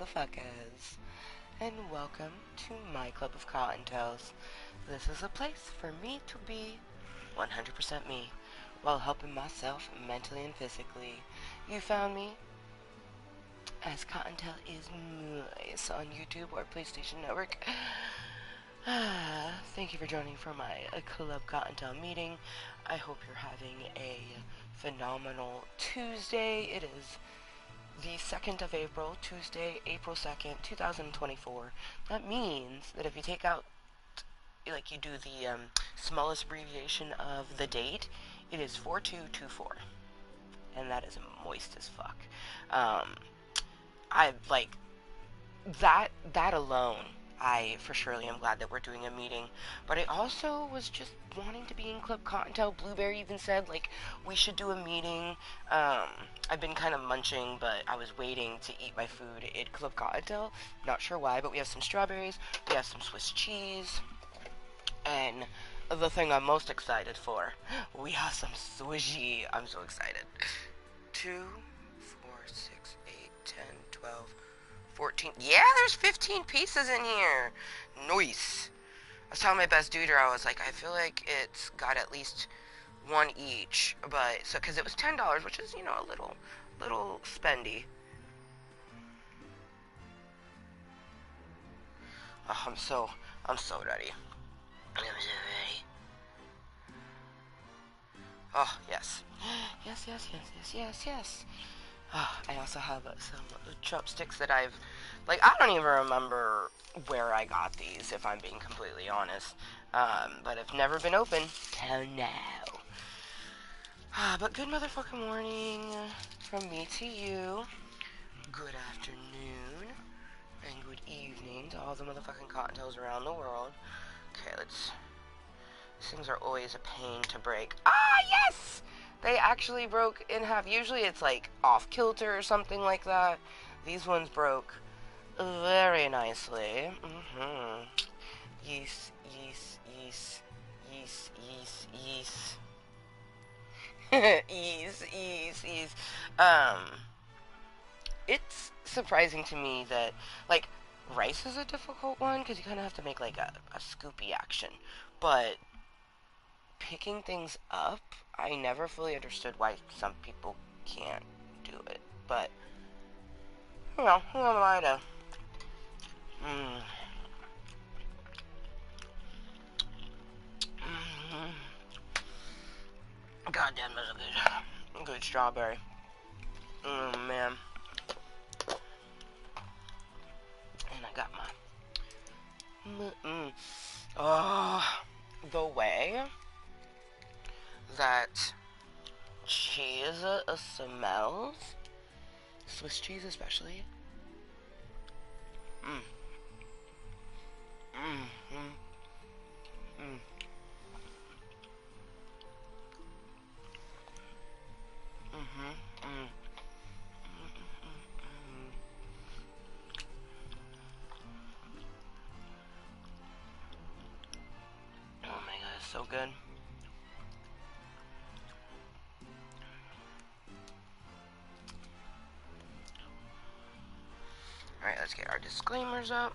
Motherfuckers, and welcome to my club of Cottontales. This is a place for me to be 100% me, while helping myself mentally and physically. You found me as Kottontale is Mooiisstt on YouTube or PlayStation Network. Thank you for joining for my Club Kottontale meeting. I hope you're having a phenomenal Tuesday. It is the 2nd of April, Tuesday, April 2nd, 2024. That means that if you take out, like you do the smallest abbreviation of the date, it is 4224. And that is moist as fuck. I, like, that alone, I for surely am glad that we're doing a meeting. But I also was just wanting to be in Club Cottontale. Blueberry even said, like, we should do a meeting. I've been kind of munching, but I was waiting to eat my food at Club Cottontale. Not sure why, but we have some strawberries, we have some Swiss cheese, and the thing I'm most excited for, we have some sushi. I'm so excited. 2, 4, 6, 8, 10, 12, 14. Yeah, there's 15 pieces in here. Nice. I was telling my best duder, I was like, I feel like it's got at least one each, but so because it was $10, which is, you know, a little spendy. Oh, I'm so ready. I'm so ready. Oh, yes. Yes. Oh, I also have some chopsticks that I don't even remember where I got these, if I'm being completely honest. But have never been open till now. But good motherfucking morning from me to you. Good afternoon. And good evening to all the motherfucking Cottontales around the world. Okay, these things are always a pain to break. Ah, yes! They actually broke in half. Usually it's like off kilter or something like that. These ones broke very nicely. Yeast. Ease. It's surprising to me that, like, rice is a difficult one because you kind of have to make like a scoopy action. But picking things up, I never fully understood why some people can't do it. But, you know, who am I to... Goddamn, that's a good strawberry. Oh, man. And I got my... Oh, the way that cheese smells, Swiss cheese especially. Oh my god, it's so good. Alright, let's get our disclaimers up.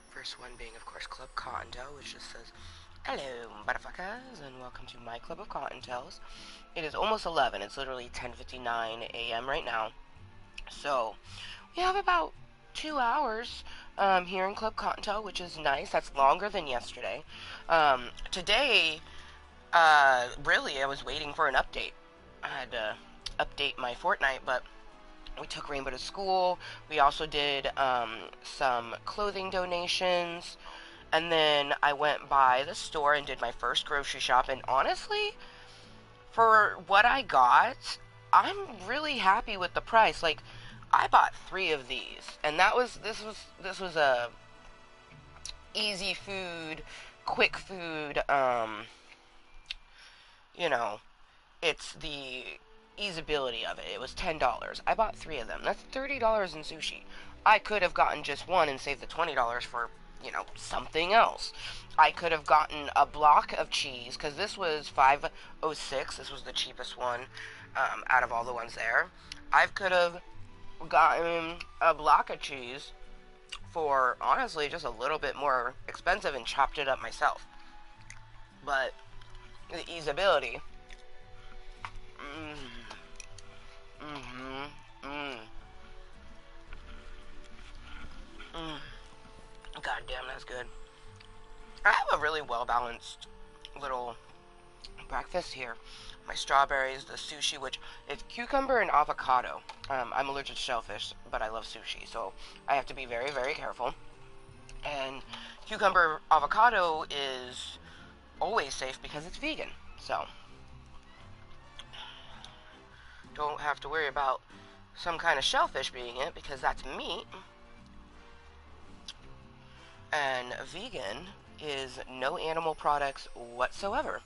First one being, of course, Club Cottontale, which just says, hello, motherfuckers, and welcome to my Club of Cottontales. It is almost 11. It's literally 10:59 a.m. right now. So, we have about 2 hours here in Club Cottontale, which is nice. That's longer than yesterday. Today, really, I was waiting for an update. I had to update my Fortnite, but we took Rainbow to school. We also did some clothing donations. And then I went by the store and did my first grocery shop. And honestly, for what I got, I'm really happy with the price. Like, I bought 3 of these. And this was a easy food, quick food, you know, it's the easeability of it. It was $10. I bought 3 of them. That's $30 in sushi. I could have gotten just one and saved the $20 for, you know, something else. I could have gotten a block of cheese, because this was $5.06. This was the cheapest one out of all the ones there. I could have gotten a block of cheese for honestly just a little bit more expensive and chopped it up myself. But the easeability. Mm-hmm. Mm. Mm. God damn, that's good. I have a really well balanced little breakfast here. My strawberries, the sushi, which is cucumber and avocado. I'm allergic to shellfish, but I love sushi, so I have to be very, very careful. And cucumber avocado is always safe because it's vegan, so don't have to worry about some kind of shellfish being it because that's meat. And vegan is no animal products whatsoever.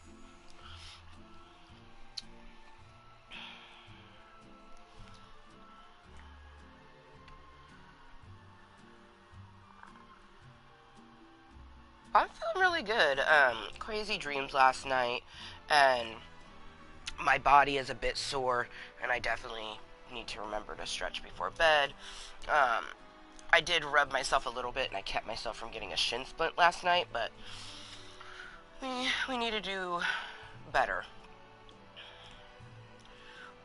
I'm feeling really good. Crazy dreams last night, and my body is a bit sore, and I definitely need to remember to stretch before bed. Um, I did rub myself a little bit, and I kept myself from getting a shin splint last night, but we need to do better.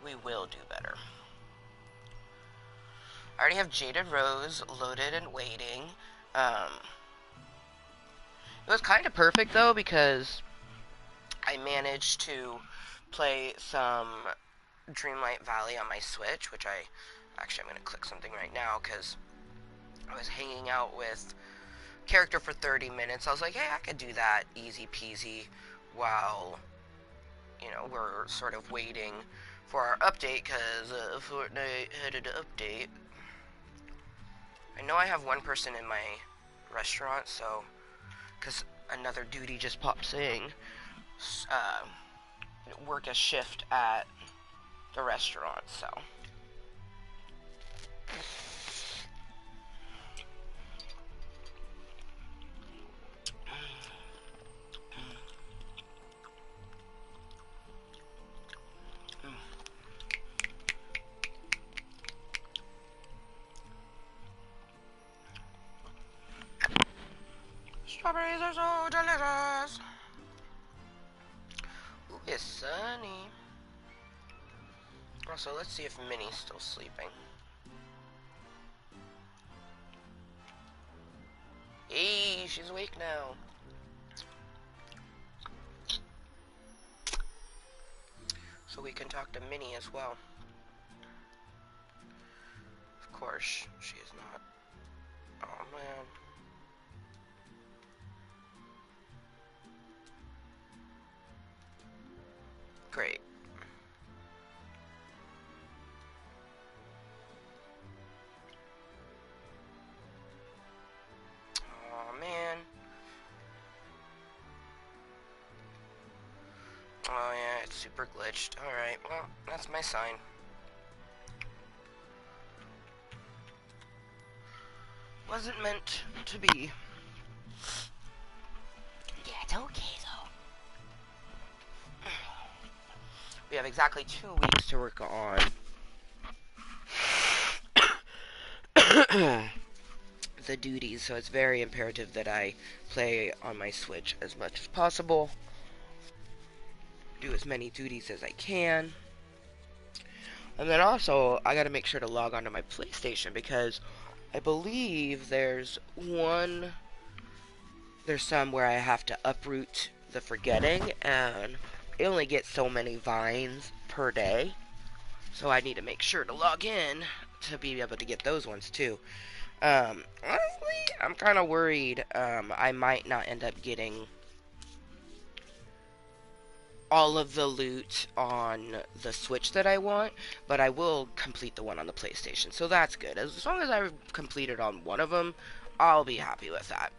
We will do better. I already have Jaded Rose loaded and waiting. It was kind of perfect, though, because I managed to play some Dreamlight Valley on my Switch, which actually, I'm going to click something right now, because I was hanging out with character for 30 minutes. I was like, hey, I could do that easy peasy while, we're sort of waiting for our update, because Fortnite had an update. I know I have one person in my restaurant, so, because another duty just popped saying, work a shift at the restaurant, so. Strawberries are so delicious. Ooh, it's sunny. Also, let's see if Minnie's still sleeping. Hey, she's awake now. So we can talk to Minnie as well. Of course, she is not. Oh, man. Great. Oh, man. Oh, yeah, it's super glitched. Alright, well, that's my sign. Wasn't meant to be. Yeah, it's okay, though. We have exactly 2 weeks to work on the duties, so it's very imperative that I play on my Switch as much as possible. Do as many duties as I can. And then also, I gotta make sure to log onto my PlayStation because I believe there's some where I have to uproot the forgetting, and I only get so many vines per day. So I need to make sure to log in to be able to get those ones too. Honestly, I'm kind of worried I might not end up getting all of the loot on the Switch that I want, but I will complete the one on the PlayStation, so that's good. As long as I complete it on one of them, I'll be happy with that.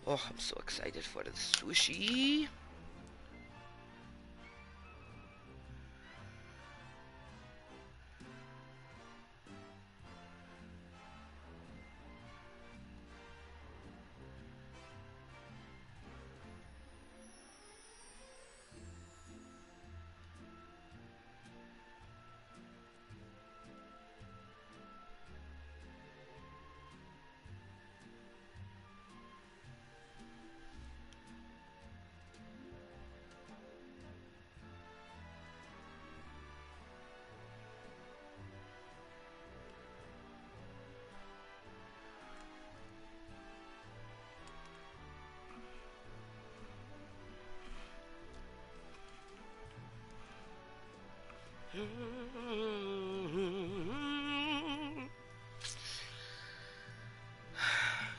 Oh, I'm so excited for the sushi.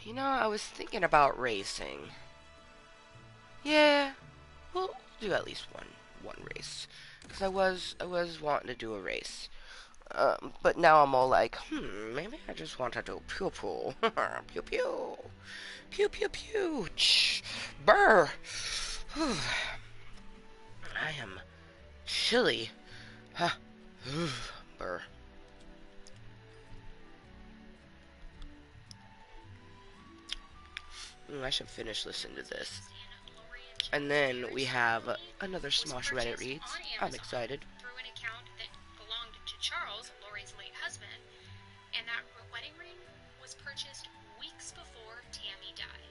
You know, I was thinking about racing. Yeah, we'll do at least one race. Cause I was wanting to do a race. But now I'm all like, maybe I just want to do pew pew, pew pew, pew pew pew, burr. I am chilly. Huh. Burr. I should finish listening to this. And then we have another Smosh Reddit reads. I'm excited. Through an account that belonged to Charles, Lori's late husband, and that wedding ring was purchased weeks before Tammy died.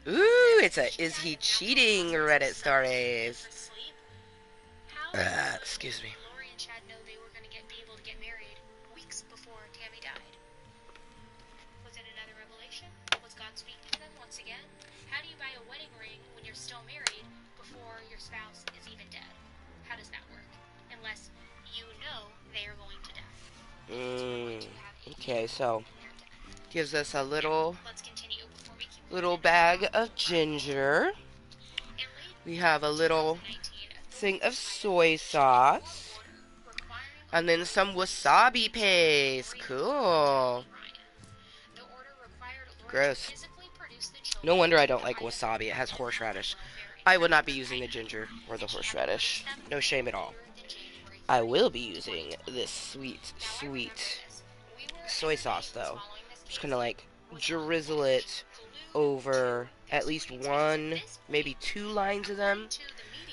Ooh, it's a is he cheating Reddit stories. Excuse me. Lori and Chad know they were going to be able to get married weeks before Tammy died. Was it another revelation? Was God speaking to them once again? How do you buy a wedding ring when you're still married before your spouse is even dead? How does that work? Unless you know they are going to die. Okay, so gives us a little bag of ginger. We have a little thing of soy sauce. And then some wasabi paste. Cool. Gross. No wonder I don't like wasabi. It has horseradish. I will not be using the ginger or the horseradish. No shame at all. I will be using this sweet, sweet soy sauce, though. Just gonna like drizzle it over at least one, maybe 2 lines of them.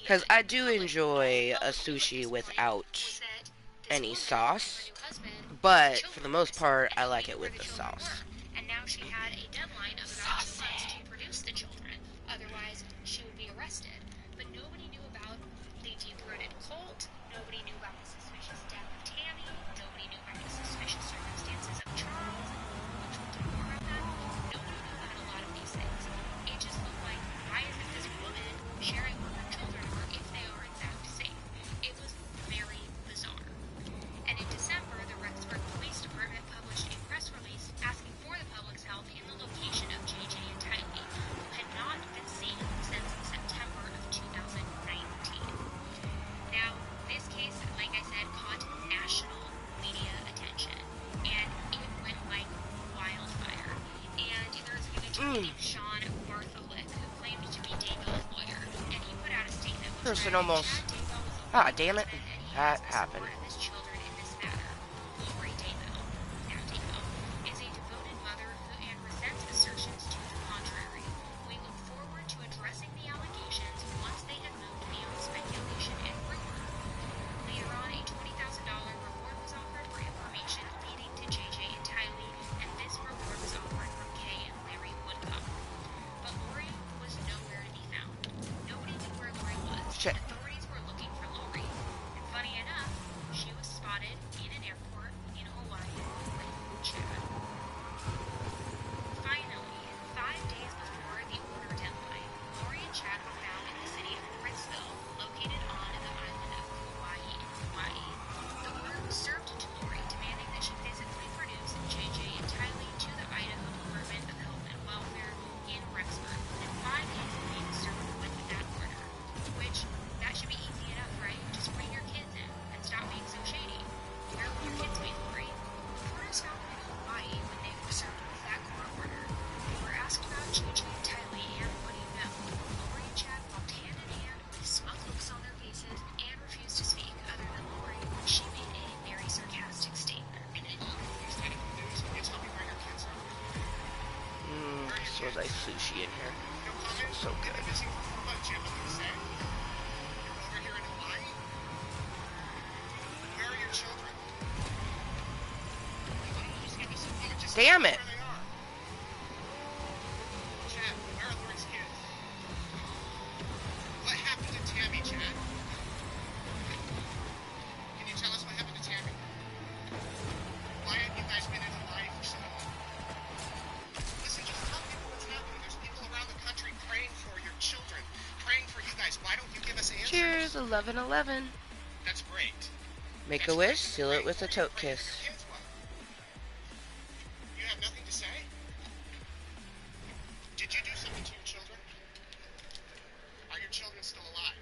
Because I do enjoy a sushi without any sauce. But for the most part, I like it with the sauce. And now she had a deadline of about 2 months to produce the children. Otherwise, she would be arrested. But nobody knew about the deep-throated colt. Nobody knew about the suspicious death of Tammy. Nobody knew about the suspicious circumstances of Charles. Which we'll talk more about that. Nobody knew about a lot of these things. It just looked like, why isn't this woman sharing where her children are if they are in fact safe? It was very bizarre. And in December, the Rexburg Police Department published a press release asking for the public's help in the location of JJ and Tylee, who had not been seen since September of 2019. Now, this case, like I said, caught national media attention, and it went like wildfire. And there's an attorney named Sean Bartholic, who claimed to be Daybell's lawyer, and he put out a statement. Person almost. Ah, damn it. That happened. Authorities were looking for Lori, and funny enough, she was spotted in an airport in Hawaii with Chad. Finally, 5 days before the order deadline, Lori and Chad were found in the city of Princeville, located on the island of Kauai in Hawaii. The order was served to Lori, demanding that she physically produce JJ and Tylee to the Idaho Department of Health and Welfare in Rexburg within 5 days of being served with that order. Which, that should be easy enough, right? Just bring your kids in and stop being so shady. Where will your kids be, Lori? Reporters found them in Hawaii when they were served with that court order. They were asked about JJ and Tylee and what do you know? Lori and Chad walked hand in hand with smug looks on their faces and refused to speak other than Lori when she made a very sarcastic statement. So nice sushi in here. So good. Damn it! Chad, where are Lori's kids? What happened to Tammy, Chad? Can you tell us what happened to Tammy? Why have you guys been in Hawaii for so long? Listen, just tell people what's happening. There's people around the country praying for your children, praying for you guys. Why don't you give us answers? Cheers, 11-11. That's great. Make a that you wish, guys have been seal it praying with a for. tote You're praying kiss. for your kids. What? You have nothing to say? Did you do something to your children? Are your children still alive?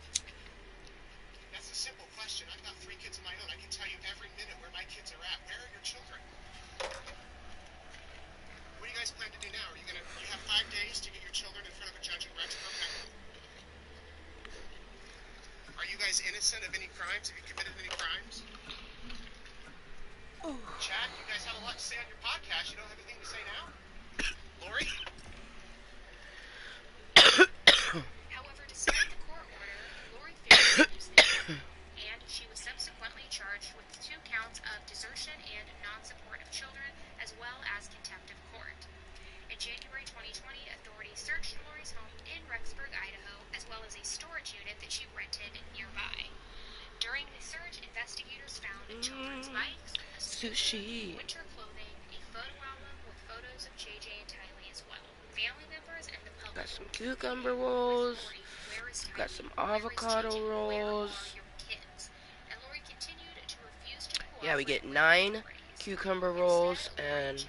That's a simple question. I've got 3 kids of my own. I can tell you every minute where my kids are at. Where are your children? What do you guys plan to do now? You have 5 days to get your children in front of a judge in Rexburg? Are you guys innocent of any crimes? Have you committed any crimes? Ooh. Chad, you guys have a lot to say on your podcast. You don't have anything to say now? Lori? However, despite the court order, Lori failed to use them, and she was subsequently charged with 2 counts of desertion and non-support of children, as well as contempt of court. In January 2020, authorities searched Lori's home in Rexburg, Idaho, as well as a storage unit that she rented nearby. During the search, investigators found children's bikes, a Sushi. winter clothing, a photo album with photos of JJ and Tylee as well. Family members and the public Got some cucumber rolls. Got some avocado rolls. And Lori continued to refuse to cooperate. Yeah, we get 9 cucumber rolls and,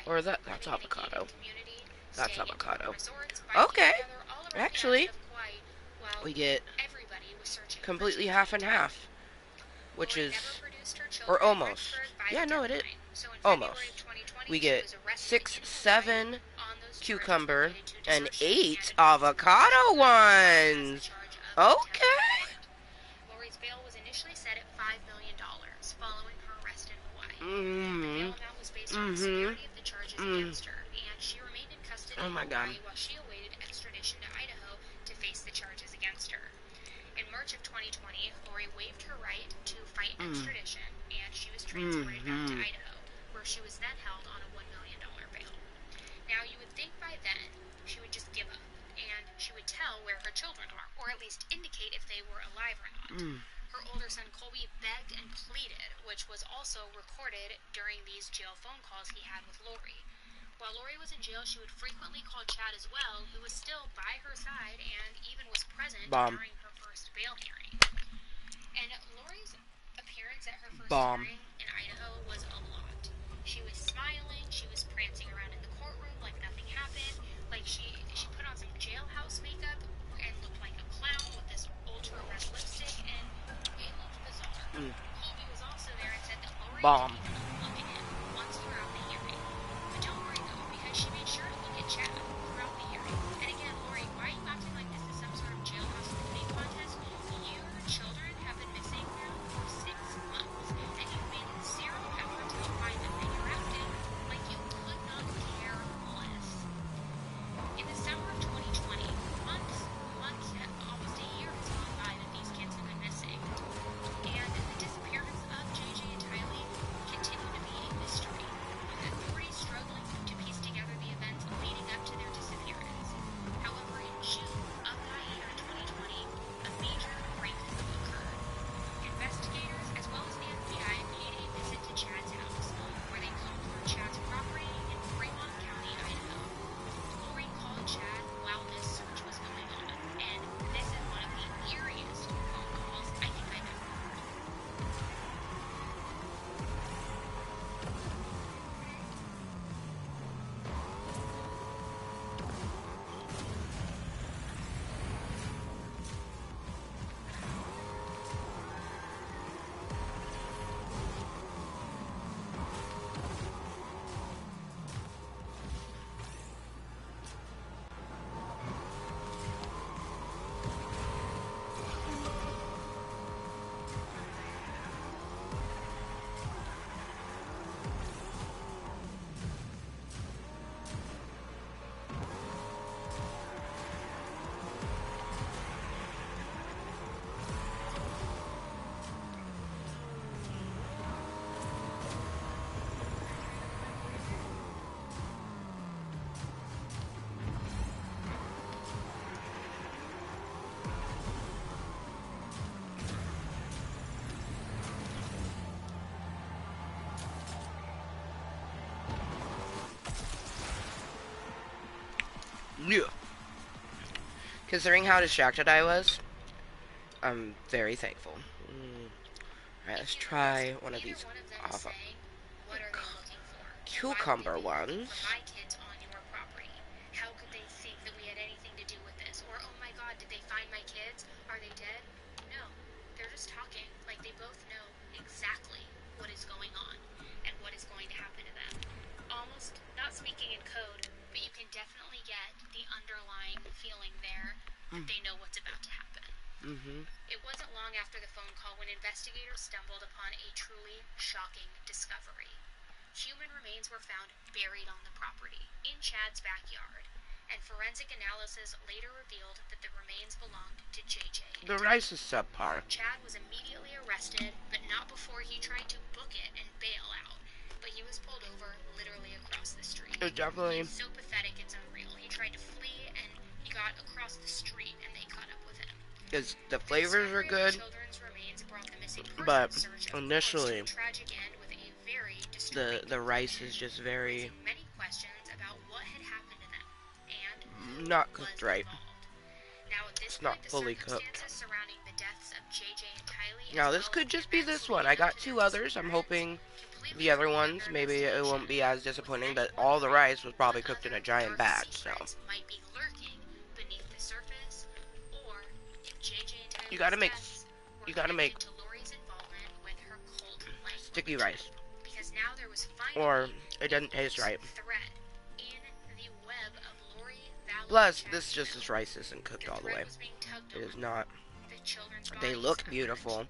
or that's avocado. That's avocado. Okay. Actually, we get completely half and half, which is, or almost. Yeah, no, it is. Almost. We get 6, 7 cucumber and 8 avocado ones. Okay. Lori's bail was initially set at $5 million following her arrest in Hawaii. The Mm-hmm. bail amount was based on the severity of the charges against her, and she remained in custody in Hawaii while she awaited extradition to Idaho to face the charges against her. In March of 2020, Lori waived her right to fight extradition, and she was transported back to Idaho, where she was then held on a $1 million bail. Now, you would think by then she would just give up, and she would tell where her children are, or at least indicate if they were alive or not. Her older son Colby begged and pleaded, which was also recorded during these jail phone calls he had with Lori. While Lori was in jail, she would frequently call Chad as well, who was still by her side and even was present during her first bail hearing. And Lori's appearance at her first hearing in Idaho was a lot. She was smiling, she was prancing around in the courtroom like nothing happened, like she put on some jailhouse makeup and looked like a clown with this ultra red lipstick, and it looked bizarre. Colby was also there and said that Lori didn't even look at him once throughout the hearing. But don't worry though, because she made sure to look at Chad throughout the hearing. And again, Lori, why are you acting like this is some sort of jailhouse cooking contest? Your children have been missing now for 6 months, and you've made zero effort to find them, and you're acting like you could not care less. In the summer of 2020, months, almost a year has gone by that these kids have been missing. And the disappearance of JJ and Tylee continue to be a mystery, with authorities struggling to piece together the events leading up to their disappearance. However, in June of that year, 2020, a major breakthrough occurred. Investigators, as well as the FBI, paid a visit to Chad's house, where they combed through Chad's property in Fremont County, Idaho. Lori called Chad while this search was going on, and this is one of the eeriest phone calls I think I've ever heard. Yeah. Considering how distracted I was, I'm very thankful. Alright, let's If you try notice, one of neither these one of them is off saying, what are they looking for? Why would cucumber they be looking ones. for my kids on your property? How could they think that we had anything to do with this? Or, oh my god, did they find my kids? Are they dead? No. They're just talking. Like, they both know exactly what is going on and what is going to happen to them. Almost not speaking in code, but you can definitely get the underlying feeling there that they know what's about to happen. It wasn't long after the phone call when investigators stumbled upon a truly shocking discovery. Human remains were found buried on the property, in Chad's backyard, and forensic analysis later revealed that the remains belonged to JJ. The rice is subpar. Chad was immediately arrested, but not before he tried to book it and bail out. But he was pulled over literally across the street. It definitely He's so pathetic, it's unreal. He tried to flee, and he got across the street, and they caught up with him. is the flavors are good, Children's remains brought the missing but persons search, of course, initially to a tragic end with a very disturbing the rice is just very raising many questions about what had happened to them and who not was cooked right. involved. Now, at this It's not point, the fully cooked. circumstances surrounding the deaths of JJ and Kylie, Now as this well could as just be events this one. I leading up got to two their others. I'm hoping completely the other threw ones their maybe it won't be investigation. as disappointing, but all the rice was probably cooked in a giant Dark batch. So secrets might be lurking beneath the surface, or if JJ and Tyler's you gotta make deaths were you gotta make connected to Lori's involvement with her cult language. sticky rice, Because now there was or finally it doesn't taste right. thread in the web of Lori Vallow Plus, and this Chad's just rice isn't cooked The all the thread way. was being tugged It is on. not. The children's They bodies look emerged, beautiful, and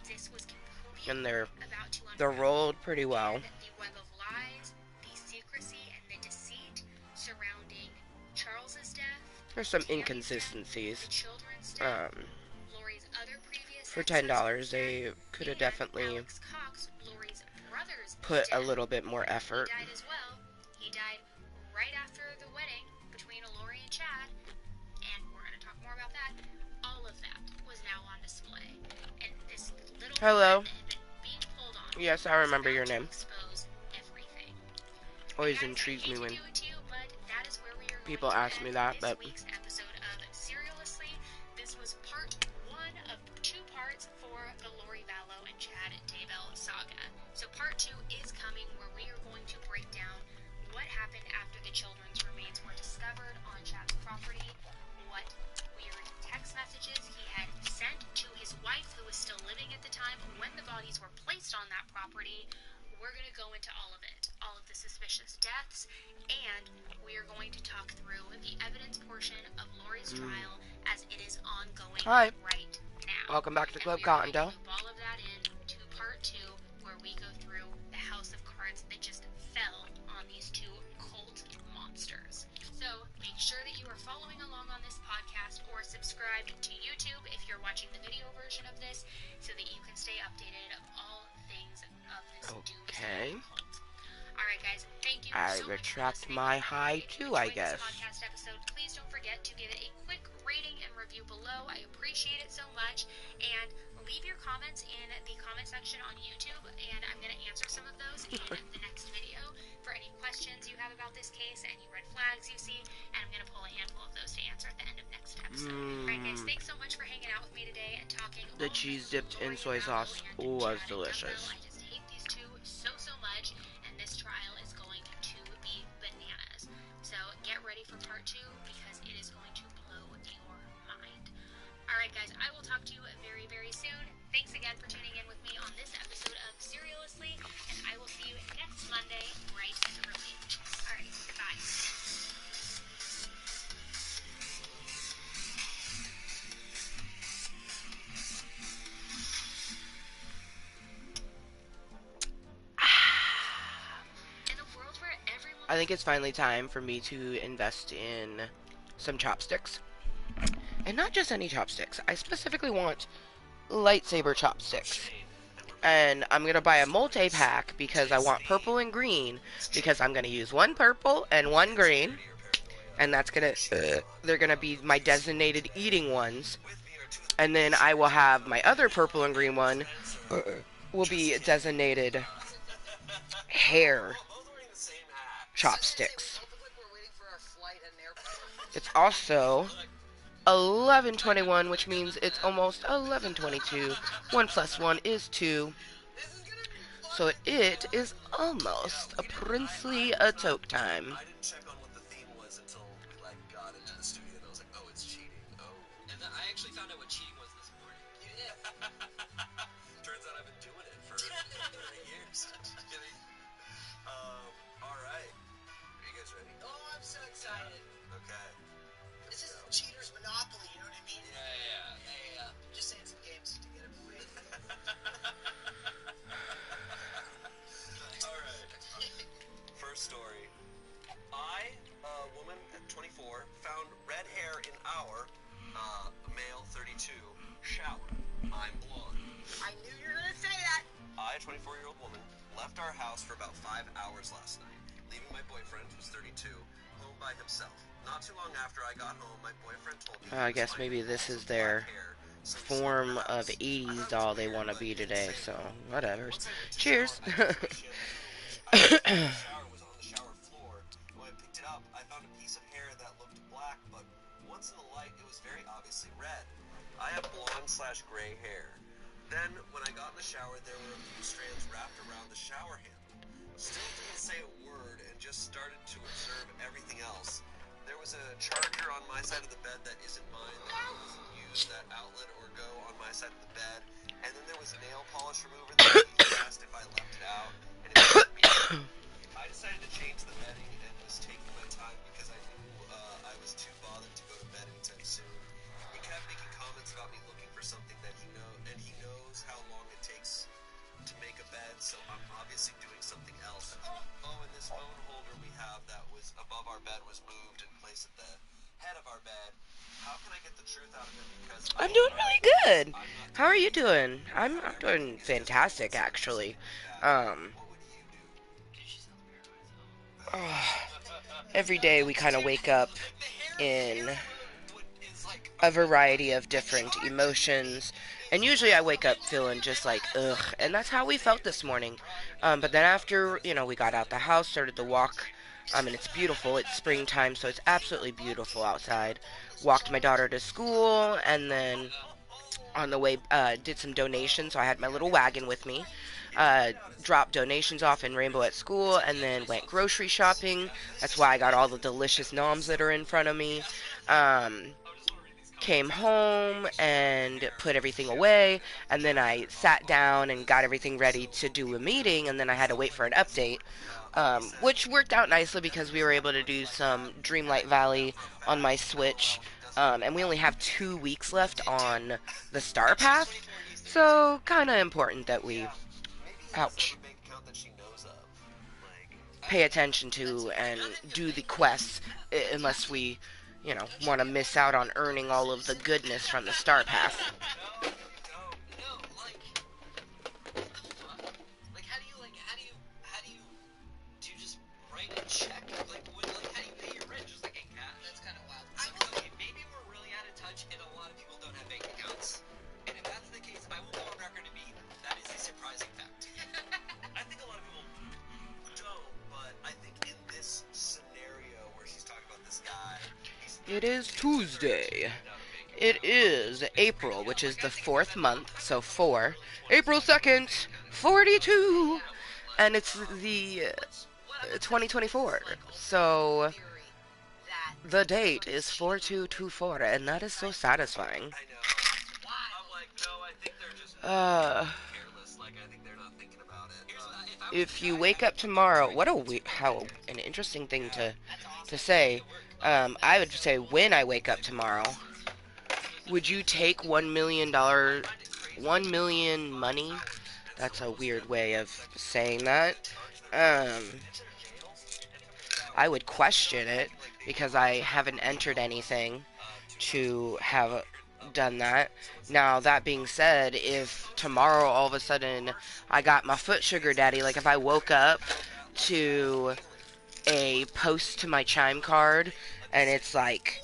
this was completely and they're about to they're unravel. rolled pretty well. And the web of lies, the secrecy, and the deceit surrounding Charles's death, There's some Tammy's inconsistencies. death, the children's death, Um, Lori's other previous for ex-husband's $10, they death, could have and definitely Alex Cox, Lori's brother's put a death. little bit more effort. He died as well. He died right after the wedding between Lori and Chad, and we're going to talk more about that. All of that was now on display, and this little Hello. thread that had been being pulled on Yes, I remember was your about to name. expose everything. Always Guys, I intrigues hate me to when do it to you, but that is where we are people going to ask me end that, this but week's episode of Seriously. This was part 1 of 2 parts for the Lori Vallow and Chad Daybell saga. So part 2 is coming, where we are going to break down what happened after the children's remains were discovered on Chad's property, what weird text messages he had sent to his wife, who was still living at the time, when the bodies were placed on that property. We're going to go into all of it, all of the suspicious deaths, and we are going to talk through the evidence portion of Lori's trial as it is ongoing Hi. right now. Welcome back to And Club we are going to Cottontale. loop all of that in to part 2, where we go through the house of cards that just fell on these 2 cult monsters. So make sure that you are following along on this podcast, or subscribed to YouTube if you're watching the video version of this, so that you can stay updated of all things of this Okay. doomsday cult. Alright guys, thank you I so much for retract listening. my high If you too, I enjoyed guess. this podcast episode, please don't forget to give it a quick rating and review below. I appreciate it so much. And leave your comments in the comment section on YouTube, and I'm going to answer some of those in the next video for any questions you have about this case, any red flags you see, and I'm going to pull a handful of those to answer at the end of next episode. Alright guys, thanks so much for hanging out with me today and talking The all cheese things dipped in Lori soy Vallow sauce and was Chad delicious. Daybell. I just hate these 2 so much, and this trial is going to be bananas. So get ready for part 2, because it is going to blow your mind. Alright guys, I will talk to you very, very soon. Thanks again for tuning in with me on this episode of Seriously, and I will see you next Monday, bright and early. Alright, bye. In a world where everyone I think it's finally time for me to invest in some chopsticks. And not just any chopsticks. I specifically want lightsaber chopsticks. And I'm going to buy a multi-pack because I want purple and green. Because I'm going to use one purple and one green. And that's going to... they're going to be my designated eating ones. And then I will have my other purple and green one... will be designated hair chopsticks. It's also 11:21, which means it's almost 11:22. 1 plus 1 is 2. So it is almost a princely toke time. I didn't check on what the theme was until we got into the studio, and I was like, oh, it's cheating. Oh. And then I actually found out what cheating was this morning. You did? Turns out I've been doing it for 30 years. Just kidding. All right. Are you guys ready? Oh, I'm so excited. Okay. This is Cheater's Monopoly, you know what I mean? Yeah. Just saying some games to get everybody. All right. First story. I, a woman at 24, found red hair in our, male 32, shower. I'm blonde. I knew you were gonna say that. I, a 24-year-old woman, left our house for about 5 hours last night, leaving my boyfriend, who's 32, home by himself. Not too long after I got home, my boyfriend told me... I guess maybe this is their form of 80s doll they want to be today, so whatever. Cheers! The shower was on the shower floor. When I picked it up, I found a piece of hair that looked black, but once in the light, it was very obviously red. I have blonde/gray hair. Then, when I got in the shower, there were a few strands wrapped around the shower handle. Still didn't say a word and just started to observe everything else. There was a charger on my side of the bed that isn't mine, that doesn't use that outlet or go on my side of the bed. And then there was nail polish remover that he asked if I left it out. And it was weird. I decided to change the bedding and was taking my time because I knew I was too bothered to go to bed anytime soon. He kept making comments about me looking for something that he knows how long it takes to make a bed, so I'm obviously doing something else. Oh, and this phone holder we have that was above our bed was moved and placed at the head of our bed. How can I get the truth out of him? Because I'm doing really good. How are you doing? I'm doing fantastic, actually. what would you do? Every day we kind of wake up in a variety of different emotions, and usually I wake up feeling just like ugh, and that's how we felt this morning. But then after we got out the house, started the walk. And it's beautiful. It's springtime, so it's absolutely beautiful outside. Walked my daughter to school, and then on the way did some donations. So I had my little wagon with me. Dropped donations off in Rainbow at school, and then went grocery shopping. That's why I got all the delicious noms that are in front of me. Came home and put everything away, and then I sat down and got everything ready to do a meeting, and then I had to wait for an update, which worked out nicely because we were able to do some Dreamlight Valley on my Switch, and we only have 2 weeks left on the Star Path, so kind of important that we, ouch, pay attention to and do the quests, unless we want to miss out on earning all of the goodness from the Star Path. Do you just write a check? How do you pay your rent? Just in cash? That's kind of wild. Okay, maybe we're really out of touch and a lot of people don't have bank accounts. And if that's the case, I will go on record to me. That is a surprising fact. I think a lot of people don't, but I think in this scenario where she's talking about this guy, It is Tuesday. It is April, which is the 4th month, so 4. April 2nd, 42. And it's the 2024. So the date is 4224, and that is so satisfying. I know. I'm like, no, I think they're just careless. Like, I think they're not thinking about it. If you wake up tomorrow, how an interesting thing to say. I would say when I wake up tomorrow, would you take $1 million, 1 million money? That's a weird way of saying that. I would question it because I haven't entered anything to have done that. Now, that being said, if tomorrow all of a sudden I got my foot sugar daddy, like if I woke up to a post to my Chime card and it's like,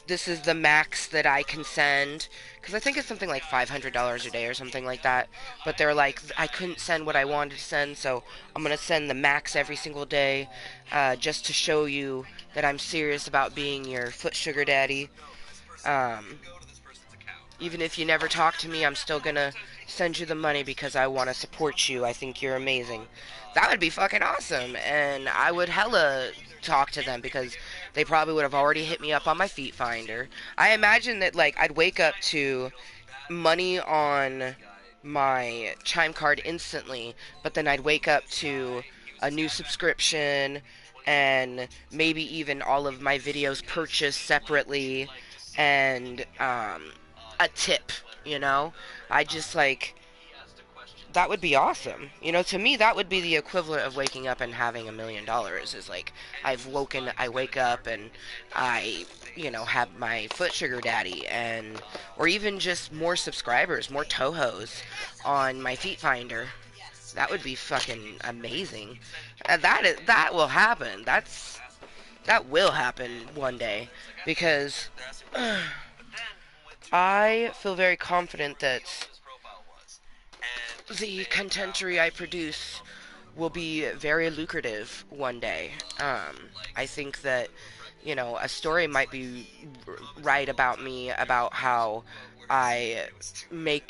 this is the max that I can send, because I think it's something like $500 a day or something like that, but they're like, I couldn't send what I wanted to send, so I'm going to send the max every single day, just to show you that I'm serious about being your foot sugar daddy. Go to this person's account. Even if you never talk to me, I'm still gonna send you the money because I want to support you. I think you're amazing. That would be fucking awesome. And I would hella talk to them because they probably would have already hit me up on my Feet Finder. I imagine that, like, I'd wake up to money on my Chime card instantly, but then I'd wake up to a new subscription and maybe even all of my videos purchased separately and a tip, you know? I just like that would be awesome. You know, to me that would be the equivalent of waking up and having $1 million is like I wake up and I, you know, have my foot sugar daddy and or even just more subscribers, more Tohos on my Feet Finder. That would be fucking amazing. That will happen. That will happen one day because I feel very confident that the contentery I produce will be very lucrative one day. I think that, you know, a story might be right about me about how I made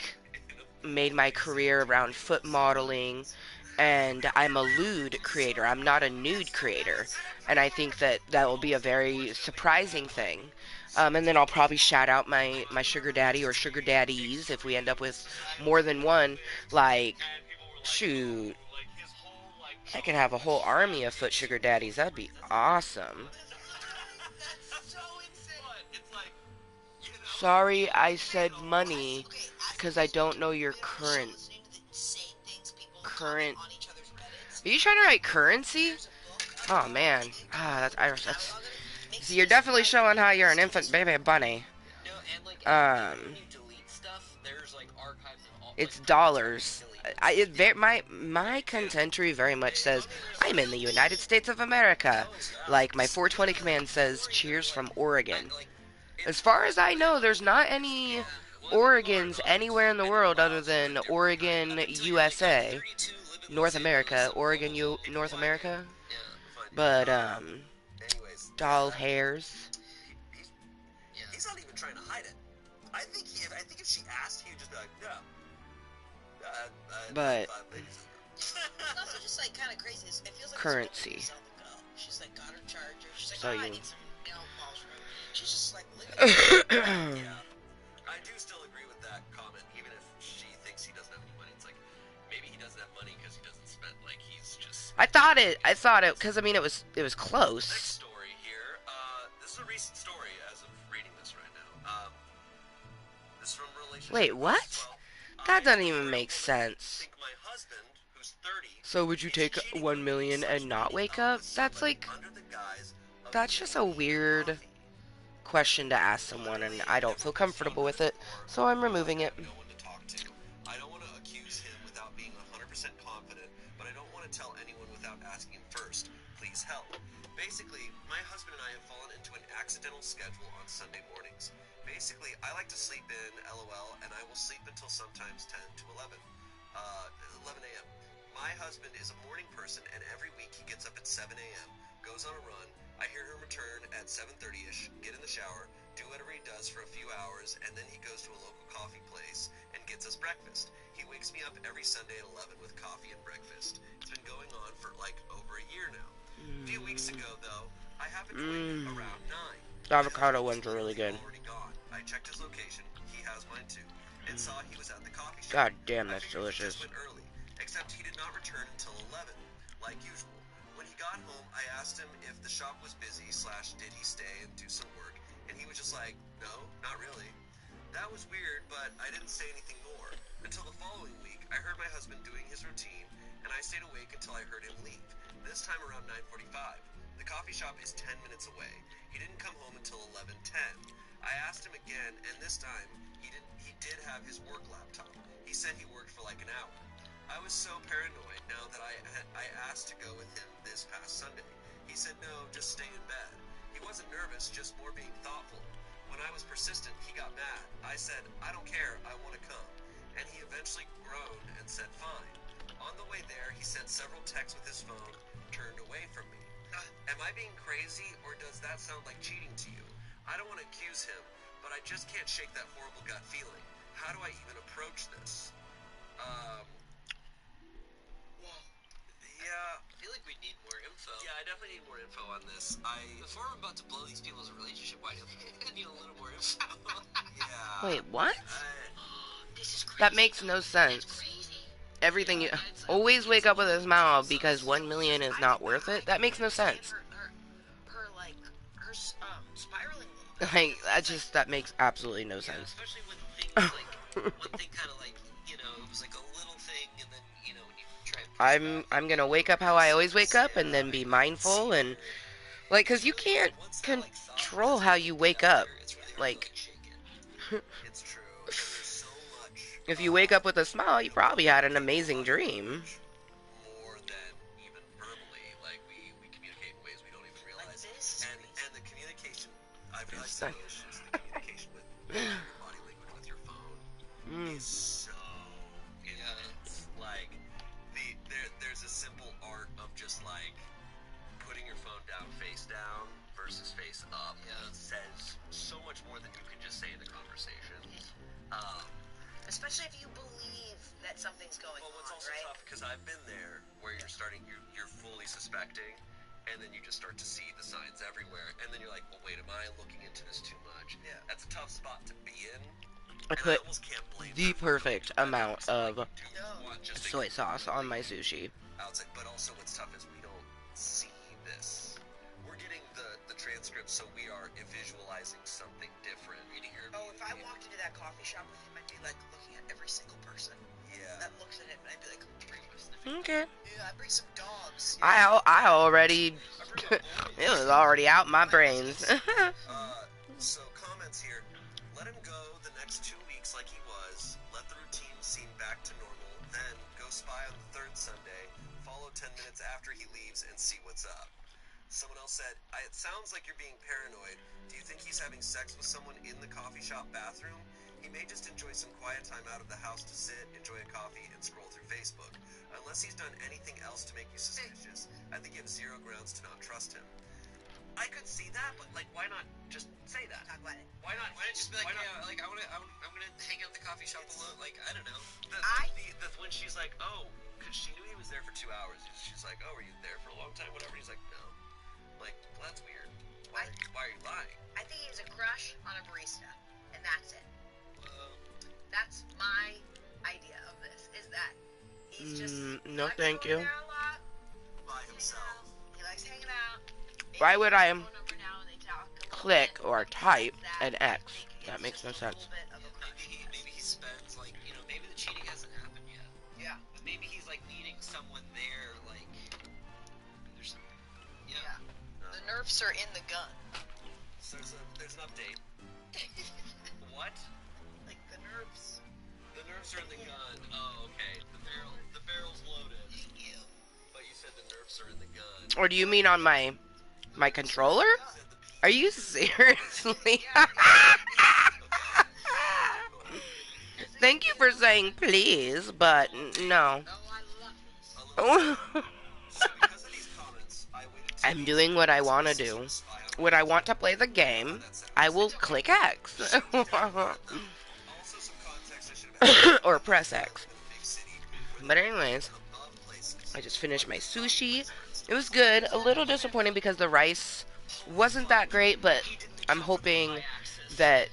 my career around foot modeling, and I'm a lewd creator. I'm not a nude creator, and I think that that will be a very surprising thing. And then I'll probably shout out my sugar daddy or sugar daddies if we end up with more than one. Like, shoot, I could have a whole army of foot sugar daddies. That'd be awesome. Sorry, I said money because I don't know your current. Are you trying to write currency? Oh man, that's Irish. That's. So you're definitely showing how you're an infant baby bunny. No, and like Um, when you delete stuff, there's like archives of all. It's dollars. My contentery very much says I'm in the United States of America. Like my 420 command says, "Cheers from Oregon." As far as I know, there's not any Oregons anywhere in the world other than Oregon, USA, North America, Oregon, North America. But Anyways, doll hairs. he's not even trying to hide it. I think if she asked, he would just be like, no. But It's also just like kind of crazy. It feels like currency. She's like got her charger. She's like, So oh, I you- need some nail polish. She's just like living. Yeah. I do still agree with that comment, even if she thinks he doesn't have any money. It's like, maybe he doesn't have money because he doesn't spend, like, he's just... I thought it, because I mean it was Next close. story here. This is a recent story as of reading this right now. This is from Relationship Wait, what? Advice. Well, That doesn't I even make sense. think my husband, who's 30, So would you take 1 million and not wake up? That's like, under the guise of that's just a weird question to ask someone, and I don't feel comfortable with it, so I'm removing it. no one to talk to. I don't want to accuse him without being 100% confident, but I don't want to tell anyone without asking him first. Please help. Basically, my husband and I have fallen into an accidental schedule on Sunday mornings. Basically, I like to sleep in, LOL, and I will sleep until sometimes 10 to 11 a.m. My husband is a morning person, and every week he gets up at 7 a.m., goes on a run. I hear him return at 7:30ish, get in the shower, do whatever he does for a few hours, and then he goes to a local coffee place and gets us breakfast. He wakes me up every Sunday at 11 with coffee and breakfast. It's been going on for like over a year now. A few weeks ago, though, I happened to wake around 9. The avocado ones are really good. Already gone. I checked his location, he has mine too, and saw he was at the coffee shop. God damn, I that's figured he delicious. just went early, except he did not return until 11, like usual. When he got home, I asked him if the shop was busy / did he stay and do some work, and he was just like, no, not really. That was weird, but I didn't say anything more. Until the following week, I heard my husband doing his routine, and I stayed awake until I heard him leave, this time around 9:45. The coffee shop is 10 minutes away. He didn't come home until 11:10. I asked him again, and this time, he did have his work laptop. He said he worked for like an hour. I was so paranoid now that I asked to go with him this past Sunday. He said no, just stay in bed. He wasn't nervous, just more being thoughtful. When I was persistent, he got mad. I said, I don't care, I want to come. And he eventually groaned and said fine. On the way there, he sent several texts with his phone, turned away from me. Am I being crazy, or does that sound like cheating to you? I don't want to accuse him, but I just can't shake that horrible gut feeling. How do I even approach this? Well, Yeah, I feel like we need more info. yeah, I definitely need more info on this. Before I'm about to blow these people's relationship wide open, I need a little more info. Yeah. Wait, what? This is crazy. That makes no That's sense. crazy. Everything you always wake up with a smile because 1 million is not worth it. That makes no sense. Her spiraling a little bit. Like that makes absolutely no Yeah, sense. especially when things like, one thing kind of like, you know, it was like a little thing, and then, you know, when you try and push back, I'm gonna wake up how I always wake up and then be mindful and like, cause you can't control how you wake up. it's really hard to, Like, like, shake it. It's true. And there's so much. if you wake up with a smile, you probably had an amazing dream. More than even verbally. Like, we communicate in ways we don't even realize. And the communication, I've realized some issues. The communication with your body language with your phone is so intense. Like, there's a simple art of just like putting your phone down face down versus face up. Yeah. It says so much more than you can just say in the conversation. Especially if you believe that something's going Well, what's on, also right? tough, because I've been there, where you're fully suspecting, and then you just start to see the signs everywhere, and then you're like, well, wait, am I looking into this too much? Yeah. That's a tough spot to be in. I And put almost can't blame the her. perfect amount of Do want just a soy sauce on my sushi. outside, but also what's tough is we don't see this. We're getting the transcript, so we are visualizing something different. Reading her. Oh, if I walked into that coffee shop with him, I'd be like looking at every single person Yeah. that looks at him, and I'd be like, Okay. yeah, I bring some dogs. I already it was already out my brains. So comments here. Let him go the next 2 weeks like he was. Let the routine seem back to normal. Then go spy on the third Sunday. Follow 10 minutes after he leaves and see what's up. Someone else said, it sounds like you're being paranoid. Do you think he's having sex with someone in the coffee shop bathroom? He may just enjoy some quiet time out of the house to sit, enjoy a coffee, and scroll through Facebook. Unless he's done anything else to make you suspicious, I think you have zero grounds to not trust him. I could see that, but like, why not just say that? Talk about it. Why not? Why not just be like, why not- yeah, like, I'm gonna hang out at the coffee shop alone, like, I don't know. When she's like, oh, because she knew he was there for 2 hours. She's like, oh, were you there for a long time? Whatever. He's like, no. Like, well, that's weird. Why are you lying? I think he has a crush on a barista, and that's it. Well, That's my idea of this, is that he's just... No, likes thank going you. there a lot, By himself. he likes hanging out. Maybe Why he would has I a phone number now and they talk a little click bit. or type That an X? I think That it's makes no just a sense. little bit of a crush, maybe he spends, like, you know, maybe the cheating hasn't happened yet. Yeah. But maybe he's, like, needing someone there, like, there's some, Yeah. yeah. The nerfs are in the gun. So there's an update. What? Like, the nerfs. The nerfs are in the gun. Oh, okay. The barrel's loaded. Ew. But you said the nerfs are in the gun. Or do you mean on my controller? You said the Are you seriously? Thank you for saying please, but no. Oh, I love this. So because of these comments, I waited 2 I'm weeks doing what I want to to do. spy on When I want to play the game, I will click X. Also, some context I should have Or press X. in a big city where But anyways, above places. I just finished my sushi. It was good. A little disappointing because the rice wasn't that great, but I'm hoping that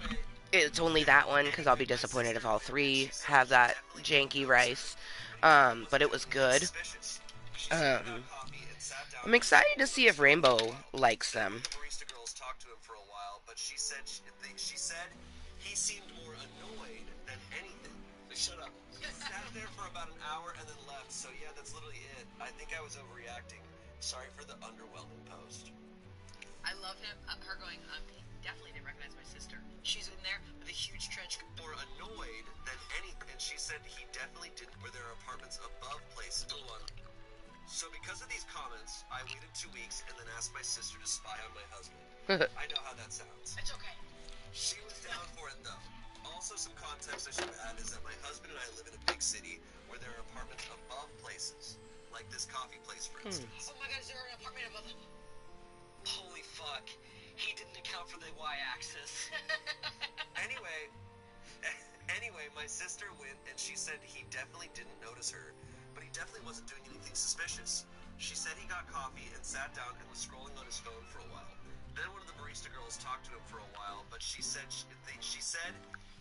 Anyway, it's only that one because I'll be disappointed if all three have that janky rice. But it was good. suspicious. She sipped Um, out coffee and sat down. I'm excited to see if Rainbow likes them. The barista girls talked to him for a while, but she said he seemed more annoyed than anything. Shut up. He sat there for about an hour and then left. So yeah, that's literally it. I think I was overreacting. Sorry for the underwhelming post. I love him. Her going, he definitely didn't recognize my sister. She's in there with a huge trench coat. More annoyed than anything. And she said he definitely didn't. Where there are apartments above places. Go on. So because of these comments, I waited 2 weeks and then asked my sister to spy on my husband. I know how that sounds. It's okay. She was down for it though. Also, some context I should add is that my husband and I live in a big city where there are apartments above places, like this coffee place, for instance. Oh my god, is there an apartment above him? Holy fuck. He didn't account for the y-axis. Anyway, my sister went and she said he definitely didn't notice her, but he definitely wasn't doing anything suspicious. She said he got coffee and sat down and was scrolling on his phone for a while. Then one of the barista girls talked to him for a while, but she said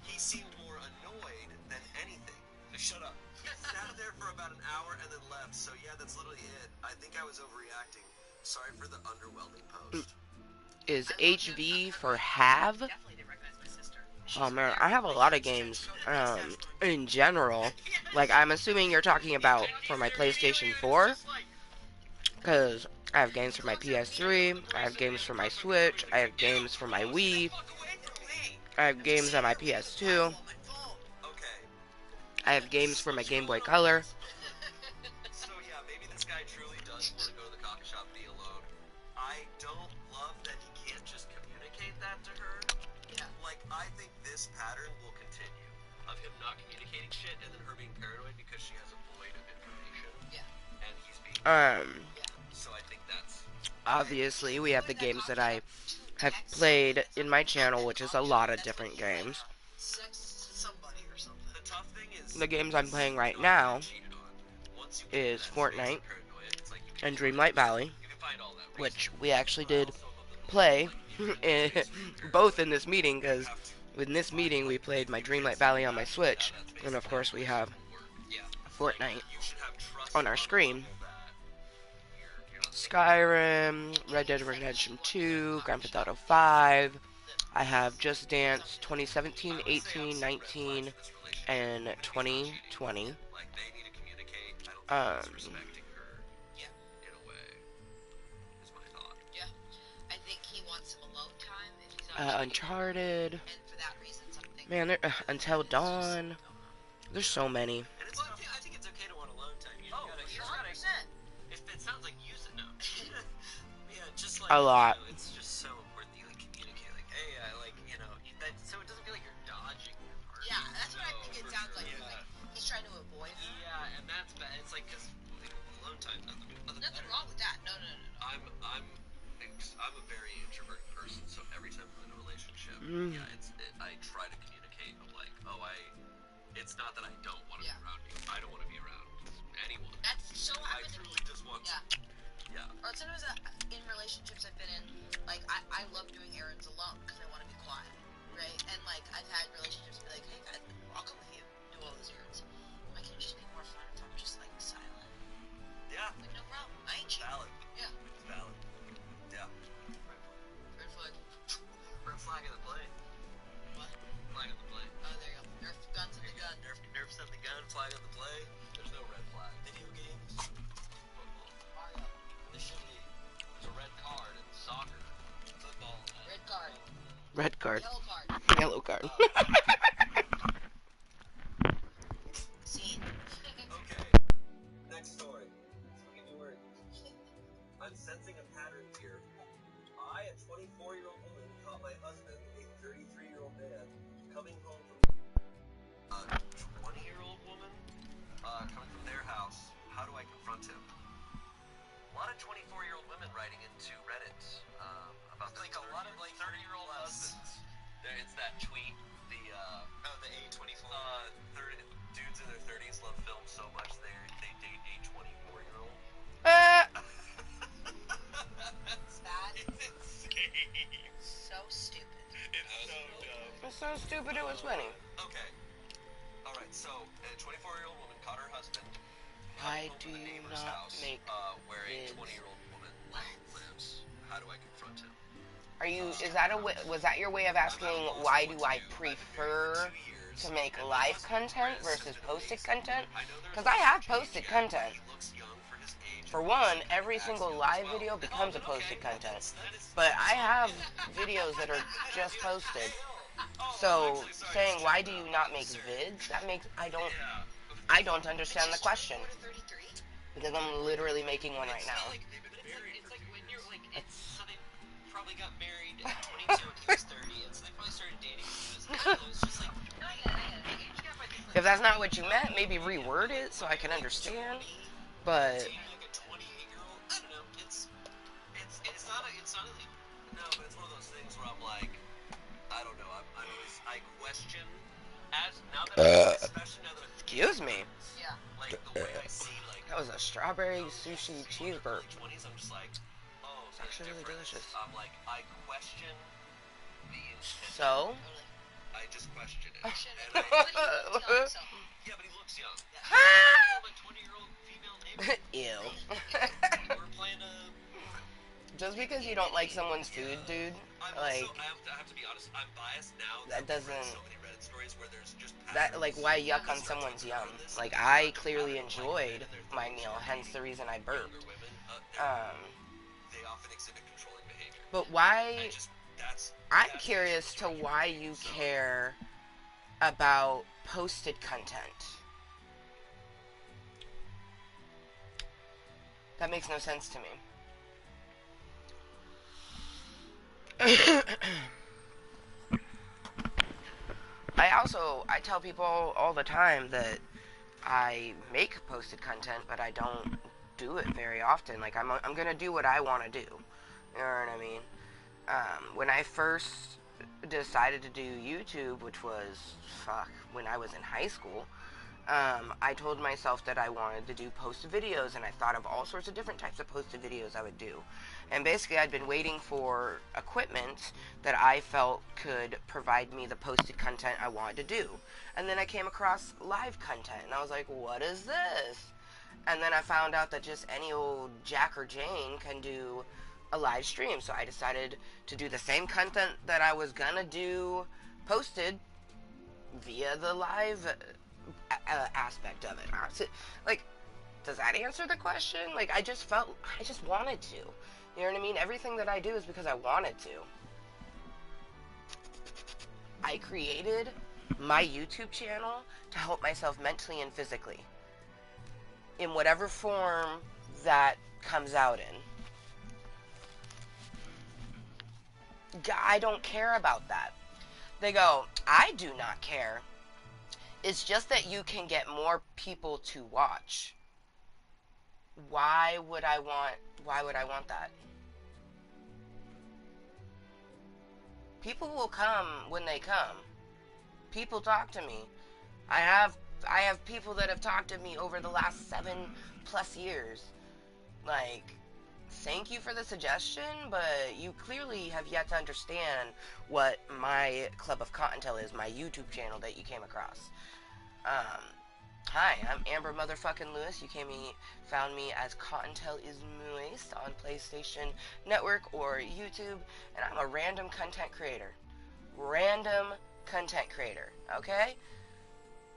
he seemed more annoyed than anything. Shut up. He sat there for about an hour and then left, so yeah, that's literally it. I think I was overreacting. Sorry for the underwhelming post. Is HV for have? Definitely didn't recognize my sister. Oh man, I have a lot of games, in general. Like, I'm assuming you're talking about for my PlayStation 4. Because I have games for my PS3, I have games for my Switch, I have games for my Wii, I have games on my PS2, Okay. I have games for my Game Boy Color. So yeah, maybe this guy truly does want to go to the coffee shop and be alone. I don't love that he can't just communicate that to her. Yeah. Like, I think this pattern will continue of him not communicating shit and then her being paranoid because she has a void of information. Yeah. And he's being so I think that's Obviously, we have the games that I have played in my channel, which is a lot of different games. Sex somebody or something. the tough thing is The games I'm playing right now is Fortnite and Dreamlight Valley, which we actually did play both in this meeting, because in this meeting we played my Dreamlight Valley on my Switch, and of course we have Fortnite on our screen. Skyrim, Red Dead Redemption 2, Grand Theft Auto 5. I have Just Dance 2017, 18, 19, and 2020. like they need to communicate. I don't think he's respecting her in a way. Is my thought. Yeah. I think he wants some alone time if he's not Uncharted. and for that reason something. Man, Until Dawn. There's so many. And it's Well, I think it's okay to want alone time. You Oh, gotta, for you sure, just 100%. gotta, if it sounds like use it now. Yeah, just like A lot. You know, it's just so important that you like communicate. Like, hey, I like, you know, that, so it doesn't feel like you're dodging your partner. Yeah, that's what I think it For sounds sure, like. yeah. Like he's trying to avoid her. Yeah, and that's bad. It's like, cause alone time, nothing Nothing better. wrong with that. No. I'm a very introverted person, so every time I'm in a relationship, yeah, I try to communicate. I'm like, it's not that I don't want to Yeah. be around you. I don't want to be around anyone. That's so I happened to me. truly just want Yeah. Yeah. Or sometimes in relationships I've been in, like I love doing errands alone because I want to be quiet, right? And like I've had relationships be like, hey guys, I'll come with you, do all those errands. Why can't it just be more fun if I'm just like silent? Yeah. Like no problem, I ain't cheating. Valid. Yeah. It's valid. Yeah. Red flag. Red flag in the play. What? Flag in the play. Oh, there you go. Nerf guns in the gun. Nerf set the gun, flag on the play. There's no red flag. Video games. Football. Mario. There should be. There's a red card in soccer. Football. Red card. Red card. Yellow card. Yellow card. Scene. Okay. Next story. Speaking of words, I'm sensing a pattern here. I, a 24-year-old woman, caught my husband, a 33-year-old man, coming home from a 20-year-old woman coming from their house. How do I confront him? A lot of 24-year-old women writing into Reddit about Like a lot of like 30-year-old husbands. It's that tweet. The The A24. dudes in their 30s love film so much they date a 24-year-old. It's bad. It's insane. So stupid. It's so dumb. It's so stupid it was funny. Okay. Alright, so a 24-year-old woman caught her husband Why home do from the you neighbor's not house, make where a kids? 20-year-old woman lives. How do I confront him? Is that was that your way of asking why do I prefer to make live content versus posted content? Because I have posted content. He looks young for his age. For one, every single live video becomes a posted content. But I have videos that are just posted. So saying why do you not make vids? That makes I don't understand the question. 33? Because I'm literally making one right now. It's like when you're like, so they probably got married at 22 and he was 30, and so they probably started dating when he was, it's just like, no, I get it. You got my thing. If that's not what you meant, maybe reword it so I can understand. But Like a 28-year-old, I don't know. It's not illegal. No, but it's one of those question, especially now that I'm Excuse me. Yeah. like the way I see like That was a strawberry sushi cheeseburger. 20s, I'm just like, oh, It's actually really delicious. I'm like, I question the intent. So? I just question it. But he looks young, so. Yeah, but he looks young. Ah! My 20-year-old female neighbor. Ew. We're playing a. Just because you don't like someone's food, dude, like, I have to be honest, I'm biased now. that doesn't, so many Reddit stories where there's just that, like, why yuck on someone's yum? Like, I clearly enjoyed my meal, hence the reason I burped. They often exhibit controlling behavior. But why, That's I'm curious to why you care about posted content. That makes no sense to me. I tell people all the time that I make posted content, but I don't do it very often. Like, I'm gonna do what I want to do. You know what I mean? When I first decided to do YouTube, which was, when I was in high school, I told myself that I wanted to do posted videos, and I thought of all sorts of different types of posted videos I would do. And basically, I'd been waiting for equipment that I felt could provide me the posted content I wanted to do. And then I came across live content, and I was like, what is this? And then I found out that just any old Jack or Jane can do a live stream. So I decided to do the same content that I was gonna do posted via the live aspect of it. Like, does that answer the question? Like, I just wanted to. You know what I mean? Everything that I do is because I wanted to. I created my YouTube channel to help myself mentally and physically, in whatever form that comes out in. I don't care about that. They go, I do not care. It's just that you can get more people to watch. Why would I want that? People will come when they come. People talk to me. I have people that have talked to me over the last 7+ years. Like, thank you for the suggestion, but you clearly have yet to understand what my Club of Kottontale is, my YouTube channel that you came across. Hi, I'm Amber Motherfucking Lewis. You found me as Kottontale is Mooiisstt on PlayStation Network or YouTube, and I'm a random content creator. Okay?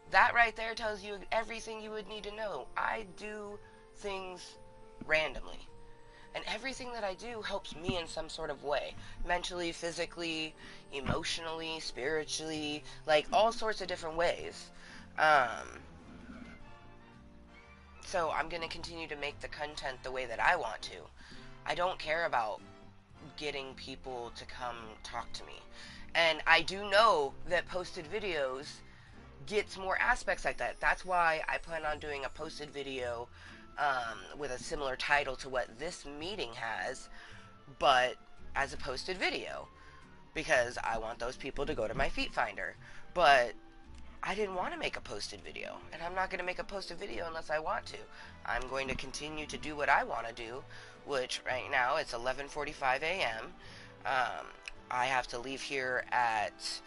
That right there tells you everything you would need to know. I do things randomly. And everything that I do helps me in some sort of way. Mentally, physically, emotionally, spiritually, like all sorts of different ways. So I'm going to continue to make the content the way that I want to. I don't care about getting people to come talk to me. And I do know that posted videos gets more aspects like that. That's why I plan on doing a posted video with a similar title to what this meeting has, but as a posted video, because I want those people to go to my feet finder. But I didn't want to make a posted video, and I'm not going to make a posted video unless I want to. I'm going to continue to do what I want to do, which right now it's 11:45 a.m. I have to leave here at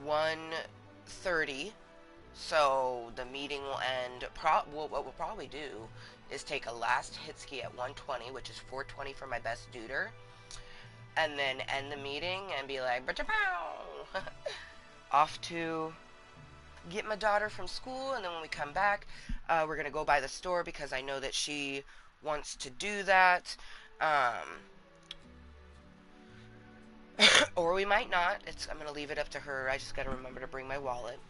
1:30, so the meeting will end. What we'll probably do is take a last hit ski at 1:20, which is 4:20 for my best duder, and then end the meeting and be like, "Ba-cha-pow!" Off to get my daughter from school, and then when we come back, we're gonna go by the store because I know that she wants to do that. Or we might not. I'm gonna leave it up to her. I just gotta remember to bring my wallet.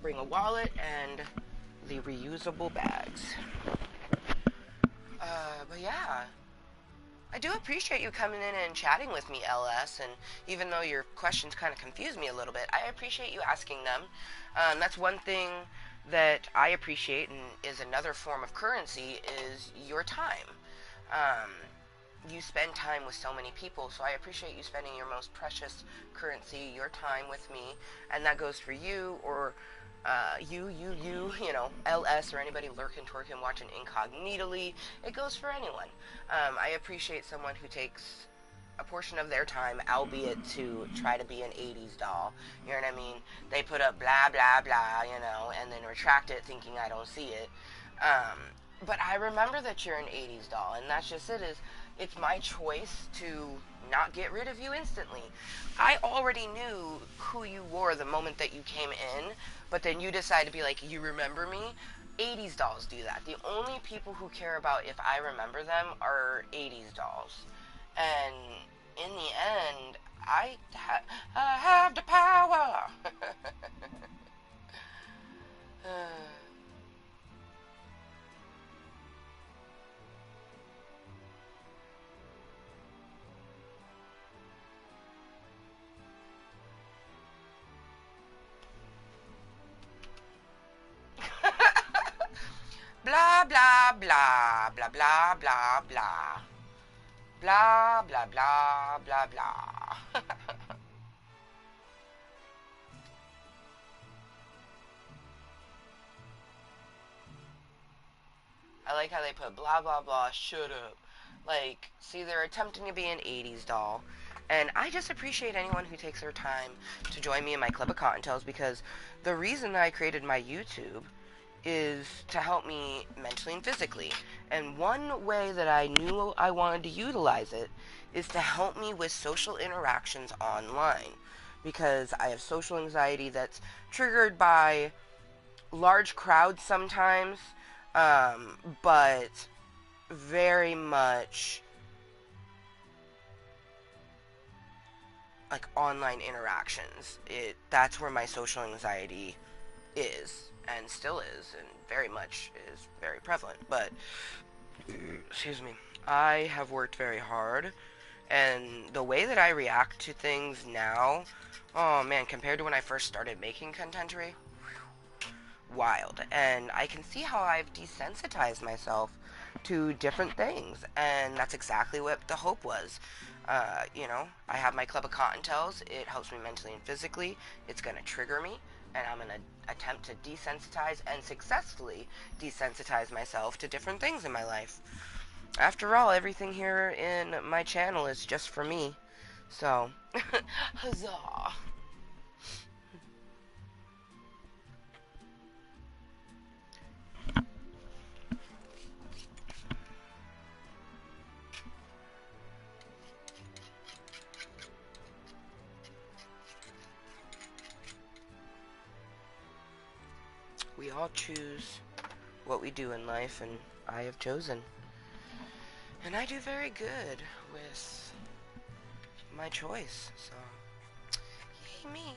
Bring a wallet and the reusable bags. But yeah. I do appreciate you coming in and chatting with me, LS, and even though your questions kind of confused me a little bit, I appreciate you asking them. That's one thing that I appreciate, and is another form of currency, is your time. you spend time with so many people, so I appreciate you spending your most precious currency, your time with me, and that goes for you, or you know, LS, or anybody lurking, twerking, watching incognitally. It goes for anyone. I appreciate someone who takes a portion of their time, albeit to try to be an 80s doll. You know what I mean? They put up blah, blah, blah, you know, and then retract it thinking I don't see it. But I remember that you're an 80s doll, and that's just it. It's my choice to not get rid of you instantly. I already knew who you were the moment that you came in, but then you decide to be like, you remember me? 80s dolls do that. The only people who care about if I remember them are 80s dolls. And in the end, I have the power. Blah, blah, blah, blah, blah, blah, blah. Blah, blah, blah, blah, blah. I like how they put blah, blah, blah, shut up. Like, see, they're attempting to be an 80s doll. And I just appreciate anyone who takes their time to join me in my Club of Cottontales, because the reason that I created my YouTube is to help me mentally and physically. And one way that I knew I wanted to utilize it is to help me with social interactions online, because I have social anxiety that's triggered by large crowds sometimes, but very much like online interactions. That's where my social anxiety is, and still is, and very much is very prevalent. But excuse me, I have worked very hard, and the way that I react to things now, oh man, compared to when I first started making contentery, wild. And I can see how I've desensitized myself to different things, and that's exactly what the hope was. You know, I have my Club of Cottontales. It helps me mentally and physically. It's going to trigger me, and I'm going to attempt to desensitize and successfully desensitize myself to different things in my life. After all, everything here in my channel is just for me. So, huzzah. We all choose what we do in life, and I have chosen. And I do very good with my choice, so yay me.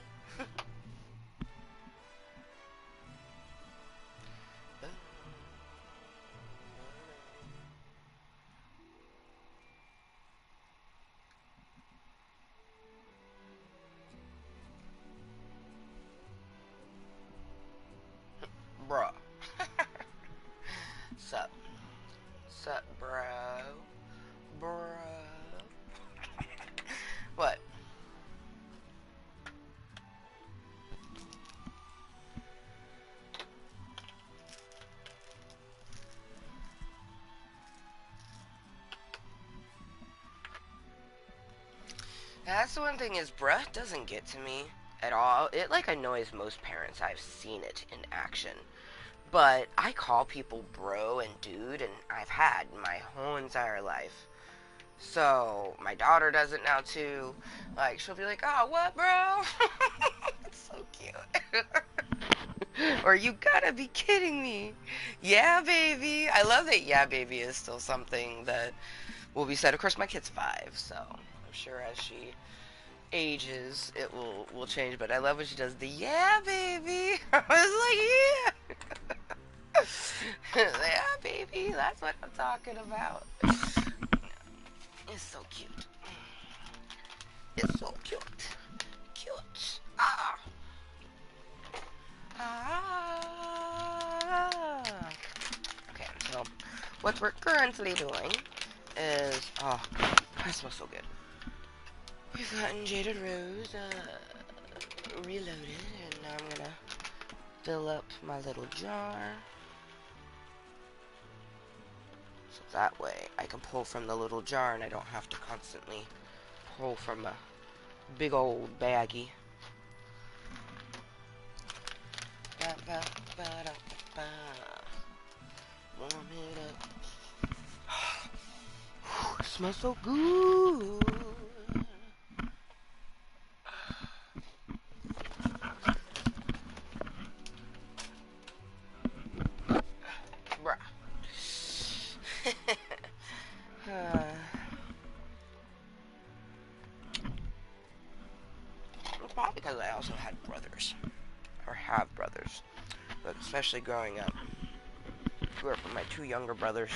Bruh. Sup? Sup, bro? Bro? What? That's the one thing is, bruh doesn't get to me at all. It like annoys most parents. I've seen it in action. But I call people bro and dude, and I've had my whole entire life. So my daughter does it now too. Like, she'll be like, "Oh, what, bro?" It's so cute. Or, "You gotta be kidding me." Yeah, baby. I love that yeah, baby is still something that will be said. Of course, my kid's 5, so I'm sure as she ages, it will change. But I love when she does the yeah, baby. I was like, yeah. Yeah, baby. That's what I'm talking about. It's so cute. It's so cute. Cute. Ah. Ah. Okay, so what we're currently doing is, oh, that smells so good. We've gotten Jaded Rose reloaded, and now I'm gonna fill up my little jar. So that way I can pull from the little jar and I don't have to constantly pull from a big old baggie. Ba, ba, ba, da, ba. Warm it up. It smells so good. Bruh. It's probably because I also had brothers. Or have brothers. But especially growing up. Grew up with my 2 younger brothers.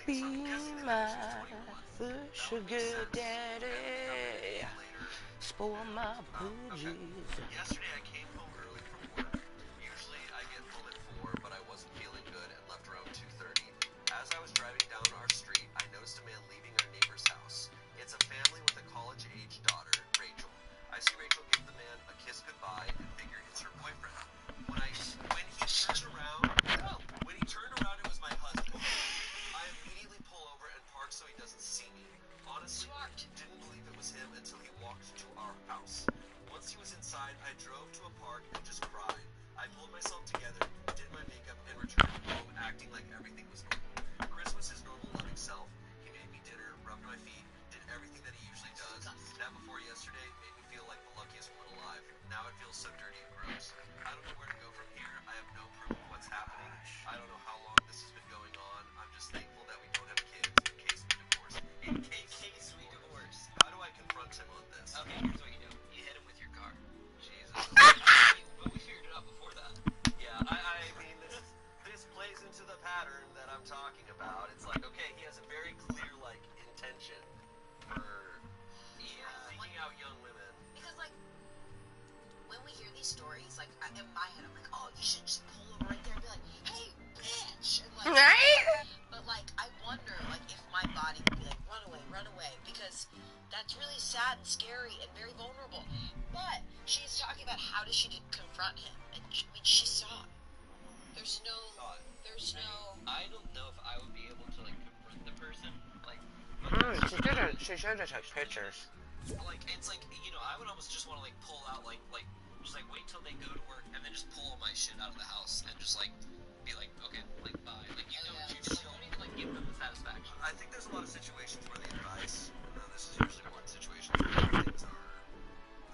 Be my sugar daddy, spoil my boogies. Yesterday I came home early from work. Usually I get home at 4, but I wasn't feeling good and left around 2:30. As I was driving down our street, I noticed a man leaving our neighbor's house. It's a family with a college-age daughter, Rachel. I see Rachel give the man a kiss goodbye and figure it's her boyfriend. When he turned around, it was my husband. I immediately pull over and park so he doesn't see me. Honestly, didn't believe it was him until he walked to our house. Once he was inside, I drove to a park and just cried. I pulled myself together, did my makeup, and returned home acting like everything was normal. Chris was his normal loving self. He made me dinner, rubbed my feet, did everything that he usually does. That before yesterday made me feel like the luckiest woman alive. Now it feels so dirty and gross. I don't know where to go from here. I have no proof of what's happening. I don't know how long this has been going on. I'm just thankful that we don't have kids in case we divorce. In case we divorce. How do I confront him on this? Okay, here's what you do. You hit him with your car. Jesus. But we figured it out before that. Yeah, I mean, this plays into the pattern that I'm talking about. It's like, okay, he has a very clear, like, intention for seeking out young women. Because, like, when we hear these stories, like, in my head, I'm like, oh, you should just pull over right there and be like, hey, bitch! And, like, Right? but, like, I wonder, like, if my body would be like, run away, because that's really sad and scary and very vulnerable. But she's talking about how does she confront him, and she saw it. There's no. I don't know if I would be able to, like, confront the person. Like, She showed us pictures. like, it's like, you know, I would almost just want to, like, pull out, like, just, like, wait till they go to work and then just pull all my shit out of the house and just, like, be like, okay, like, bye. Like, you don't even, like, give them the satisfaction. I think there's a lot of situations where the advice, this is usually more in situations where things are,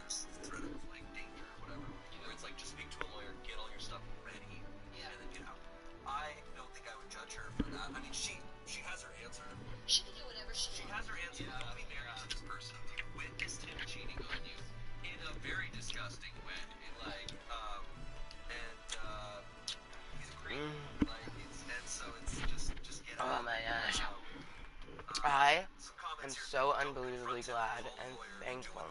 there's threat of, like, danger or whatever, where it's like, just speak to a lawyer, get all your stuff ready, and then get out. I don't think I would judge her for that. I mean, she has her answer. She can do whatever she has her answer. Yeah, Don't be married to this person. You witnessed him cheating on you in a very disgusting way. Like, he's a creep. Like, and so it's just get out. Oh my gosh. I am so unbelievably glad and thankful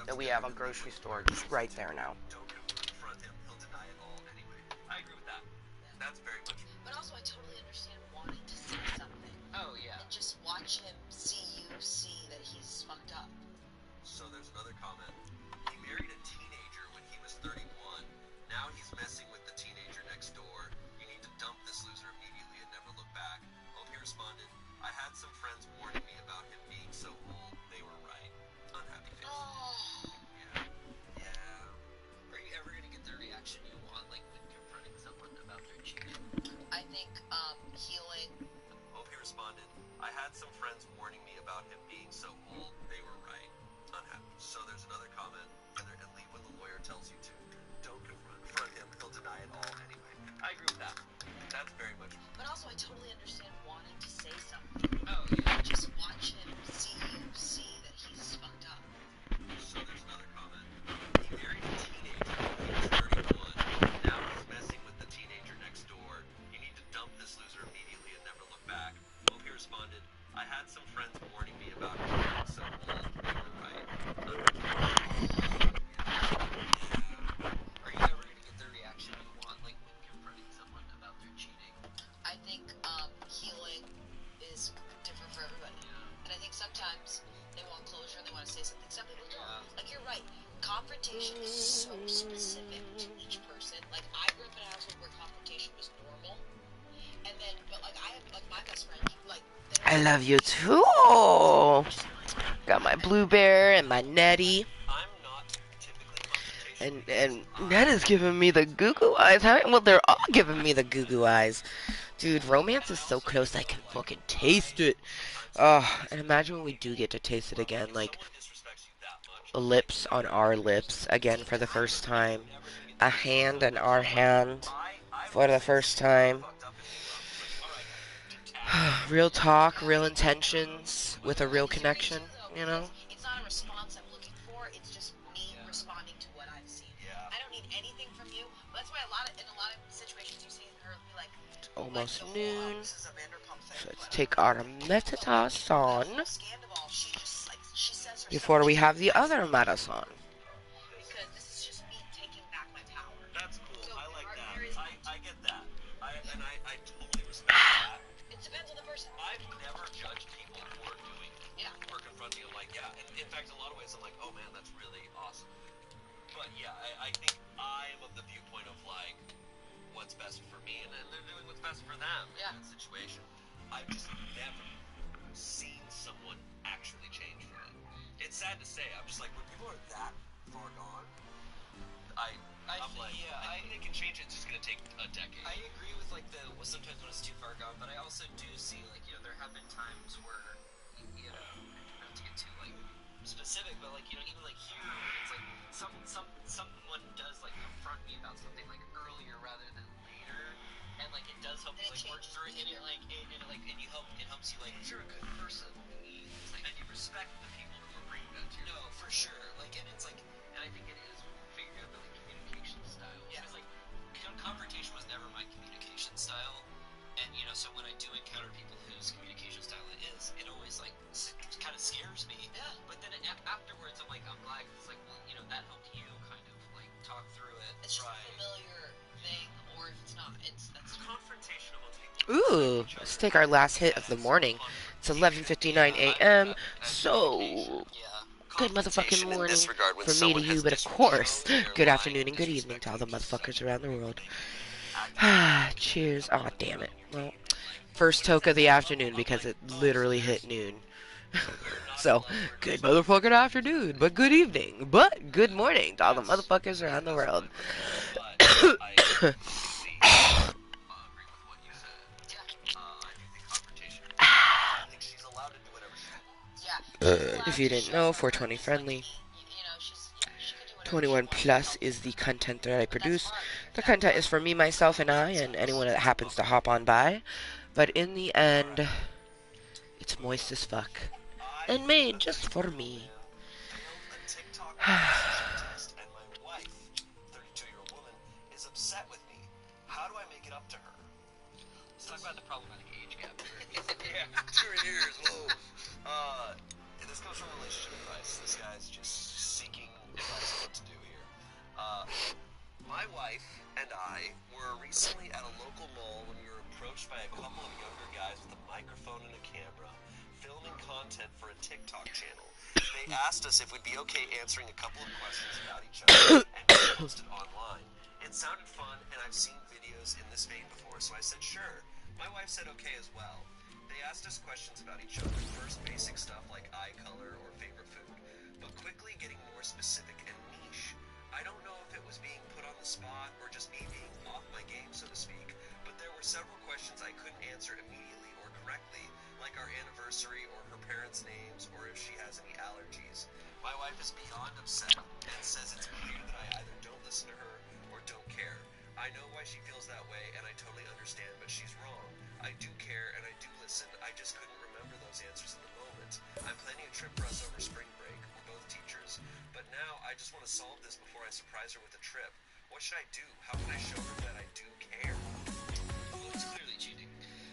that we have a grocery store just right there now. Don't confront him. He'll deny it all anyway. I agree with that. That's very much. But also, I totally understand wanting to see something. Oh, yeah. And just watch him see you see that he's fucked up. So there's another comment. He married a teenager I had some friends warning me about him being so old. They were right. Unhappy. So there's another comment. And leave when the lawyer tells you to. Don't confront him. He'll deny it all anyway. I agree with that. That's very much. But also, I totally understand wanting to say something. Oh, yeah. Just watch him see that he's fucked up. So there's another comment. He married a teenager when he was 31. Now he's messing with the teenager next door. You need to dump this loser immediately and never look back. Well, he responded, I had some friends warning me about him being so old. They were right. Are you ever gonna get the reaction you want, like when confronting someone about their cheating? I think healing is different for everybody. Yeah. And I think sometimes they want closure and they want to say something. Some people don't. Yeah. Like, you're right. Confrontation is so specific to each person. Like, I grew up in a household where confrontation was normal. And then, but like, I have, like, my best friend, like, I love you too. Got my Blue Bear and my Nettie. I'm not typically confrontational. And Ned is giving me the goo-goo eyes. Well, they're all giving me the goo-goo eyes. Dude, romance is so close I can fucking taste it. And imagine when we do get to taste it again. Like, lips on our lips again for the first time. A hand in our hand for the first time. Real talk, real intentions with a real connection, you know? It's not a response I'm looking for. It's just me responding to what I've seen. Yeah. I don't need anything from you. That's why in a lot of situations you see her be like, It's almost noon. this is a Vanderpump thing. So let's take our meditason Scandal, she just like she says herself before we have the other medicine. because this is just me taking back my power. That's cool. So I like that. there is- I get that. I totally respect that. It depends on the person. I've never judged people for doing it. Yeah. Or confronting them like, yeah. In fact, in a lot of ways, I'm like, oh man, that's really awesome. But yeah, I think I am of the viewpoint of like, what's best for me, and then they're doing what's best for them Yeah. in that situation. I've just never seen someone actually change from it. It's sad to say. I'm just like, when people are that far gone, I'm like, I think they can change it. It's just gonna take a decade. I agree with like sometimes when it's too far gone, but I also do see like there have been times where not to get too like specific, but like even like here it's like someone does like confront me about something like earlier rather than later, and like it does help me like work through it, and it helps you like if you're a good person, And you respect the people who are bringing that to you. no, for sure. Like, and it's like, and I think it is figuring out the like, communication style. Yeah. Because like, confrontation was never my communication style, and so when I do encounter people whose communication style it is, it always like kind of scares me. Yeah. But then afterwards, I'm like, I'm glad because like, well, that helped you kind of like talk through it. It's just right. a familiar thing, or if it's not, that's Confrontation amongst people. Ooh, let's take our last hit of the morning. It's 11:59 a.m. So, good motherfucking morning from me to you, but of course, good afternoon and good evening to all the motherfuckers around the world. Cheers. Oh, damn it. Well, first toke of the afternoon because it literally hit noon. So, good motherfucking afternoon, but good evening, but good morning to all the motherfuckers around the world. If you didn't know, 420 friendly. she could do whatever 21 plus is the content that I produce. The content is for me, myself, and I, and anyone that happens to hop on by. But in the end, it's moist as fuck. And made just for me. And my wife, 32-year-old woman, is upset with me. How do I make it up to her? Let's talk about the problematic age gap. Yeah, 2 years, whoa. This comes from relationship advice. This guy's just seeking advice on what to do here. My wife and I were recently at a local mall when we were approached by a couple of younger guys with a microphone and a camera, filming content for a TikTok channel. They asked us if we'd be okay answering a couple of questions about each other and post it online. It sounded fun, and I've seen videos in this vein before, so I said sure. My wife said okay as well. They asked us questions about each other, first basic stuff like eye color or favorite food, but quickly getting more specific and niche. I don't know if it was being put on the spot or just me being off my game, so to speak, but there were several questions I couldn't answer immediately or correctly, like our anniversary or her parents' names or if she has any allergies. My wife is beyond upset and says it's clear that I either don't listen to her or don't care. I know why she feels that way, and I totally understand, but she's wrong. I do care, and I do listen. I just couldn't remember those answers in the moment. I'm planning a trip for us over spring break. We're both teachers. But now I just want to solve this before I surprise her with a trip. What should I do? How can I show her that I do care? Well, it's clearly cheating.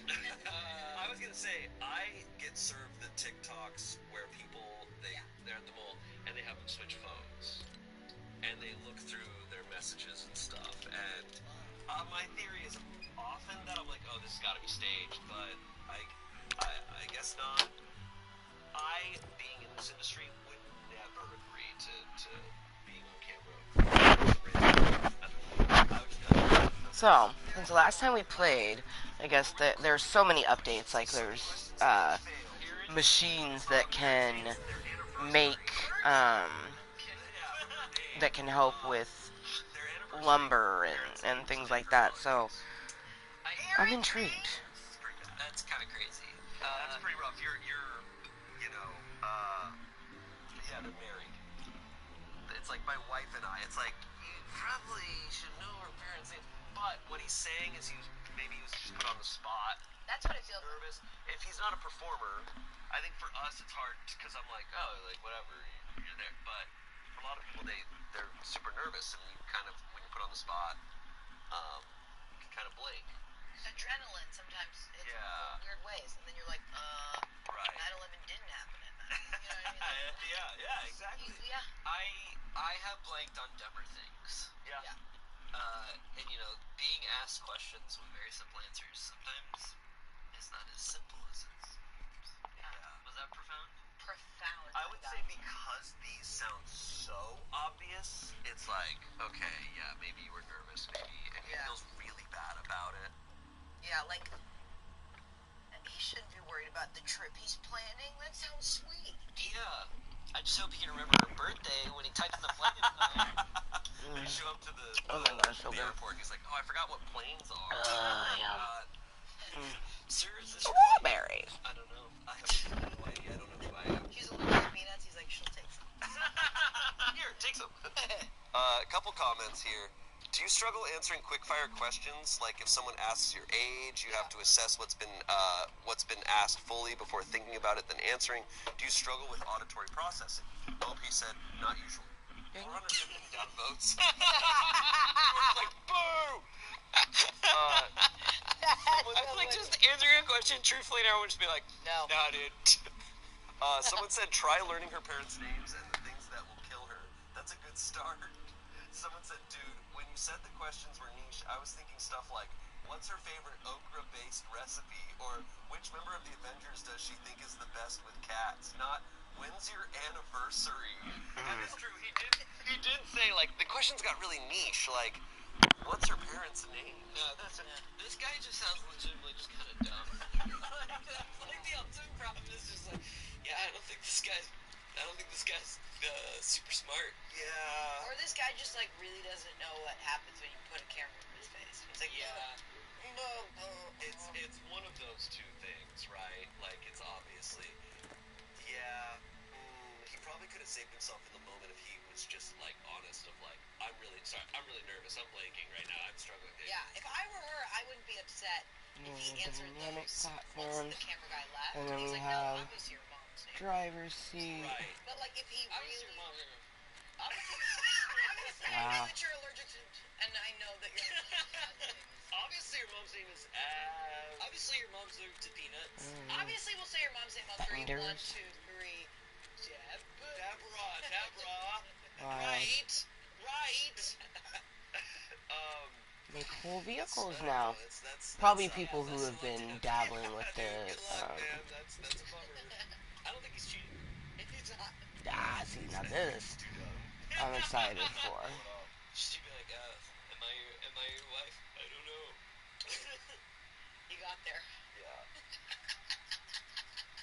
I was gonna say, I get served the TikToks where people, they're at the mall, and they have them switch phones. And they look through their messages and stuff, and my theory is often that I'm like, oh, this has got to be staged, but I guess not. I, being in this industry, would never agree to being on camera. I would just So, since the last time we played, I guess that there's so many updates. Like there's machines that can make that can help with lumber and things like that. So I'm intrigued. That's kind of crazy. That's pretty rough. You're you know, yeah, they're married. It's like my wife and I. It's like, you probably should know her parents' name. But what he's saying is maybe he was just put on the spot. That's what it feels like. Nervous. If he's not a performer, I think for us it's hard because I'm like, oh, like whatever, you're there. But for a lot of people, they're super nervous, and you kind of, when you're put on the spot, you can kind of blink. Adrenaline sometimes hits Yeah. in weird ways, and then you're like, Right. 9/11 didn't happen at night. You know what I mean? yeah, exactly. Yeah. I have blanked on dumber things. Yeah. And you know, being asked questions with very simple answers sometimes is not as simple as it seems. Yeah. Was that profound? Profound. I would say because these sound so obvious, it's like, okay, yeah, maybe you were nervous, maybe, and he Yeah. feels really bad about it. Yeah, like, he shouldn't be worried about the trip he's planning. That sounds sweet. Yeah. I just hope he can remember her birthday when he types in the flight invite. They show up to the, Oh my gosh, so the good. airport, and he's like, oh, I forgot what planes are. Yeah. Sir, is this your Strawberries. I don't know. I have no idea. I don't know who I am. He's allergic to peanuts. He's like, she'll take some. Here, take some. A couple comments here. Do you struggle answering quickfire questions? Like if someone asks your age, you have to assess what's been asked fully before thinking about it, then answering. Do you struggle with auditory processing? Well, he said, not usually. We're on a dipping down votes. Like, boo! I feel like just answering a question truthfully now would just be like, No. nah, dude. Someone said, try learning her parents' names and the things that will kill her. That's a good start. Someone said, dude, when you said the questions were niche, I was thinking stuff like, what's her favorite okra-based recipe? Or which member of the Avengers does she think is the best with cats? Not, when's your anniversary? That is true. He did say, like, the questions got really niche. Like, what's her parents' name? No, this guy just sounds legitimately just kind of dumb. Like the ultimate problem is just like, yeah, I don't think this guy's super smart. Yeah. Or this guy just, like, really doesn't know what happens when you put a camera in his face. He's like, Yeah. It's one of those two things, right? Like, it's obviously, yeah, he probably could have saved himself in the moment if he was just, like, honest of, like, I'm really nervous, I'm blanking right now, I'm struggling. Yeah, if I were her, I wouldn't be upset if he answered Dynamic those platform. once the camera guy left. And then He's we like, have no, obviously your mom's name. driver's seat. Right. But, like, if he Obviously, really... your mom's gonna. Obviously, I know Wow. that you're allergic to... And I know that you're... Obviously, your mom's name is Obviously, your mom's allergic to peanuts. Obviously, we'll say your mom's name on three. Fenders. 1, 2, 3. Deborah. Right. They cool vehicles now. That's Probably people who have been dabbling with the. Good luck, man. That's a bummer. I don't think he's cheating. He's not. See, now this I'm excited for. She'd be like, am I your wife? I don't know. You got there. Yeah.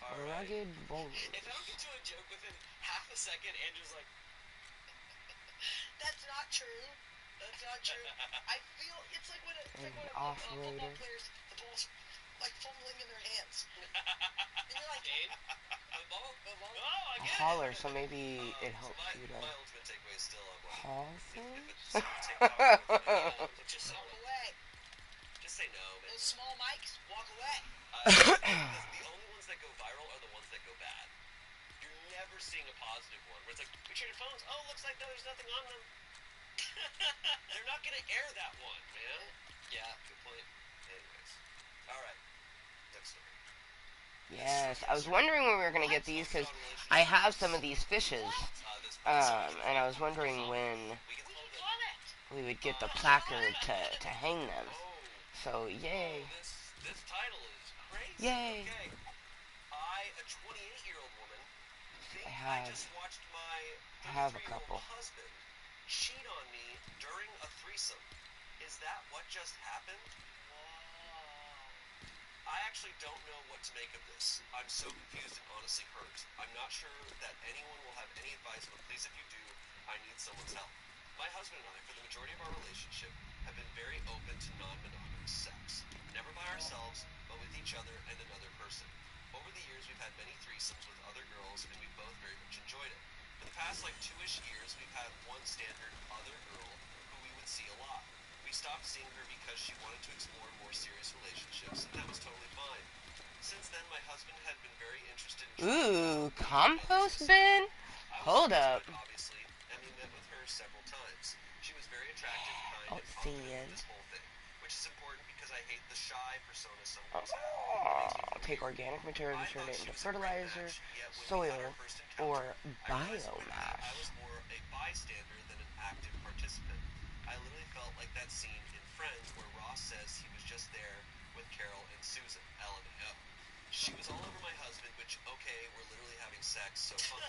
All right. Rugged bold. If I don't get to a joke within half a second, Andrew's like, That's not true. That's not true. I feel it's like when An football off-roader. players, the ball's like fumbling in their hands. And you're like, Jane? Football? Football? Oh, I A get holler, it. so maybe it So helps you to my ultimate takeaway is still haul if things. it's TikTok with Yeah, just Walk say away. just say no, man. Those small mics, walk away. The only ones that go viral are the ones that go bad. You're never seeing a positive one where it's like, we traded phones. Oh, looks like there's nothing on them. They're not gonna air that one, man. Yeah, good point. Anyways, all right. Next story. Yes, I was wondering when we were gonna get these because I have some of these fishes, and I was wondering when We can solve it. Call it. we would get the placard to hang them. So yay! This title is crazy. Yay. Okay. I, a 28-year-old woman, think I I just watched my have a 33-year-old couple. husband cheat on me during a threesome. Is that what just happened? I actually don't know what to make of this. I'm so confused and honestly hurt. I'm not sure that anyone will have any advice, but please, if you do, I need someone's help. My husband and I, for the majority of our relationship, have been very open to non-monogamous sex. Never by ourselves, but with each other and another person. Over the years, we've had many threesomes with other girls, and we both very much enjoyed it. For the past, 2-ish years, we've had one standard other girl who we would see a lot. We stopped seeing her because she wanted to explore more serious relationships, and that was totally fine. Since then, my husband had been very interested in Ooh, compost bin? Hold up. obviously, and we met with her several times. She was very attractive, kind, Oh, and confident Sin. with this whole thing, which is important because I hate the shy persona some girls have. Oh, take organic material and turn it into fertilizer, soil, or I biomass. was more a bystander than an active participant. I literally felt like that scene in Friends where Ross says he was just there with Carol and Susan, LMAO. She was all over my husband, which, okay, we're literally having sex, so fun.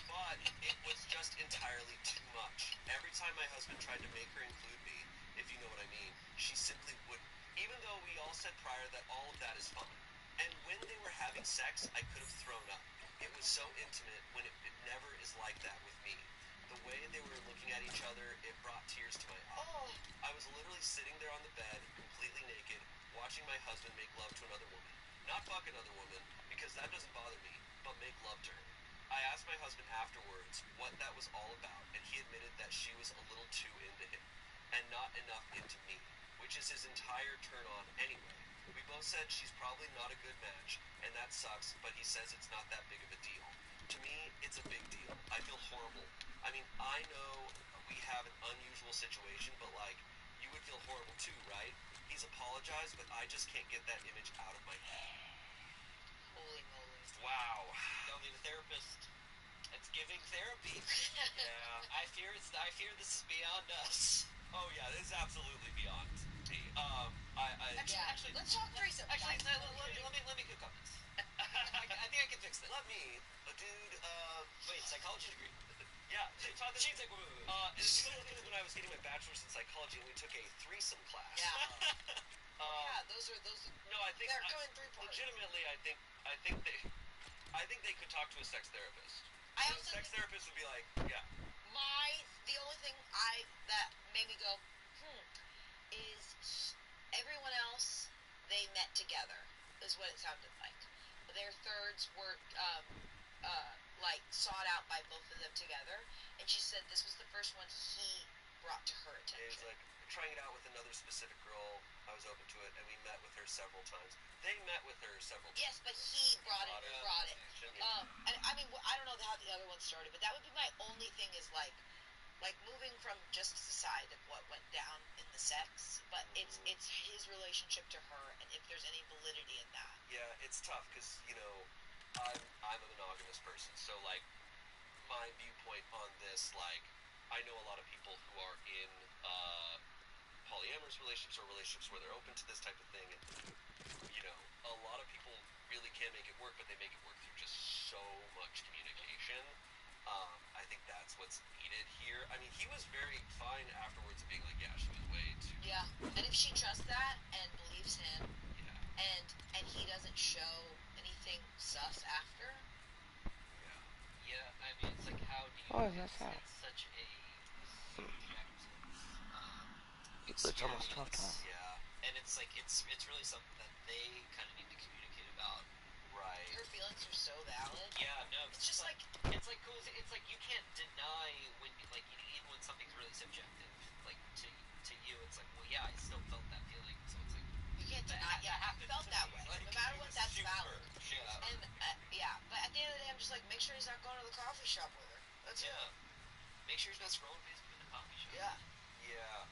But it was just entirely too much. Every time my husband tried to make her include me, if you know what I mean, she simply wouldn't. Even though we all said prior that all of that is fine. And when they were having sex, I could have thrown up. It was so intimate when it never is like that with me. The way they were looking at each other, it brought tears to my eyes. I was literally sitting there on the bed, completely naked, watching my husband make love to another woman. Not fuck another woman, because that doesn't bother me, but make love to her. I asked my husband afterwards what that was all about, and he admitted that she was a little too into him, and not enough into me, which is his entire turn on anyway. We both said she's probably not a good match, and that sucks, but he says it's not that big of a deal. To me, it's a big deal. I feel horrible. I mean, I know we have an unusual situation, but you would feel horrible too, right? He's apologized, but I just can't get that image out of my head. Holy moly. Wow. Don't need a therapist. It's giving therapy. Yeah. I fear this is beyond us. Oh yeah, this is absolutely beyond me. Actually, let's talk threesome. Actually, let me cook on this. I think I can fix this. Let me, dude. Wait, psychology degree. Yeah, they taught this. She's like, wait. It's literally when I was getting my bachelor's in psychology, and we took a threesome class. Yeah. Yeah, those are No, I think they're going 3 parts. legitimately, I think they could talk to a sex therapist. I A also sex think therapist would be like, yeah. the only thing that made me go, is everyone else they met together is what it sounded like. Their thirds were sought out by both of them together, and she said this was the first one he brought to her It was attention. like trying it out with another specific girl. I was open to it, and we met with her several times. They met with her several times. Yes, but he brought it. And I mean, I don't know how the other one started, but that would be my only thing is like moving from just the side of what went down in the sex, but it's his relationship to her, and if there's any validity in that. Yeah, it's tough because I'm a monogamous person, so my viewpoint on this, I know a lot of people who are in polyamorous relationships or relationships where they're open to this type of thing, and a lot of people really can make it work, but they make it work through just so much communication. I think that's what's needed here. I mean, he was very fine afterwards, being like, yeah, she was way too. Yeah, and if she trusts that and believes him, Yeah. and he doesn't show anything sus after. Yeah, I mean, it's like, how do you... Oh, that's that. It's such a subjective It's almost 12 experience. times. Yeah. And and it's like it's really something that they kind of need to communicate about. Right. Your feelings are so valid. Yeah, no, It's just like it's like cool. It's like you can't deny when like even when something's really subjective, like to you, it's like well, yeah, I still felt that feeling. So it's like you can't deny. Yeah, I felt that way. Like, No matter he what, was that's super. valid. Yeah. And yeah, but at the end of the day, I'm just like, make sure he's not going to the coffee shop with her. That's Yeah. it. Make sure he's not scrolling Facebook in the coffee shop. Yeah. Yeah.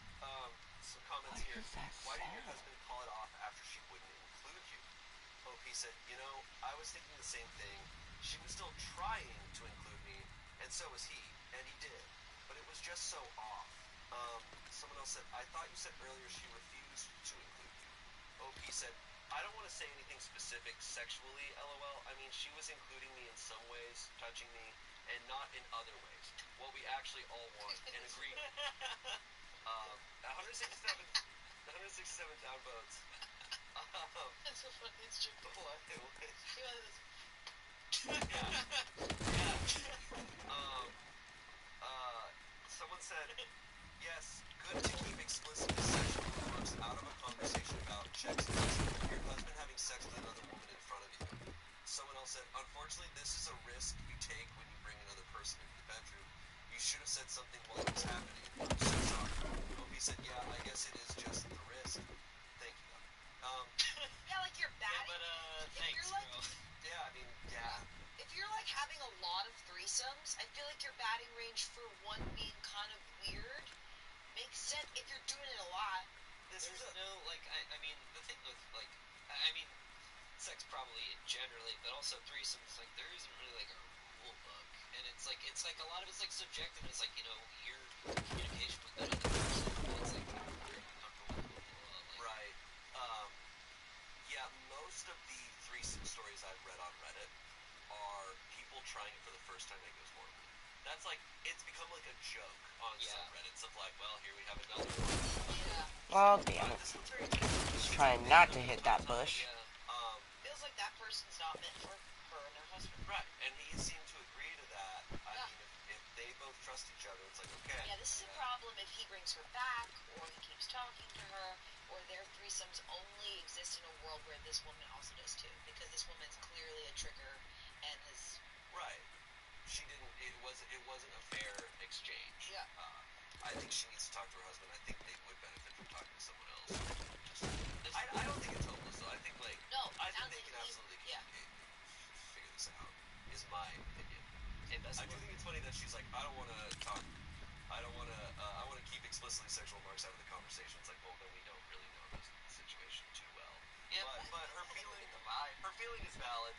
Some comments What here. does that Why did your say? husband call it off after she wouldn't include you? OP said, you know, I was thinking the same thing. She was still trying to include me, and so was he, and he did. But it was just so off. Someone else said, I thought you said earlier she refused to include you. OP said, I don't want to say anything specific sexually, LOL. I mean, she was including me in some ways, touching me, and not in other ways. What we actually all want and agree. 167 downvotes. That's the funniest joke of all. Someone said, yes, good to keep explicitly sexual remarks out of a conversation about checks and your husband having sex with another woman in front of you. Someone else said, unfortunately, this is a risk you take when you bring another person into the bedroom. You should have said something while it was happening. So sorry. Opie said, yeah, I guess it is just the risk. Thank you, though. Yeah, like you're batting. Yeah, but if thanks, you're like, bro. Yeah, I mean, yeah. if you're like having a lot of threesomes, I feel like your batting range for one being kind of weird makes sense if you're doing it a lot. This is There's a... no like I mean the thing with like I mean sex probably generally, but also threesomes like there isn't really like a rule book, and it's like a lot of it's like subjective. It's like your communication with that other person. It's like are you comfortable with like, Right. Yeah, most of the threesome stories I've read on Reddit are people trying it for the first time and it goes horribly. That's like, it's become like a joke on some Reddits of like, well, here we have another one. Yeah. Oh, damn it. This one's very different. Just trying not to hit that bush. Feels like that person's not meant for her and her husband. Right, and he seemed to agree to that. I mean, if they both trust each other, it's like, okay. Yeah, this is a problem if he brings her back, or he keeps talking to her, or their threesomes only exist in a world where this woman also does too, because this woman's clearly a trigger and has... Right. She didn't, it wasn't a fair exchange. Yeah. I think she needs to talk to her husband. I think they would benefit from talking to someone else. I don't think it's hopeless, though. I think, like, No, I think they can absolutely figure this out, is my opinion. I do think it's funny that she's like, I don't want to talk, I want to keep explicitly sexual remarks out of the conversation. It's like, well, then we don't really know the situation too well. Yeah. But her feeling is valid.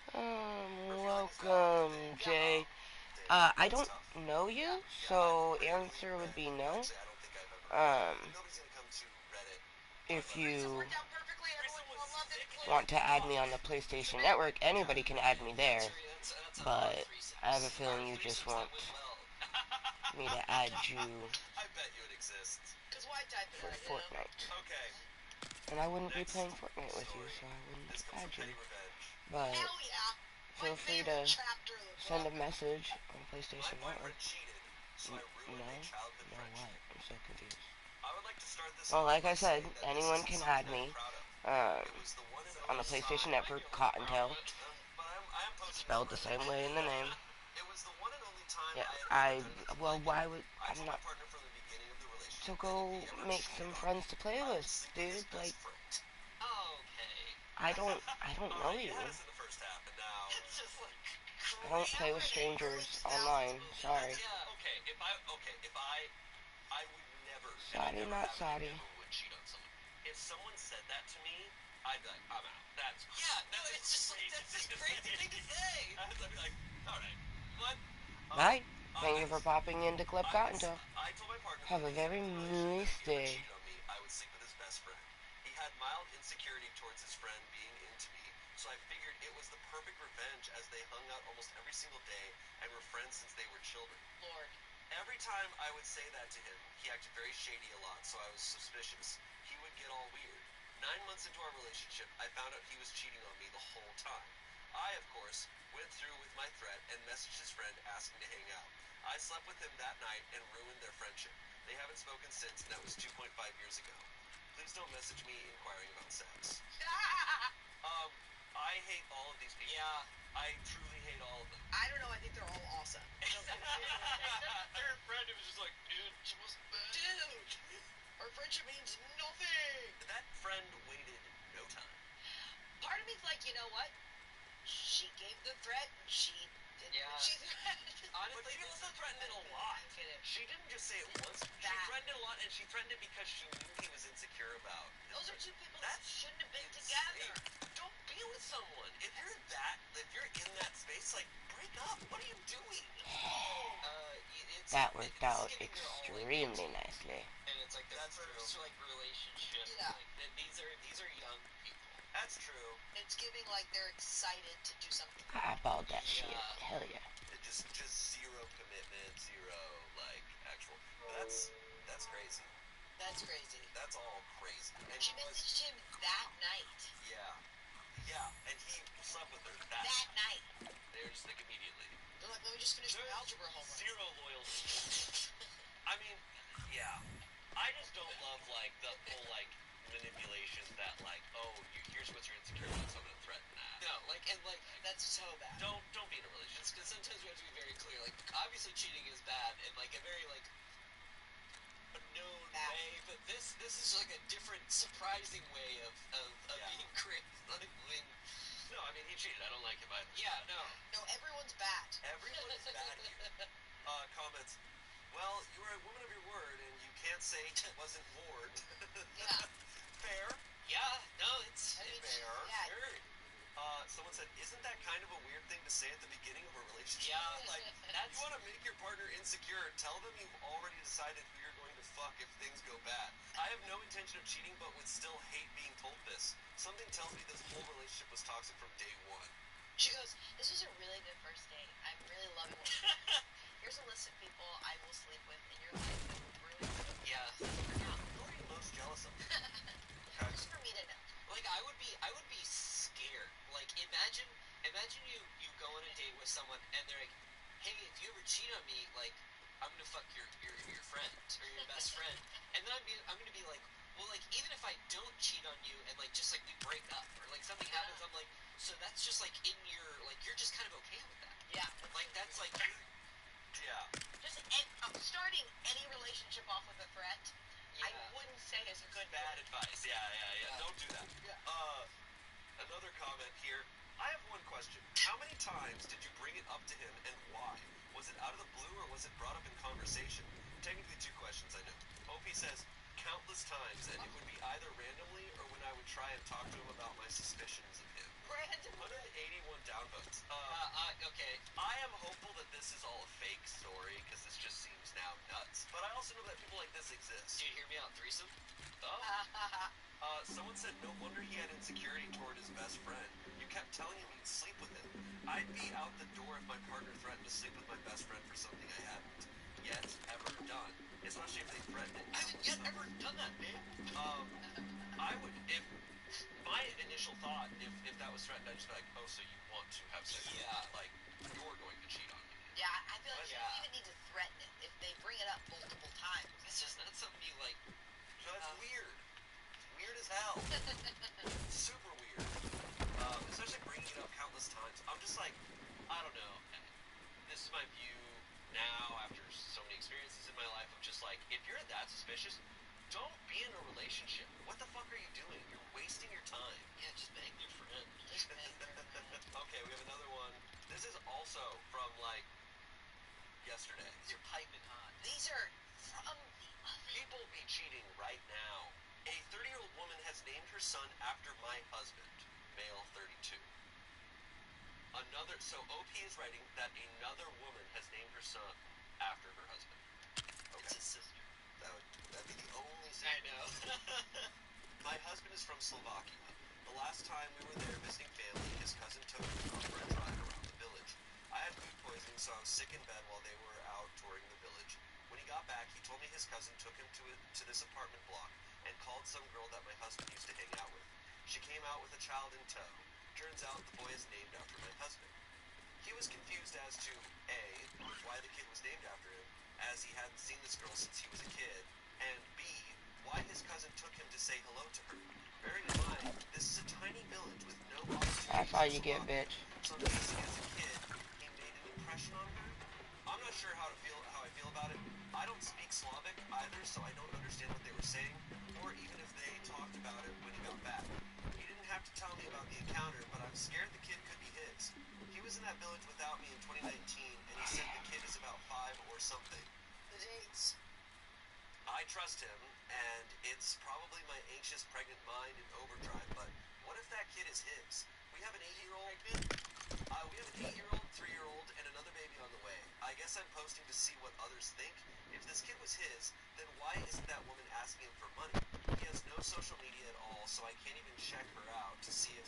Welcome, Jay. I don't know you, so answer would be no. Actually, I don't think I've ever. Nobody's gonna come to Reddit. If Threesome you worked out perfectly, everyone will love it, including... want to add me on the PlayStation Network, anybody can add me there. But I have a feeling you just want me to add you I bet you it exists. Because why type it for out, you know? Fortnite. Okay. And I wouldn't be playing Fortnite with you, so I wouldn't This comes add from you. Petty Revenge. But Hell yeah! feel My free favorite to chapter of the send a book. message on My PlayStation Network. boyfriend cheated, so I ruined a childhood No, what? friendship. I'm so confused. I would like to start this Well, off like by I said, saying that anyone this can is add something me. I'm proud of. It was the one and On the only PlayStation time- Network, Cottontale, But I am posting spelled this the same way in the name. It was the one and only time Yeah, I had ever done anything well, like why it. would, I I'm told my not, partner from the beginning of the relationship so that go if he ever make cheated some on friends me, to play I would with, sleep with his dude, best like, friend. Okay. I don't know You you. had us in the first half, and now It's just like... I don't play with strangers online, sorry. Yeah, okay. If I would never. Sorry, not sorry. I never would cheat on someone. If someone said that to me, I'd be like, I'm out. That's It's just like that's this crazy thing to say. I'd be like, all right, what? Bye. Thank you for popping into Club Cottontale. I told my partner Have a very Mooiisstt day. If he ever cheated on me, I would sleep with his best friend. He had mild insecurity towards his friend being into me, so I figured it was the perfect revenge as they hung out almost every single day and were friends since they were children. Lord. Every time I would say that to him, he acted very shady a lot, so I was suspicious. He would get all weird. 9 months into our relationship, I found out he was cheating on me the whole time. I, of course, went through with my threat and messaged his friend asking to hang out. I slept with him that night and ruined their friendship. They haven't spoken since, and that was 2.5 years ago. Please don't message me inquiring about sex. I hate all of these people. Yeah. I truly hate all of them. I don't know. I think they're all awesome. Except the third friend who was just like, dude, she wasn't bad. Dude, our friendship means nothing. That friend waited no time. Part of me's like, you know what? She gave the threat. She did. Yeah. She threatened. But Honestly, she also threatened it a lot. She didn't just say it once. She That- threatened it a lot, and she threatened it because she knew he was insecure about it. Those are two people That's that shouldn't have been insane. together. Don't be with someone. If you're in that space, like, break up. What are you doing? That worked out skipping their all, like, extremely nicely. and it's like their That's first true. like relationship. Yeah. Like these are young people. That's true. It's giving like they're excited to do something. I bought that shit. Yeah. Hell yeah. It just zero commitment, zero like actual. But that's crazy. That's crazy. That's all crazy. And She he was, messaged him that night. yeah, and he slept with her that Night. They're just like immediately. They're like, let me just finish my algebra homework. Zero loyalty. I mean, yeah. I just don't love like the whole like manipulation that like, oh, here's what you're insecure about, so I'm gonna threaten that. No, like and like That's so bad. Don't be in a relationship. because sometimes we have to be very clear. Like obviously cheating is bad and like a very like a known Bad. way, but this is like a different, surprising way of Yeah. being crazy. Like, No, I mean he cheated. I don't like him either. yeah, no. No, everyone's bad. Everyone is bad here. Comments. Well, you are a woman of your word, and you can't say it wasn't warned. Yeah. Fair. Yeah, no, it's I mean, Fair. yeah. Sure. Someone said, isn't that kind of a weird thing to say at the beginning of a relationship? Yeah, Like, that's you want to make your partner insecure, tell them you've already decided who you're going to fuck if things go bad. I have no intention of cheating, but would still hate being told this. Something tells me this whole relationship was toxic from day one. She goes, this was a really good first date. I'm really loving what Here's a list of people I will sleep with in your life that will ruin you. yeah. Who are you most jealous of? Okay. Just for me to know. Like I would be scared. Like imagine you go on a date with someone and they're like, hey, if you ever cheat on me, like I'm gonna fuck your friend or your best friend, and then I'm gonna be like, well, like even if I don't cheat on you and like just like we break up or like something happens, I'm like, so that's just like in your like you're just kind of okay with that. Yeah. Like that's like Yeah. Just starting any relationship off with a threat, I yeah. wouldn't say is a good Bad advice. Yeah. Don't do that. Yeah. Another comment here. I have one question. How many times did you bring it up to him and why? Was it out of the blue or was it brought up in conversation? Technically two questions, I know. OP says countless times, and it would be either randomly or when I would try and talk to him about my suspicions of him. Random. 181 downvotes. Okay. I am hopeful that this is all a fake story because this just seems now nuts. But I also know that people like this exist. Did you hear me out? Threesome? Someone said no wonder he had insecurity toward his best friend. You kept telling him you'd sleep with him. I'd be out the door if my partner threatened to sleep with my best friend for something I hadn't yet ever done. Especially if they threatened it. I haven't yet ever done that, man. I would, if my initial thought, if that was threatened, I'd just be like, oh, so you want to have sex with me? Yeah. Like, you're going to cheat on me. Yeah, I feel like you Yeah. don't even need to threaten it if they bring it up multiple times. It's just not something you like. So that's weird. Weird as hell. Super weird. Especially bringing it up countless times. I'm just like, I don't know. This is my view now after so many experiences in my life of just like, if you're that suspicious, don't be in a relationship. What the fuck are you doing? You're wasting your time. Yeah, just bang your friend. Okay, we have another one. This is also from like yesterday. These are piping hot. These are from the oven. People be cheating right now. A 30-year-old woman has named her son after my husband, male 32. So OP is writing that another woman has named her son after her husband. Okay. It's his sister. That'd be the only I know. My husband is from Slovakia. The last time we were there visiting family, his cousin took me for a drive around the village. I had food poisoning, so I was sick in bed while they were out touring the village. When he got back, he told me his cousin took him to this apartment block and called some girl that my husband used to hang out with. She came out with a child in tow. Turns out the boy is named after my husband. He was confused as to A, why the kid was named after him, as he hadn't seen this girl since he was a kid, and B, why his cousin took him to say hello to her. Bearing in mind, this is a tiny village with no opportunity. That's all you get, bitch. So I'm guessing as a kid, he made an impression on her. I'm not sure how I feel about it. I don't speak Slavic either, so I don't understand what they were saying, or even if they talked about it when he got back. He didn't have to tell me about the encounter, but I'm scared the kid could be his. He was in that village without me in 2019, and he said the kid is about 5 or something. The dates. I trust him, and it's probably my anxious pregnant mind in overdrive, but what if that kid is his? We have an 8-year-old, 3-year-old, and another baby on the way. I guess I'm posting to see what others think. If this kid was his, then why isn't that woman asking him for money? He has no social media at all, so I can't even check her out to see if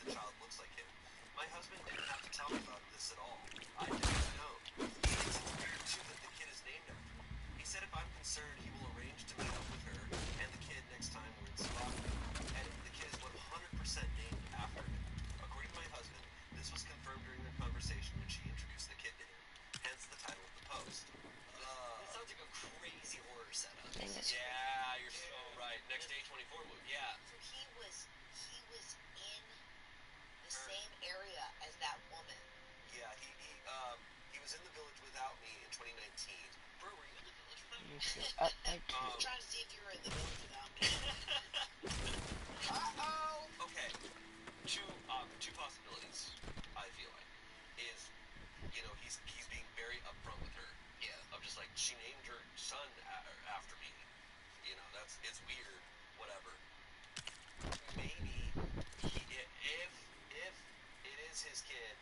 the child looks like him. My husband didn't have to tell me about this at all. I didn't know. It's weird, too, that the kid is named after me. He said if I'm concerned, he will arrange to meet up with her and the kid next time we're in Slovakia. And the kid is 100% named after him. According to my husband, this was confirmed during their conversation when she introduced the kid to him. Hence the title of the post. That sounds like a crazy horror setup. Yeah, you're so right. Next day 24 movie. Yeah. So he was in the same area as that woman. Yeah, he was in the village without me in 2019. Bro, were you in the village with him? I'm trying to see if you were in the village without me. Uh-oh! Okay, two possibilities, I feel like, is, he's being very upfront with her. Yeah. Of just like, she named her son after me. It's weird, whatever. Maybe, if it is his kid,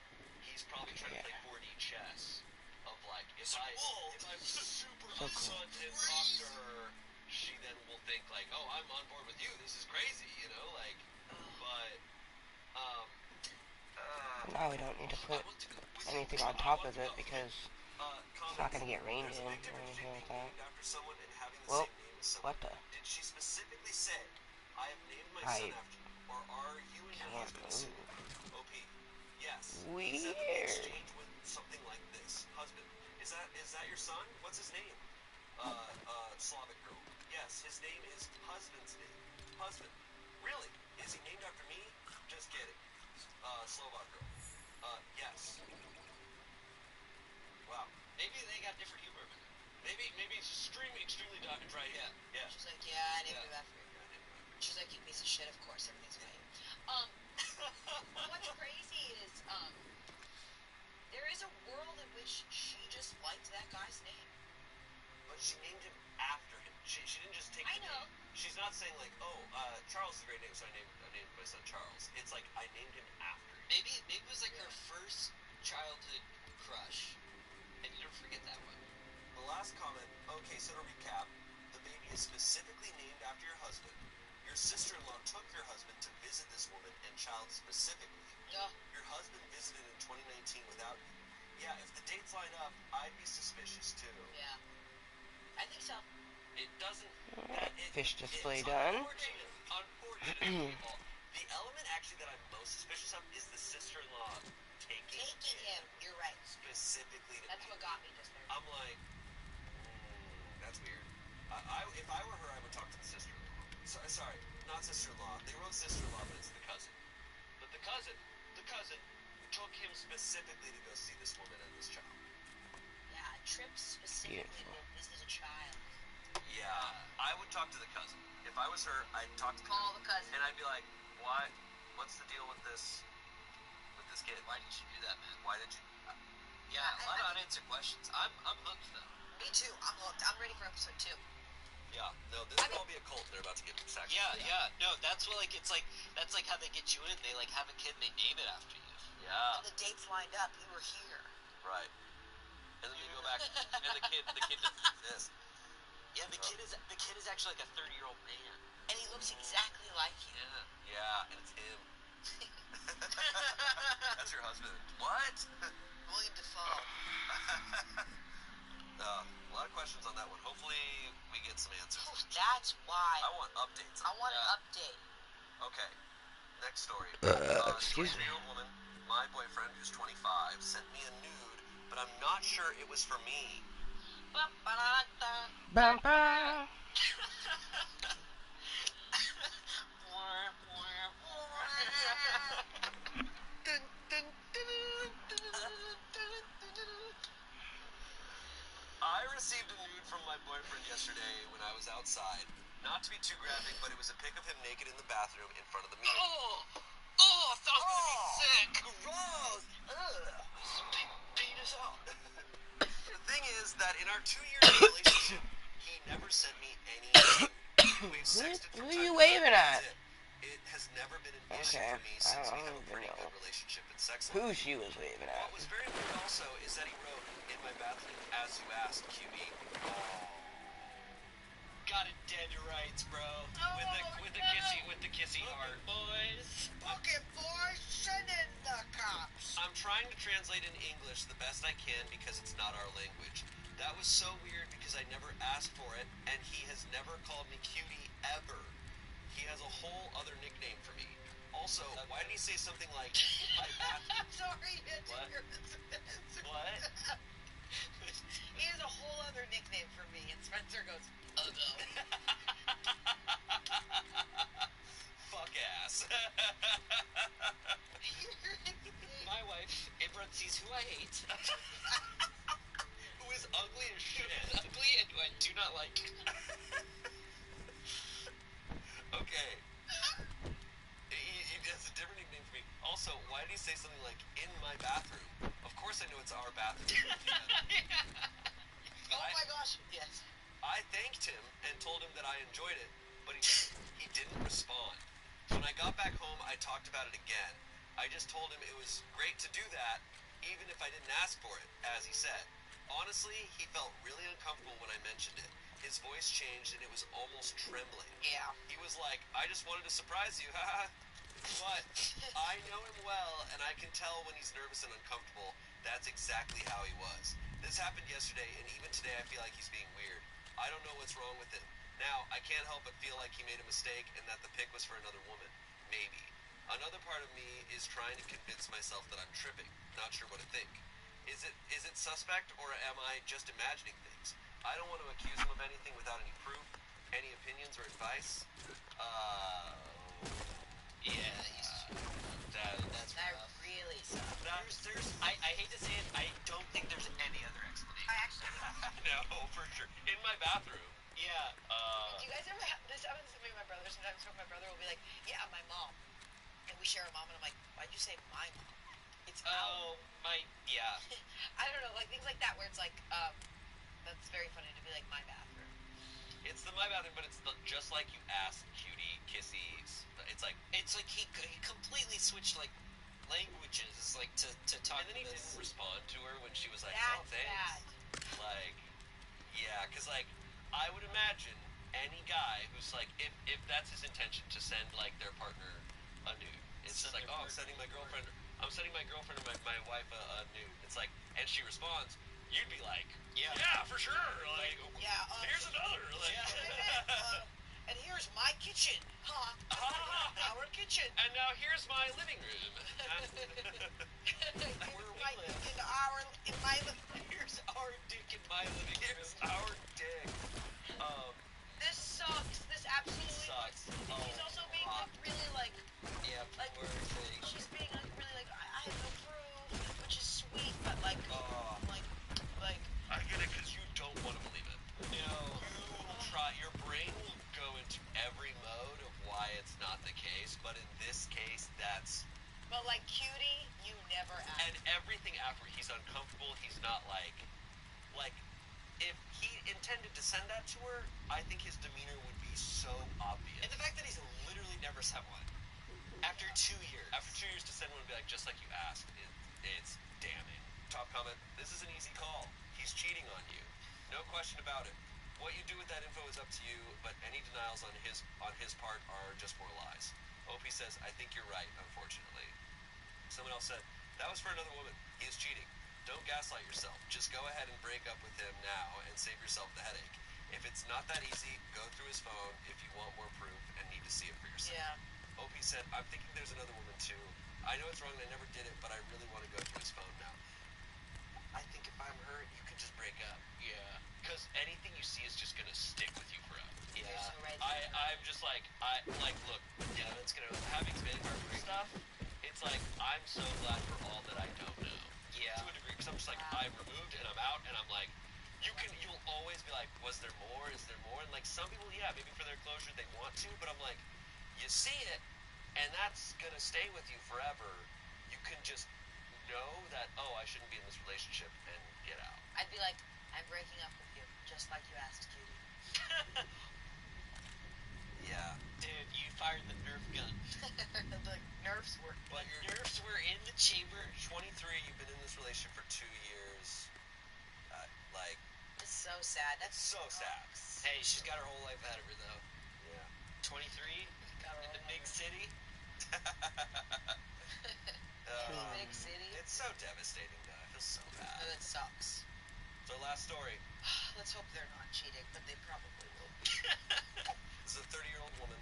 he's probably trying to play 4D chess. Of like, if I'm super upfront and talk to her, she then will think like, oh, I'm on board with you, this is crazy, but, Now we don't need to put anything on top of it because it's not going to get rained in or anything like that. Well, what the? Did she specifically say, I have named my son after you, or are you and your husband OP? Yes. He said that the Weird. exchange went something like this. Husband, is that your son? What's his name? Slavic girl. Yes, his name is husband's name. Husband. Really? Is he named after me? Just kidding. Slovak girl. Yes. Wow. Maybe they got different humor. Maybe it's extremely dry. Yeah. She's like, yeah, I didn't do that for you. She's like, you piece of shit, of course, everything's fine. What's crazy is, there is a world in which she just liked that guy's name. But she named him after him. She didn't just take I the know. name. She's not saying like, oh, Charles is a great name, so I named my son Charles. It's like, I named him after him. Maybe it was like her first childhood crush, and you don't forget that one. The last comment, okay, so to recap, the baby is specifically named after your husband. Your sister-in-law took your husband to visit this woman and child specifically. Yeah. Your husband visited in 2019 without you. Yeah, if the dates line up, I'd be suspicious too. Yeah. I think so. It doesn't... Fish display it's done. Unfortunate. The element actually that I'm most suspicious of is the sister-in-law taking him. You're right. Specifically to That's me. what got me just there. I'm like, that's weird. If I were her, I would talk to the sister-in-law. Sorry, not sister-in-law. They wrote sister-in-law, but it's the cousin. But the cousin took him specifically to go see this woman and this child. Yeah, a trip specifically Beautiful. to visit a child. Yeah, I would talk to the cousin. If I was her, I'd talk to Call the cousin. and I'd be like, why? What's the deal with this kid? Why did you do that, man? Why did you? Yeah, a lot of unanswered questions. I'm hooked though. Me too. I'm hooked. I'm ready for episode 2. Yeah, no, this will all be a cult. They're about to get sacked. Yeah. No, that's what that's like how they get you in. They like have a kid and they name it after you. Yeah, And the dates lined up. You were here. right. And then they go back, and the kid does this. Yeah, the kid is actually like a 30-year-old man. And he looks exactly like you. Yeah. Yeah, and it's him. That's your husband. What? William Dafoe. A lot of questions on that one. Hopefully, we get some answers. Oh, that's why. I want updates. I want an update. Okay. Next story. Excuse me. 23-year-old woman, my boyfriend, who's 25, sent me a nude, but I'm not sure it was for me. Bum, bum. I received a nude from my boyfriend yesterday when I was outside. Not to be too graphic, but it was a pic of him naked in the bathroom in front of the mirror. Oh, I thought I was gonna be sick. Gross! Penis out. The thing is that in our 2 years of relationship, he never sent me any nude. We've sexted from Who time you to waving time, at? that's it. It has never been an issue Okay, for me I since we don't have a even pretty know good relationship and sex life. Who she was waving at? What was very weird also is that he wrote, in my bathroom, as you asked, cutie. Got it dead to rights, bro. With the kissy heart. Boys. Okay, boys, send in the cops. I'm trying to translate in English the best I can because it's not our language. That was so weird because I never asked for it, and he has never called me cutie ever. He has a whole other nickname for me. Also, why did he say something like, my bathroom? I'm sorry, it's What? What? He has a whole other nickname for me, and Spencer goes, Ugo. Fuck ass. My wife, in parentheses, who I hate, Who is ugly as shit. ugly and who I do not like. Okay. He has a different nickname for me. Also, why did he say something like, in my bathroom? Of course I know it's our bathroom. Oh my gosh, yes. I thanked him and told him that I enjoyed it, but he didn't respond. When I got back home, I talked about it again. I just told him it was great to do that, even if I didn't ask for it, as he said. Honestly, he felt really uncomfortable when I mentioned it. His voice changed and it was almost trembling. Yeah. He was like, I just wanted to surprise you, haha. But I know him well, and I can tell when he's nervous and uncomfortable. That's exactly how he was. This happened yesterday, and even today I feel like he's being weird. I don't know what's wrong with him. Now, I can't help but feel like he made a mistake and that the pic was for another woman. Maybe. Another part of me is trying to convince myself that I'm tripping. Not sure what to think. Is it suspect, or am I just imagining things? I don't want to accuse him of anything without any proof. Any opinions or advice? Yeah, that's That rough. really sucks. I hate to say it, I don't think there's any other explanation. I actually, No, for sure. In my bathroom. Yeah. do you guys ever have, this happens to me and my brother sometimes, where my brother will be like, yeah, my mom. And we share a mom, and I'm like, why'd you say my mom? It's our. Yeah. I don't know, like things like that where it's like, that's very funny to be like, my bathroom. It's my bathroom, but it's just like you asked, cutie, kissies. It's like he completely switched like languages, like to talk. And then he to this. didn't respond to her when she was like, That's oh, thanks. bad. Like, yeah, because like, I would imagine any guy who's like, if that's his intention to send like their partner a nude, it's just like, oh, I'm sending my girlfriend or my wife a nude. It's like, and she responds, you'd be like, yeah, for sure. Like, Yeah, here's another. Like, and here's my kitchen. Our kitchen. and now here's my living room. In my living Here's our dick in my living room. Here's our dick. This sucks. This absolutely Sucks. He's also being like really like Yeah, like poor thing. she's being like really like I have no proof, which is sweet, but like like I get it because you don't want to believe it. No. You will try. Your brain will go into every mode of why it's not the case, but in this case, that's. but like cutie, you never ask. And everything after, he's uncomfortable. He's not like, if he intended to send that to her, I think his demeanor would be so obvious. And the fact that he's literally never sent one after 2 years. After 2 years to send one and be like, just like you asked, it's damning. Top comment, this is an easy call. He's cheating on you. No question about it. What you do with that info is up to you, but any denials on his part are just more lies. OP says, I think you're right, unfortunately. Someone else said, that was for another woman. He is cheating. Don't gaslight yourself. Just go ahead and break up with him now and save yourself the headache. If it's not that easy, go through his phone if you want more proof and need to see it for yourself. Yeah. OP said, I'm thinking there's another woman too. I know it's wrong and I never did it, but I really want to go through his phone now. I think if I'm her, you can just break up. Yeah. Because anything you see is just going to stick with you forever. You're so right. I'm just like, look, Yeah, that's gonna having been through stuff, I'm so glad for all that I don't know. Yeah. To a degree, because I'm just like, Wow. I'm removed and I'm out, and I'm like, you'll always be like, was there more? Is there more? And like some people, yeah, maybe for their closure they want to, but I'm like, you see it, and that's gonna stay with you forever. You can just know that, oh, I shouldn't be in this relationship, and get out. I'd be like, I'm breaking up with you, just like you asked, cutie. Yeah. Dude, you fired the Nerf gun. The nerves were. But you're Nerfs were in the chamber. 23, you've been in this relationship for 2 years. Like, It's so sad. That's so sad. Hey, she's got her whole life ahead of her, though. Yeah. 23, Got in the big city. Big city. It's so devastating, though. I feel so bad. Oh, that sucks. So, last story. Let's hope they're not cheating, but they probably will. This is a 30-year-old woman.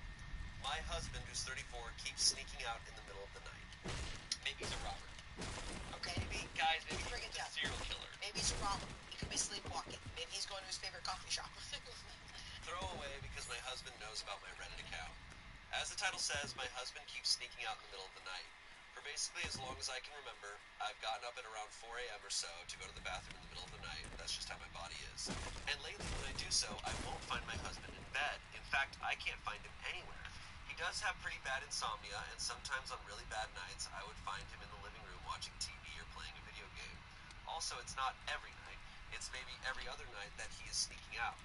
My husband, who's 34, keeps sneaking out in the middle of the night. Maybe he's a robber. Okay, maybe, guys, maybe Bring he's it a down. serial killer. Maybe he's a robber. He could be sleepwalking. Maybe he's going to his favorite coffee shop. Throw away because my husband knows about my Reddit account. As the title says, my husband keeps sneaking out in the middle of the night. For basically as long as I can remember, I've gotten up at around 4 a.m. or so to go to the bathroom in the middle of the night. That's just how my body is. And lately, when I do so, I won't find my husband in bed. In fact, I can't find him anywhere. He does have pretty bad insomnia, and sometimes on really bad nights, I would find him in the living room watching TV or playing a video game. Also, it's not every night. It's maybe every other night that he is sneaking out.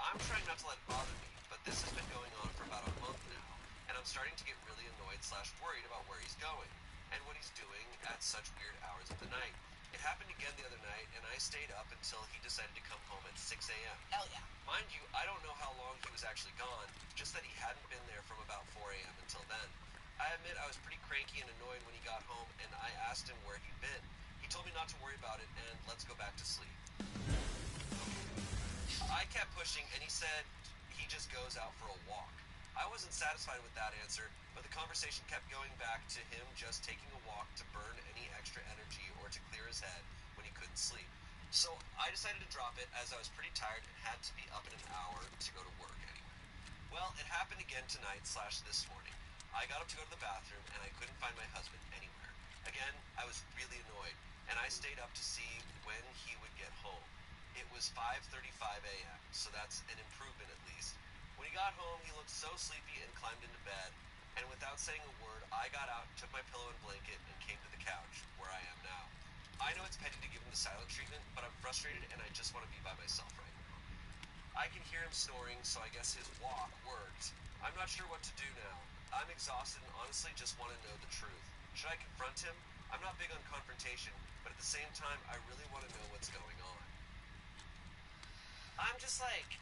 I'm trying not to let it bother me, but this has been going on for about a month now, and I'm starting to get really annoyed/worried about where he's going, and what he's doing at such weird hours of the night. It happened again the other night, and I stayed up until he decided to come home at 6 a.m. Hell yeah. Mind you, I don't know how long he was actually gone, just that he hadn't been there from about 4 a.m. until then. I admit I was pretty cranky and annoyed when he got home, and I asked him where he'd been. He told me not to worry about it, and let's go back to sleep. I kept pushing, and he said he just goes out for a walk. I wasn't satisfied with that answer, but the conversation kept going back to him just taking a walk to burn any extra energy or to clear his head when he couldn't sleep. So I decided to drop it as I was pretty tired and had to be up in an hour to go to work anyway. Well, it happened again tonight/this morning. I got up to go to the bathroom, and I couldn't find my husband anywhere. Again, I was really annoyed, and I stayed up to see when he would get home. It was 5:35 a.m., so that's an improvement at least. When he got home, he looked so sleepy and climbed into bed, and without saying a word, I got out, took my pillow and blanket, and came to the couch, where I am now. I know it's petty to give him the silent treatment, but I'm frustrated and I just want to be by myself right now. I can hear him snoring, so I guess his walk worked. I'm not sure what to do now. I'm exhausted and honestly just want to know the truth. Should I confront him? I'm not big on confrontation, but at the same time, I really want to know what's going on. I'm just like...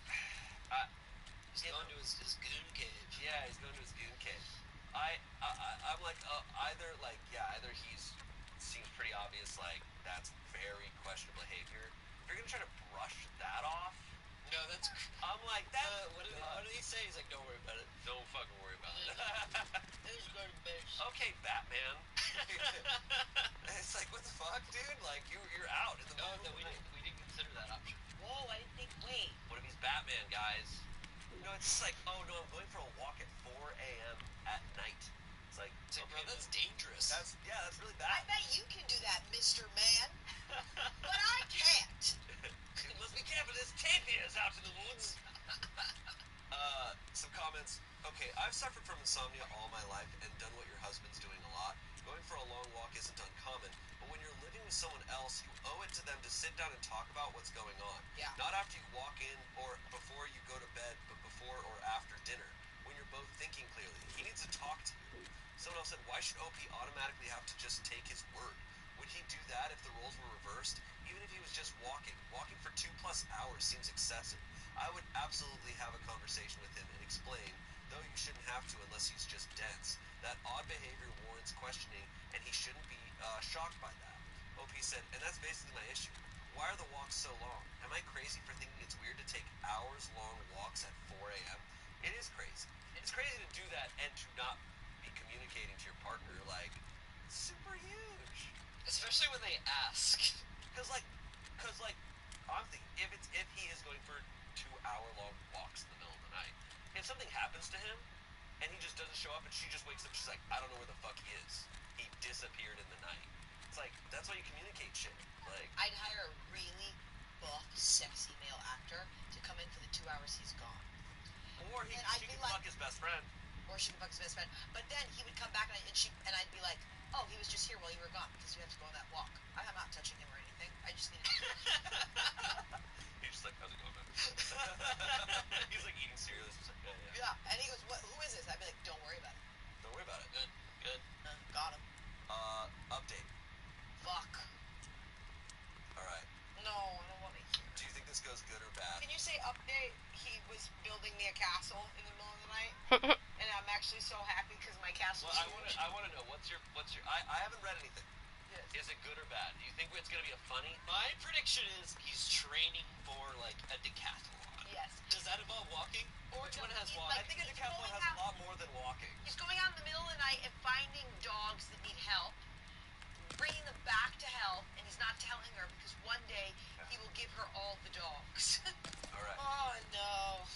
He's going to his goon cave. Yeah, he's going to his goon cave. I'm like, either he's seems pretty obvious, like, that's very questionable behavior. If you're gonna try to brush that off, No, that's... I'm like, that... what did he say? He's like, don't worry about it. Don't fucking worry about it. He's going to base. Okay, Batman. It's like, what the fuck, dude? Like, you're out in the No, middle of we the night. didn't consider that option. Whoa, I didn't think. Wait. What if he's Batman, guys? No, it's just like, oh no, I'm going for a walk at 4 a.m. at night. It's like, It's like, okay, bro, that's dangerous. that's really I bad. bet you can do that, Mr. Man. But I can't. You must be careful, there's tapirs out in the woods. Some comments. Okay, I've suffered from insomnia all my life and done what your husband's doing a lot. Going for a long walk isn't uncommon, but when you're living with someone else, you owe it to them to sit down and talk about what's going on. Yeah. Not after you walk in or before you go to bed, but before or after dinner, when you're both thinking clearly. He needs to talk to you. Someone else said, why should OP automatically have to just take his word? Would he do that if the roles were reversed? Even if he was just walking. Walking for 2+ hours seems excessive. I would absolutely have a conversation with him and explain, though you shouldn't have to unless he's just dense. That odd behavior warrants questioning, and he shouldn't be shocked by that. OP said, and that's basically my issue. Why are the walks so long? Am I crazy for thinking it's weird to take hours-long walks at 4 a.m.? It is crazy. It's crazy to do that and to not be communicating to your partner, like, it's super huge. Especially when they ask. Cause like, I'm thinking if he is going for 2-hour-long walks in the middle of the night, if something happens to him and he just doesn't show up and she just wakes up, she's like, I don't know where the fuck he is. He disappeared in the I'd hire a really buff, sexy male actor to come in for the 2 hours he's gone. Or And she could fuck his best friend. Or she could fuck his best friend. But then he would come back and I'd be like, oh, he was just here while you were gone because you have to go on that walk. I'm not touching him or anything. I just need to... He's just like, how's it going, man? He's like eating cereal. He's just like, yeah. Yeah, and he goes, who is this? I'd be like, don't worry about it. Don't worry about it. Good. Got him. Update. Fuck. Alright. No, I don't want to hear. Do you think this goes good or bad? Can you say update? He was building me a castle in the middle of the night, and I'm actually so happy because my castle. Well, I want to know what's your. I haven't read anything. Yes. Is it good or bad? Do you think it's gonna be a funny? My prediction is he's training for like a decathlon. Yes. Does that involve walking? Or Which one has he's walking? I think a decathlon has a lot more than walking. He's going out in the middle of the night and finding dogs that need help, bringing them back to health, and he's not telling her because one day he will give her all the dogs. Alright. Oh no.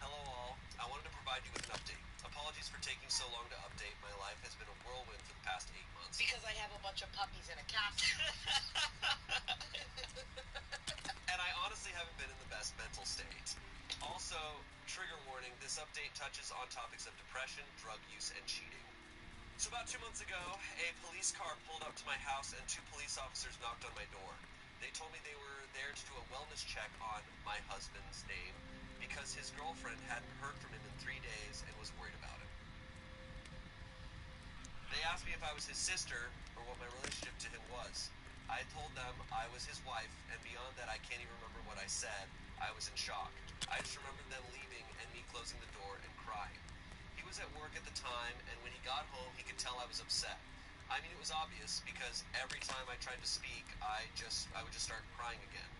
Hello all. I wanted to provide you with an update. Apologies for taking so long to update. My life has been a whirlwind for the past 8 months. Because I have a bunch of puppies in a castle. And I honestly haven't been in the best mental state. Also, trigger warning, this update touches on topics of depression, drug use, and cheating. So about 2 months ago, a police car pulled up to my house and 2 police officers knocked on my door. They told me they were there to do a wellness check on my husband's name because his girlfriend hadn't heard from him in 3 days and was worried about him. They asked me if I was his sister or what my relationship to him was. I told them I was his wife, and beyond that I can't even remember what I said. I was in shock. I just remember them leaving and me closing the door and crying. He was at work at the time, and when he got home, he could tell I was upset. I mean, it was obvious, because every time I tried to speak, I would just start crying again.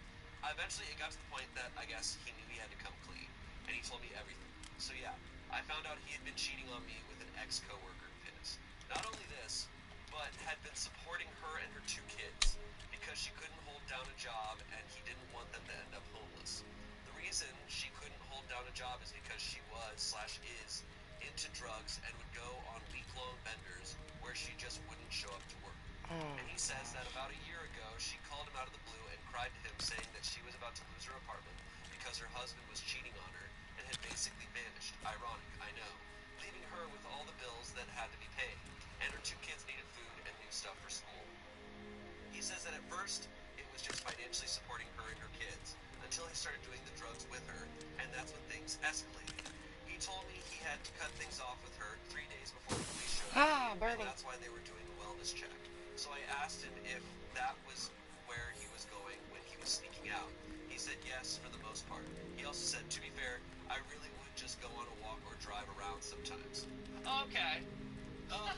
Eventually, it got to the point that I guess he knew he had to come clean, and he told me everything. So yeah, I found out he had been cheating on me with an ex-coworker of his. Not only this, but had been supporting her and her 2 kids, because she couldn't hold down a job, and he didn't want them to end up homeless. The reason she couldn't hold down a job is because she was/is into drugs and would go on week-long benders where she just wouldn't show up to work. And he says that about a year ago, she called him out of the blue and cried to him saying that she was about to lose her apartment because her husband was cheating on her and had basically vanished. Ironic, I know. Leaving her with all the bills that had to be paid, and her 2 kids needed food and new stuff for school. He says that at first, it was just financially supporting her and her kids, until he started doing the drugs with her, and that's when things escalated. He told me he had to cut things off with her 3 days before the police showed up, and that's why they were doing a wellness check. So I asked him if that was where he was going when he was sneaking out. He said yes, for the most part. He also said, to be fair, I really would just go on a walk or drive around sometimes. Okay. Oh,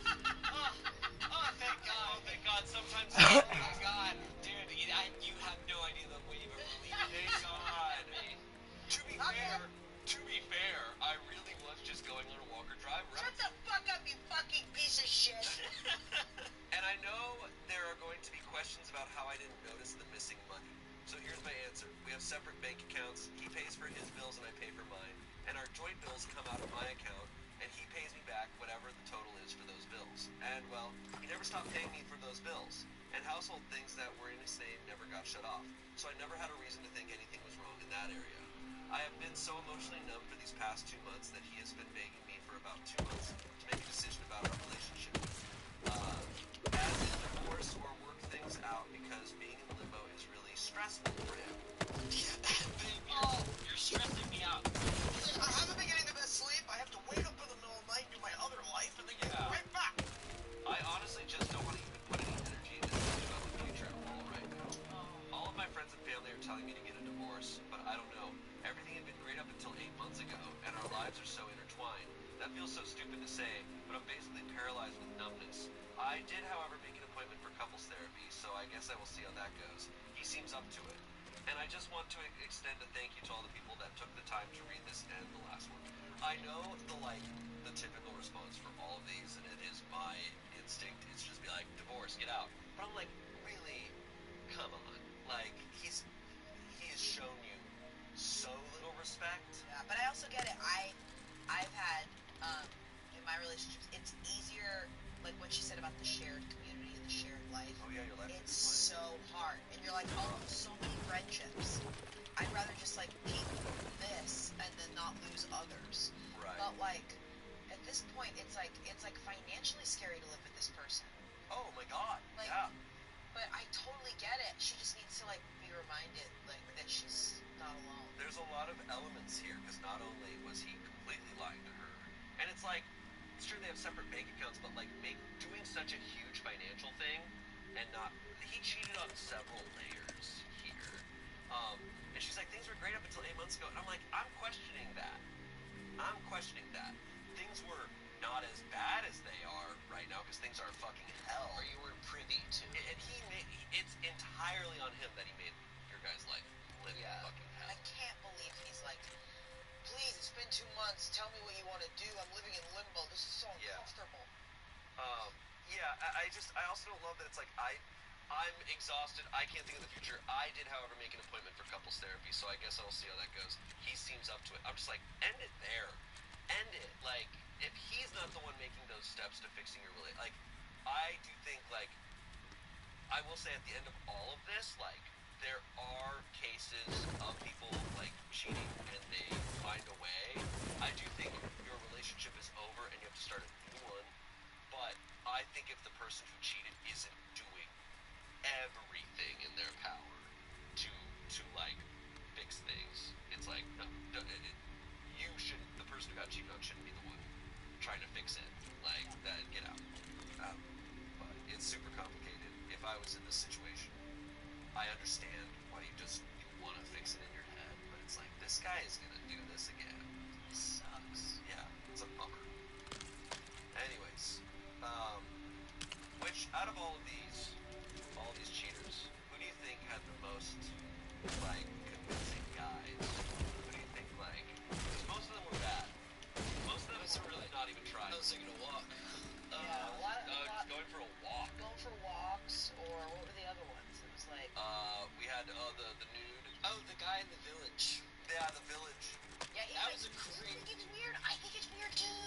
thank God. Oh, thank God. Sometimes, oh my God. Dude, you have no idea the wave of relief. Thank God. To be fair, I really was just going on a walk or drive around. Shut the fuck up, you fucking piece of shit. And I know there are going to be questions about how I didn't notice the missing money. So here's my answer. We have separate bank accounts. He pays for his bills and I pay for mine. And our joint bills come out of my account, and he pays me back whatever the total is for those bills. And, well, he never stopped paying me for those bills. And household things that were in his name never got shut off. So I never had a reason to think anything was wrong in that area. I have been so emotionally numb for these past 2 months that he has been begging me for about 2 months to make a decision about our relationship. As in divorce or work things out, because being in limbo is really stressful for him. Oh, you're stressing me out. I haven't been getting the best sleep. I have to wake up in the middle of the night, do my other life, and then get right back. I honestly just don't want to even put any energy into thinking about the future at all right now. All of my friends and family are telling me to get a divorce, but I don't know. Everything had been great up until 8 months ago, and our lives are so intertwined. That feels so stupid to say, but I'm basically paralyzed with numbness. I did, however, make an appointment for couples therapy, so I guess I will see how that goes. He seems up to it. And I just want to extend a thank you to all the people that took the time to read this and the last one. I know the typical response for all of these, and it is my instinct, is just be like, divorce, get out. But I'm like, really? Come on. Like, he has shown you so little respect. Yeah, but I also get it. I've had, in my relationships, it's easier, like what she said about the shared community and the shared life. Oh yeah, your life It's so hard. And you're like, all not lose others. Right. But like, at this point, it's like financially scary to live with this person. Oh my god. Like, yeah. But I totally get it. She just needs to like be reminded like that she's not alone. There's a lot of elements here because not only was he completely lying to her, and it's like, it's true they have separate bank accounts, but like doing such a huge financial thing and not, he cheated on several layers here. And she's like, things were great up until 8 months ago, and I'm like, I'm questioning that. Things were not as bad as they are right now because things are fucking hell. Or you weren't privy to. And it's entirely on him that he made your guy's life live in fucking hell. I can't believe he's like, please, it's been 2 months. Tell me what you want to do. I'm living in limbo. This is so uncomfortable. I also don't love that it's like I'm exhausted. I can't think of the future. I did, however, make an appointment for couples therapy, so I guess I'll see how that goes. He seems up to it. I'm just like, end it there. End it. Like, if he's not the one making those steps to fixing your relationship, like, I do think, like, I will say at the end of all of this, like, there are cases of people, like, cheating and they find a way. I do think your relationship is over and you have to start a new one, but I think if the person who cheated isn't doing everything in their power to like fix things, it's like, no, you shouldn't, the person who got cheated on shouldn't be the one trying to fix it. Like, that, get out. But it's super complicated. If I was in this situation, I understand why you want to fix it in your head, but it's like, this guy is gonna do this again. This sucks. Yeah, it's a bummer. Anyways, which out of all these cheaters, who do you think had the most like convincing guys? Who do you think, like? Because most of them were bad. Most of them were really not even trying. I was thinking to walk. Just going for a walk. Going for walks, or what were the other ones? It was like. We had the nude. Oh, the guy in the village. Yeah, the village. Yeah, That was a You great. think it's weird? I think it's weird too.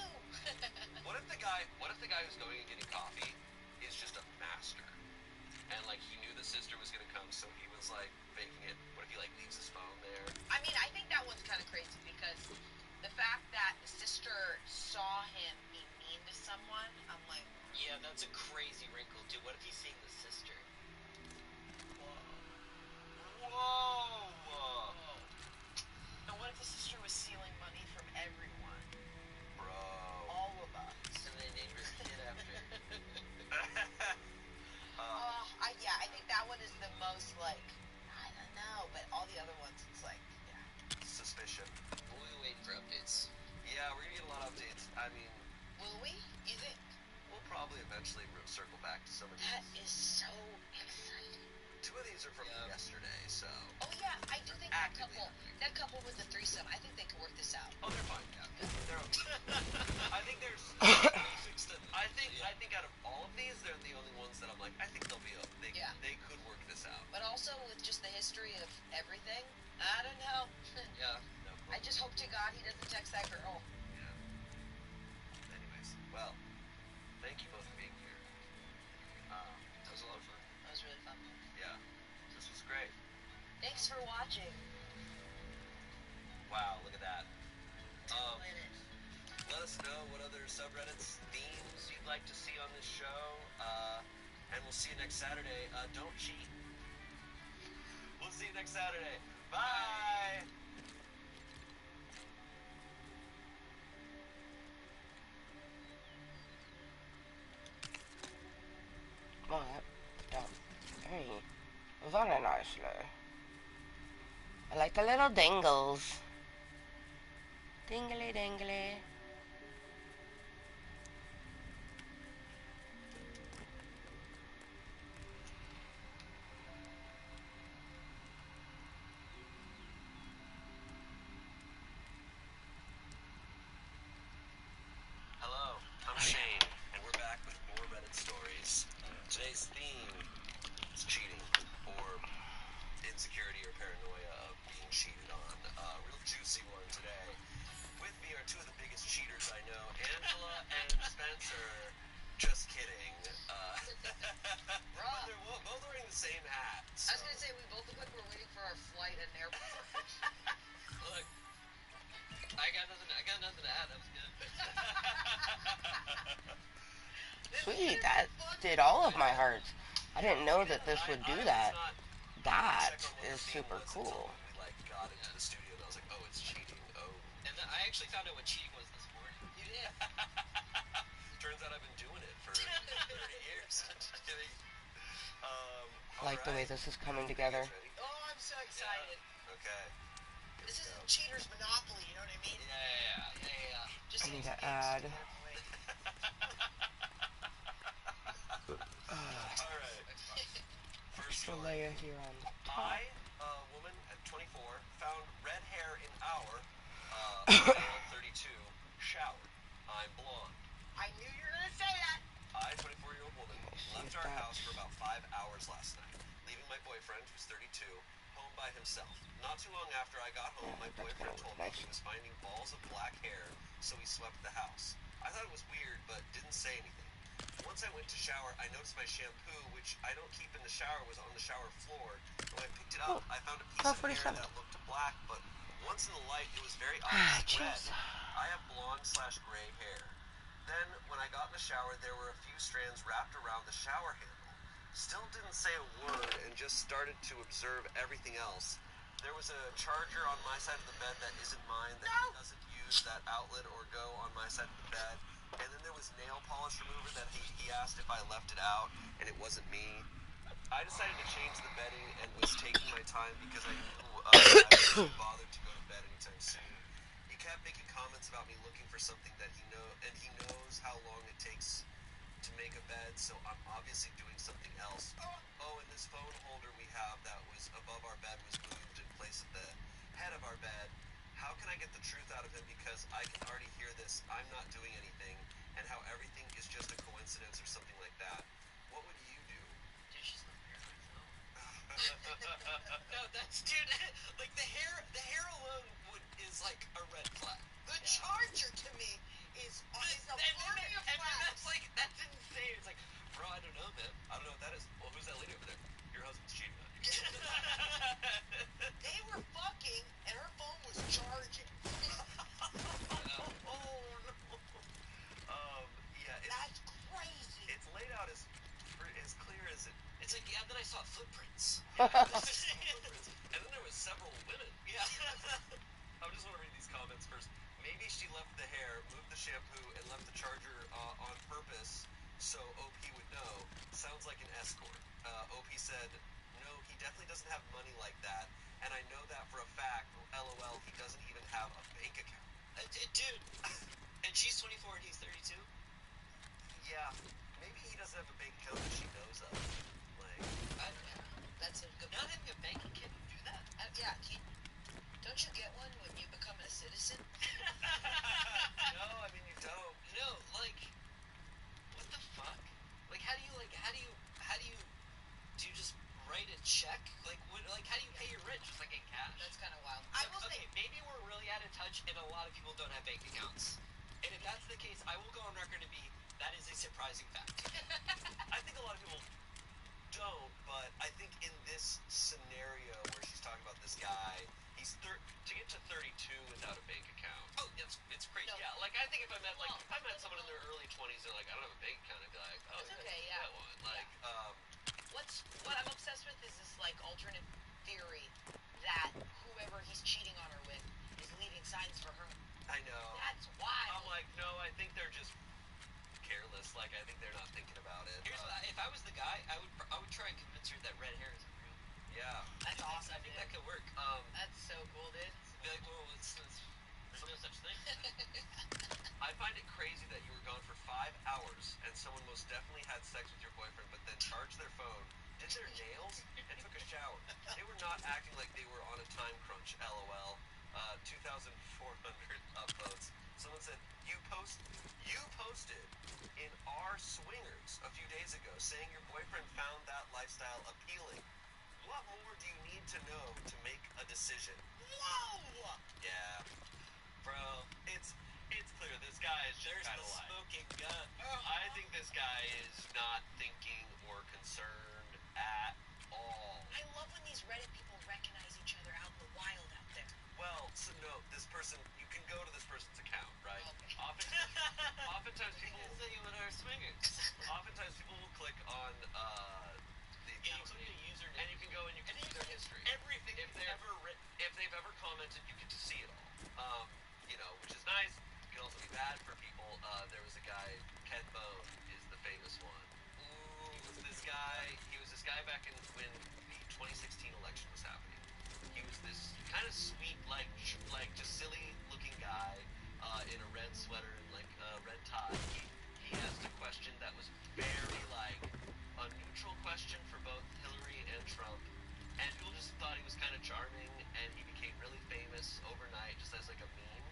What if the guy who's going and getting coffee is just a master? And like he knew the sister was gonna come, so he was like faking it. What if he like leaves his phone there? I mean, I think that one's kind of crazy because the fact that the sister saw him be mean to someone, I'm like, Yeah, that's a crazy wrinkle, dude. What if he's seeing the sister? Whoa! and what if the sister was stealing money from everyone? Bro. All of us. And they named her kid after. I think that one is the most like, I don't know, but all the other ones, it's like, yeah. Suspicion. We'll be waiting for updates. Yeah, we're gonna get a lot of updates. I mean, Will we? You think? we'll probably eventually circle back to some of these. That is so exciting. 2 of these are from yesterday, so. Oh yeah, I do think Actively. that couple with the threesome, I think they can work this out. Oh, they're fine. Yeah, they're okay. I think there's. I think out of all of these, they're the only ones that I'm like, I think they'll be. They could work this out. But also with just the history of everything, I don't know. Yeah. No I problem. just hope to God he doesn't text that girl. Yeah. Anyways, well, thank you both for being here. That was a lot of fun. That was really fun. Yeah, this was great. Thanks for watching. Wow, look at that. Planet. Let us know what other subreddits, themes you'd like to see on this show, and we'll see you next Saturday. Don't cheat. We'll see you next Saturday. Bye! Well, that very nicely. I like the little dingles. Dingly dingly. Hello, I'm Shane, and we're back with more Reddit stories. Today's theme is cheating, or insecurity or paranoia of being cheated on. Real juicy one today. With me are 2 of the biggest cheaters I know, Angela and Spencer. Just kidding. But they're both wearing the same hat. So. I was gonna say we both look like we're waiting for our flight at an airport. Look, I I got nothing to add. That was good. Sweet, that did all of my hearts. I didn't know that this would do that. That is super cool. We like got into the studio and I was like, oh, it's cheating. Oh. And then I actually found out what cheating was this morning. You did. Turns out I've been doing it for 30 years. Just kidding. Like the way this is coming together. Oh, I'm so excited. Okay. This is Cheater's Monopoly, you know what I mean? Yeah. Just I need needs to add. Alright. First For story. Leia here on top. I, a woman at 24, found red hair in our, male 32, shower. I'm blonde. I knew you were going to say that. I, 24-year-old woman, left our house for about 5 hours last night, leaving my boyfriend, who's 32, home by himself. Not too long after I got home, my boyfriend told me he was finding balls of black hair, so he swept the house. I thought it was weird, but didn't say anything. Once I went to shower, I noticed my shampoo, which I don't keep in the shower, was on the shower floor. When I picked it up, I found a piece of hair that looked black, but once in the light, it was very obviously red. I have blonde/gray hair. Then, when I got in the shower, there were a few strands wrapped around the shower handle. Still didn't say a word and just started to observe everything else. There was a charger on my side of the bed that isn't mine, that doesn't use that outlet or go on my side of the bed. And then there was nail polish remover that he asked if I left it out, and it wasn't me. I decided to change the bedding and was taking my time because I knew I wasn't bothered to go to bed anytime soon. He kept making comments about me looking for something that he knows how long it takes to make a bed, so I'm obviously doing something else. Oh, and this phone holder we have that was above our bed was moved in place of the head of our bed. How can I get the truth out of him, because I can already hear this, I'm not doing anything, and how everything is just a coincidence or something like that. What would you do? Dude, she's not here right now. No, dude, like the hair alone is like a red flag. The charger to me is a party of flags. That's insane. It's like, bro, I don't know, man. I don't know what that is. Well, who's that lady over there? Your husband's cheating on you. They were fucking, and her phone was charging. Oh, no. Yeah, That's crazy. it's laid out as clear as it. It's like, yeah, then I saw footprints. And then there was several women. Yeah. I just want to read these comments first. Maybe she left the hair, moved the shampoo, and left the charger on purpose so OP would know. Sounds like an escort. OP said, no, he definitely doesn't have money like that, and I know that for a fact. LOL, he doesn't even have a bank account. Dude. And she's 24 and he's 32? Yeah, maybe he doesn't have a bank account that she knows of. Like, I don't know. That's a good Not point. having a bank, can you do that? Yeah, don't you get one when you become a citizen? no, I mean, you don't. No, like, what the fuck? Like, how do you do you just write a check? Like, how do you pay your rent? Just like in cash? That's kind of wild. I will Okay, say, maybe we're really out of touch and a lot of people don't have bank accounts. And if that's the case, I will go on record to be, that is a surprising fact. I think a lot of people don't, but I think in this scenario where she's talking about this guy, to get to 32 without a bank account. Oh, it's crazy. No. Yeah, like I think if I met someone in their early 20s, they're like, I don't have a bank account, I'd be like, oh, It's okay, yeah. that one. Like, what I'm obsessed with is this like alternate theory that whoever he's cheating on her with is leaving signs for her. I know. That's wild. I'm like, no, I think they're just careless. Like, I think they're not thinking about it. here's if I was the guy, I would try and convince her that red hair isn't real. Yeah. That's awesome. I think that could work. That's so cool, dude. Be like, well, there's no such thing. I find it crazy that you were gone for 5 hours and someone most definitely had sex with your boyfriend, but then charged their phone, did their nails, and took a shower. They were not acting like they were on a time crunch, LOL. 2,400 upvotes. Someone said, you posted in our swingers a few days ago saying your boyfriend found that lifestyle appealing. What more do you need to know to make a decision? Whoa! Yeah. Bro, it's clear this guy is just There's kind the of lying. smoking gun. I think this guy is not thinking or concerned at all. I love when these Reddit people recognize each other out in the wild out there. Well, so no, this person, you can go to this oftentimes people say you and our swingers. oftentimes people will click on the Yeah, you account put in name, a username. and you can go and you can see their history. Everything If you've they're ever written. if they've ever commented, you get to see it all. You know, which is nice. It can also be bad for people. There was a guy, Ken Bone is the famous one. Ooh. He was this guy back in when the 2016 election was happening. He was this kind of sweet, like just silly looking guy in a red sweater and like a red tie. He asked a question that was very like a neutral question for both Hillary and Trump, and people just thought he was kind of charming, and he became really famous overnight just as like a meme.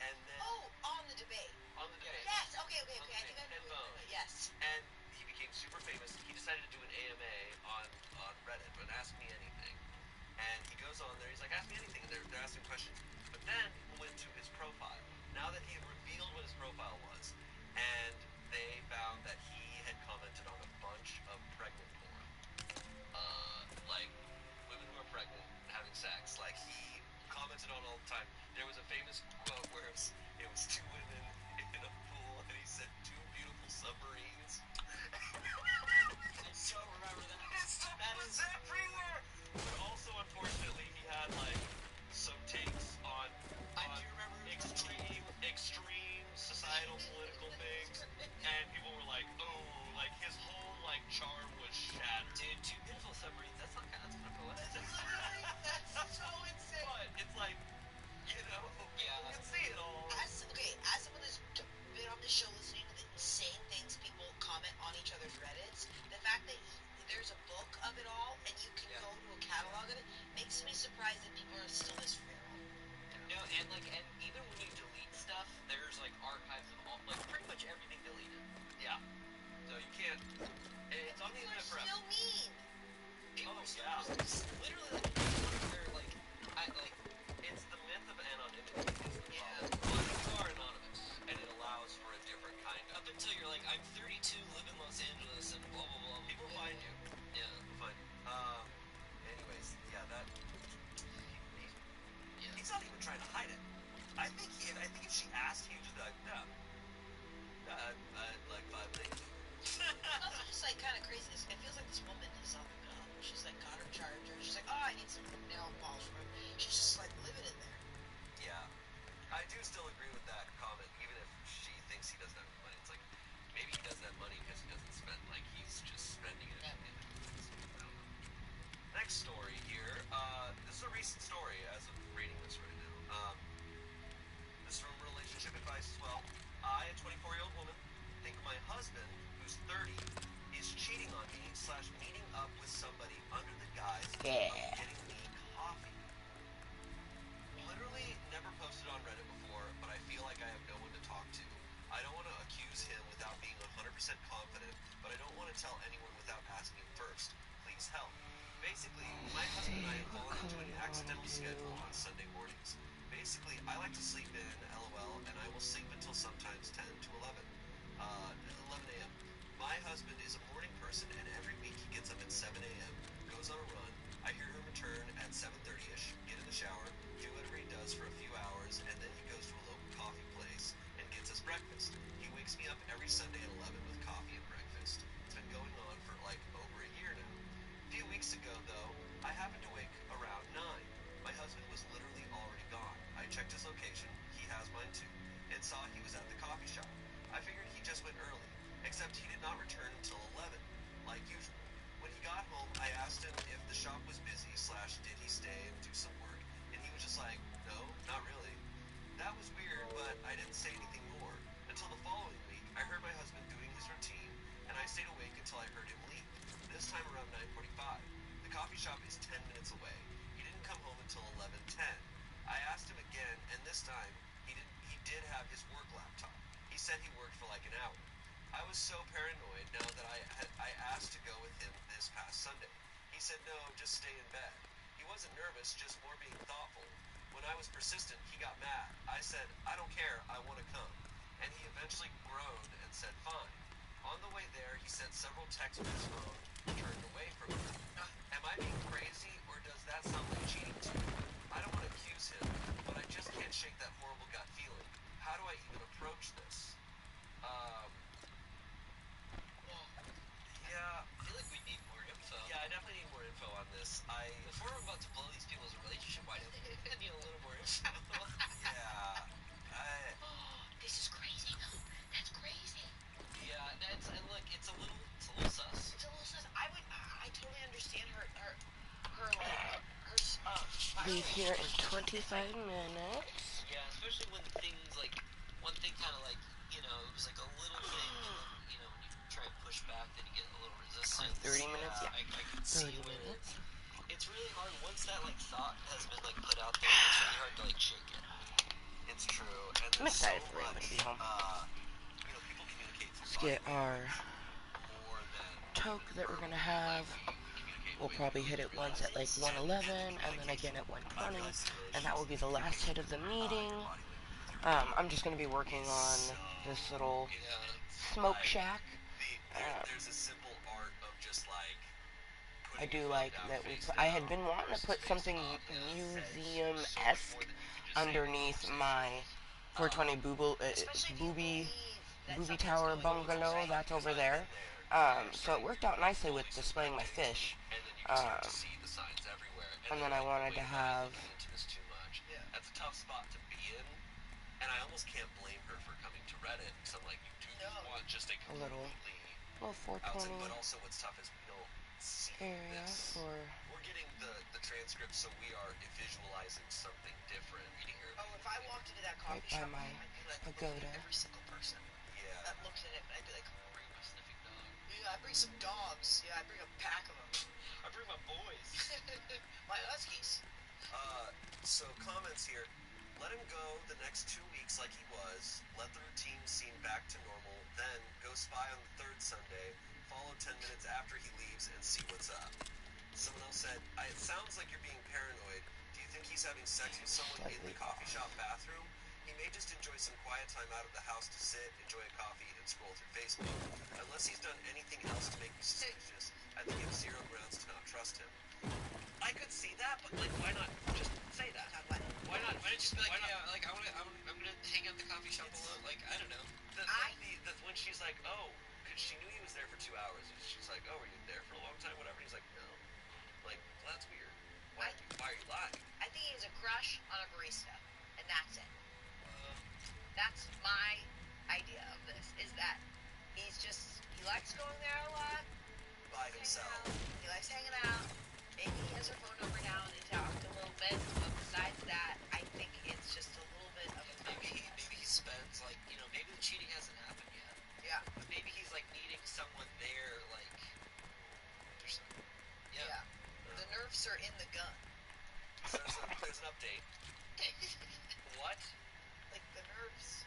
And then Oh, on the debate. on the debate. Yes. Okay. I think I Ken know. Bone. Yes. And he became super famous. He decided to do an AMA on Reddit, and Ask Me Anything. And he goes on there, he's like, ask me anything, and they're asking questions. But then he went to his profile. Now that he had revealed what his profile was, and they found that he had commented on a bunch of pregnant porn. Like, women who are pregnant and having sex. Like, he commented on all the time. There was a famous quote where it was two women in a pool, and he said, two beautiful submarines. I so remember that. That is everywhere. But also, unfortunately, he had like some takes on I do remember extreme societal political things, and people were like, oh, like his whole like charm was shattered. Dude, two beautiful submarines. That's kind of poetic. That's so insane. But it's like, you know, Yeah. you can see it all. As someone who's been on the show listening to the insane things people comment on each other's Reddits, the fact that there's a book of it all and you can Yeah. go to a catalog of it makes me surprised that people are still this feral. No, and even when you delete stuff, there's like archives of all, like pretty much everything deleted. Yeah. So you can't. It's on the People are internet forever. still mean. People Oh, are yeah. just literally where It's the myth of anonymity. Yeah. But you are anonymous, and it allows for a different kind of. up until you're like, I'm 32, live in Los Angeles, and blah blah blah. People find you. Yeah. People find you. Anyways, yeah, that. Yeah. He's not even trying to hide it. I think if she asked, he would just be like, no. I'd like 5 days. It's also just like kind of crazy. It feels like this woman is on the go. She's like got her charger. She's like, oh, I need some nail polish for him. She's just like living in there. Yeah. I do still agree with that comment, even if she thinks he doesn't have any money. It's like, maybe he doesn't have money because he doesn't spend, like, he's just spending it. Yeah. I don't know. Next story here. This is a recent story as of reading this right now. This is from relationship advice as well. I, a 24-year-old woman, think my husband, who's 30, is cheating on me / meeting up with somebody under the guise of getting me coffee. Literally never posted on Reddit before, but I feel like I have no one to talk to. I don't want to accuse him without being 100% confident, but I don't want to tell anyone without asking first. Please help. Basically, my husband and I have fallen into an accidental schedule on Sunday mornings. Basically, I like to sleep in, LOL, and I will sleep until sometimes 10 to 11 a.m. My husband is a morning person, and every week he gets up at 7 a.m., goes on a run. I hear him return at 7:30ish, get in the shower, do whatever he does for a few hours, and then he goes to a local coffee place and gets us breakfast. He wakes me up every Sunday at 11 with coffee and breakfast. It's been going on for like over a year now. A few weeks ago, though, I happened to wake around 9. My husband was literally already gone. I checked his location, he has mine too, and saw he was at the coffee shop. I figured he just went early, except he did not return until 11, like usual. When he got home, I asked him if the shop was busy / did he stay and do some work, and he was just like, no, not really. That was weird, but I didn't say anything more. Until the following week, I heard my husband doing his routine, and I stayed awake until I heard him leave, this time around 9:45. The coffee shop is 10 minutes away. He didn't come home until 11:10. I asked him again, and this time, he did have his work laptop. He said he worked for like an hour. I was so paranoid now that I asked to go with him this past Sunday. He said no, just stay in bed. He wasn't nervous, just more being thoughtful. When I was persistent, he got mad. I said, I don't care, I want to come. And he eventually groaned and said fine. On the way there, he sent several texts with his phone, turned away from me. Am I being crazy, or does that sound like cheating to you? I don't want to accuse him, but I just can't shake that horrible gut feeling. How do I even approach this? If we're about to blow these people's relationship, why do they need a little more info? Yeah. This is crazy, though. That's crazy. Yeah, that's look. It's a little sus. It's a little sus. I totally understand her Leave here in 25 minutes. Yeah, especially when things like one thing kind of like it was like a little thing, and then when you try and push back, then you get a little resistance. 30 minutes, yeah. I can see 30 where minutes. it's really hard once that like thought has been like put out there. It's really hard to like shake it. It's true. And I'm there's so excited for Raymond to be home. people communicate through Let's get body our language more than toke that we're gonna have. We'll probably hit it once at like 1:11, and then again at 1:20, and that will be the last hit of the meeting. I'm just gonna be working on this little smoke shack. there's a simple art of just like I do like that I had been wanting to put something museum-esque underneath my 420 booby tower bungalow that's over there. So it worked out nicely with displaying my fish. And then I wanted to have That's a tough spot to be in, and I almost can't blame her for coming to Reddit. So I'm like, you do want just a a little 420 but also what's tough is we don't see area this. for We're getting the transcript, so we are visualizing something different. Oh, if I walked into that coffee by shop, my I'd be like pagoda. looking at every single person Yeah. that looks at it, and I'd be like, Bring my sniffing dog. yeah, I bring some dogs. Yeah, I bring a pack of them. I bring my boys. My huskies. So comments here. Let him go the next 2 weeks like he was. Let the routine seem back to normal. Then go spy on the third Sunday. Follow 10 minutes after he leaves and see what's up. Someone else said, it sounds like you're being paranoid. Do you think he's having sex with someone in the coffee shop bathroom? He may just enjoy some quiet time out of the house to sit, enjoy a coffee, and scroll through Facebook. Unless he's done anything else to make me suspicious, I think you have zero grounds to not trust him. I could see that, but like, why not just say that? Why not? Why not just be like, like I'm gonna hang out at the coffee shop alone. Like I don't know. When she's like, oh, because she knew he was there for 2 hours, and she's like, oh, were you there for a long time? Whatever. And he's like, no. Like, well, that's weird. Why are you lying? I think he has a crush on a barista, and that's it. That's my idea of this, is that he likes going there a lot. By himself. He likes hanging out. Maybe he has her phone number down and talked a little bit, but besides that, I think it's just a little bit of a Maybe he spends like maybe the cheating hasn't happened yet. Yeah. But maybe he's like needing someone there like there's some, Yeah. The nerfs are in the gun. So there's an update. What? Like the nerfs.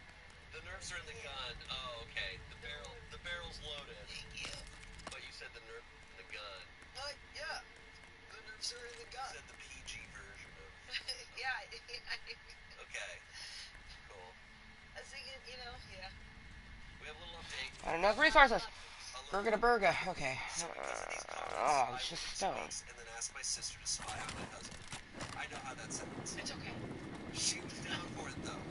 The nerfs are in the gun. Oh, okay. The barrel's loaded. Yeah. But you said the nerf in the gun. Yeah. The nerfs are in the You gun. said the PG version of. Yeah. Okay. Cool. I was thinking, yeah. We have a little update. Not enough resources. Burger. Okay. I It's just stone. And then asked my sister to spy on my husband. I know how that sounds. It's okay. She was down for it though.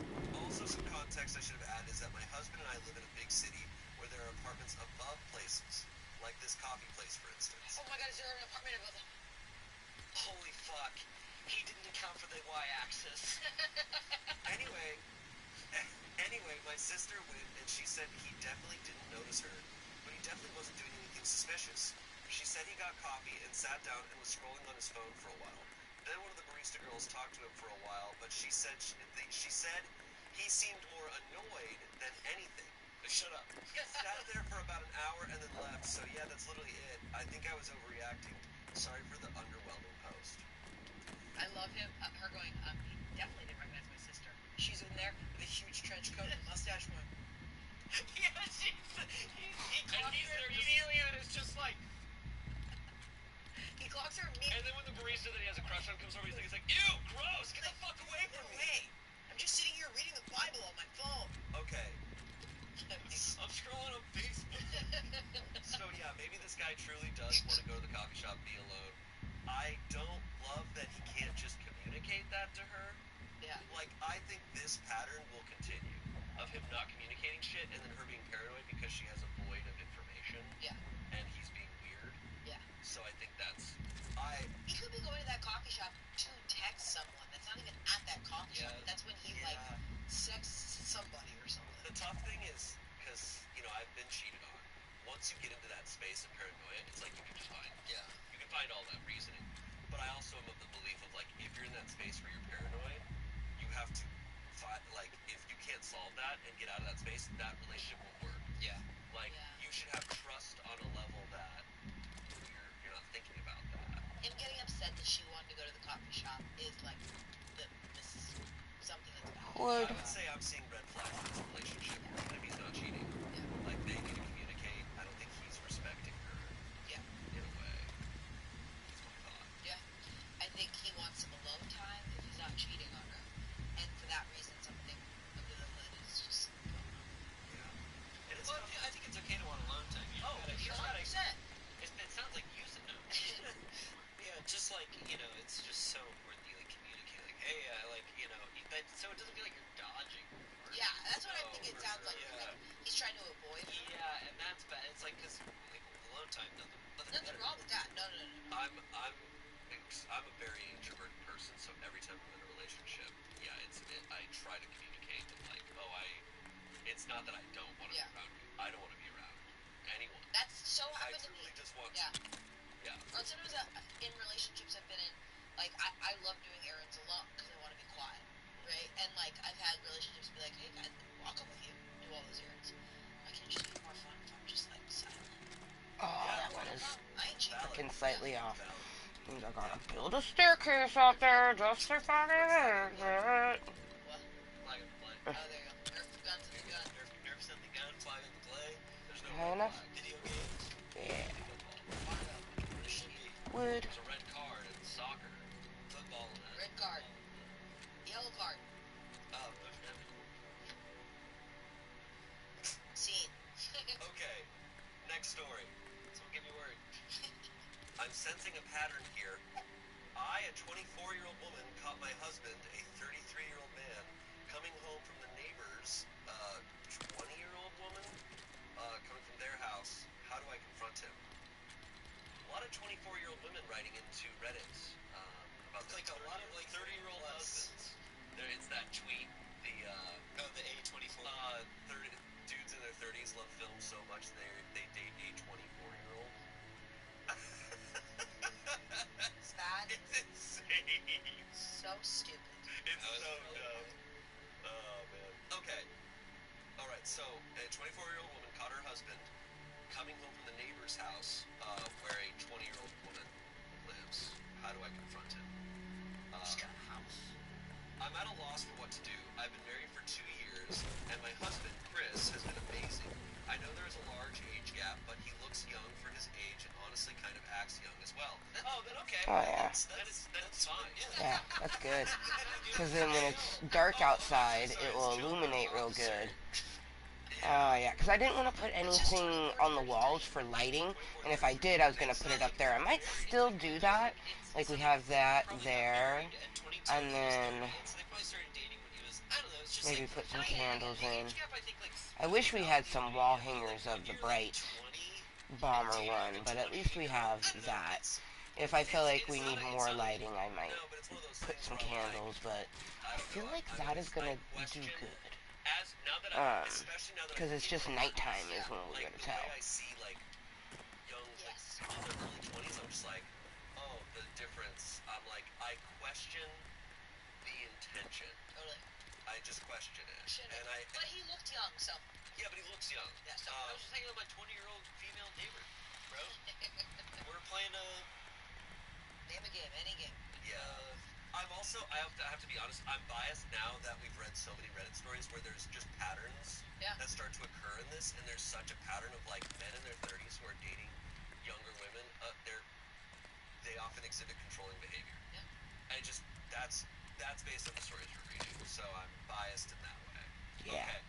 Also, some context I should have added is that my husband and I live in a big city where there are apartments above places, like this coffee place, for instance. Oh my God, is there an apartment above them? holy fuck. He didn't account for the y-axis. Anyway, my sister went and she said he definitely didn't notice her, but he definitely wasn't doing anything suspicious. She said he got coffee and sat down and was scrolling on his phone for a while. Then one of the barista girls talked to him for a while, but she said he seemed more annoyed than anything. Shut up. Sat there for about an hour and then left, so yeah, that's literally it. I think I was overreacting. Sorry for the underwhelming post. I love him. Her going, he definitely didn't recognize my sister. She's in there with a huge trench coat and mustache going. Yeah, he clocks her immediately and it's just like... He clocks her immediately. And then when the barista that he has a crush on comes over, he's like, ew, gross, get the fuck away from me. I'm just sitting here reading the Bible on my phone. Okay, I'm scrolling on Facebook. so yeah, maybe this guy truly does want to go to the coffee shop, be alone. I don't love that he can't just communicate that to her. Yeah. Like, I think this pattern will continue of him not communicating shit and then her being paranoid because she has a void of information. Yeah. And he's being weird. Yeah. So I think that's... He could be been cheated on, once you get into that space of paranoia, it's like you can just find, you can find all that reasoning. But I also am of the belief of, like, if you're in that space where you're paranoid, you have to find, like, if you can't solve that and get out of that space, that relationship won't work. Yeah. Like, you should have trust on a level that you're not thinking about that. Him getting upset that she wanted to go to the coffee shop is like this is something that's bad. Would. I would say I'm seeing red flags in this relationship, even if he's not cheating. Like, they need to communicate. I don't think he's respecting her. Yeah. In a way. That's my thought. Yeah. I think he wants some alone time if he's not cheating on her. And for that reason, something under the hood is just going on. Yeah. And it's Well, I think it's okay to want alone time. You just gotta, 100%. it sounds like use it now. Yeah, just like, it's just so important that you like communicate. Like, hey, so it doesn't feel like you're dodging. Yeah, that's what I think it sounds like. Yeah. Like he's trying to avoid her. Yeah, and that's bad. It's like, because alone time, nothing Nothing wrong with that. No. I'm a very introverted person, so every time I'm in a relationship, I try to communicate and like, it's not that I don't want to be around you. I don't want to be around anyone. That's so I happened to me. truly just want Yeah. to. Yeah. Or sometimes in relationships I've been in, like I love doing errands alone because I want to be quiet, right? And like I've had relationships be like, hey guys, I'll come with you, do all those errands. Why can't it just be more fun if I'm just like silent? Oh, that one is I ain't cheating. fucking slightly off. Means I gotta build a staircase out there just to fucking exit. What? Flag on the play. Oh, there you go. Nerf the gun to the gun. Nerf sent the gun, flag on the play. There's no High red enough? flag. Video games. Yeah. Football. There should be. Would. There's a red card in soccer. Football and that. Red card. Yellow card. Notre Dame. Scene. Okay. Next story. Someone give me a word. I'm sensing a pattern here. I, a 24-year-old woman, caught my husband, a 33-year-old man, coming home from the neighbor's 20-year-old woman, coming from their house. How do I confront him? A lot of 24-year-old women writing into Reddit about It's like a lot of like 30-year-old husbands. It's that tweet. The A24. 30 dudes in their 30s love film so much they date a 24-year-old. It's bad. It's insane. So stupid. It's so dumb. Oh, man. Okay. Alright, so a 24-year-old woman caught her husband coming home from the neighbor's house where a 20-year-old woman lives. How do I confront him? She's got a house. I'm at a loss for what to do. I've been married for 2 years, and my husband, Chris, has been amazing. I know there is a large age gap, but he looks young for his age and honestly kind of acts young as well. Then okay. Oh, yeah. That's fine. Yeah, that's good. Because then when it's dark outside, it will illuminate real good. Yeah, because I didn't want to put anything on the walls for lighting, and if I did, I was going to put it up there. I might still do that. Like, we have that there, and then maybe put some candles in. I wish we had some wall hangers of the bright bomber one, but at least we have that. If I feel like we need more lighting, I might put some candles, but I feel like that is going to do good. Because it's just nighttime is when we're going to tell. I see, like, young, like, people in their early 20s, I'm just like, oh, the difference. I'm like, I question the intention. Totally. I just question it. But he looked young, so. Yeah, but he looks young. Yeah, so. I was just thinking of my 20-year-old female neighbor, bro. We're playing Name a game, any game. Yeah. I'm also, I have to be honest, I'm biased now that we've read so many Reddit stories where there's just patterns that start to occur in this, and there's such a pattern of, like, men in their 30s who are dating younger women. They often exhibit controlling behavior. Yeah. And that's based on the stories we're reading, so I'm biased in that way. Yeah. Okay.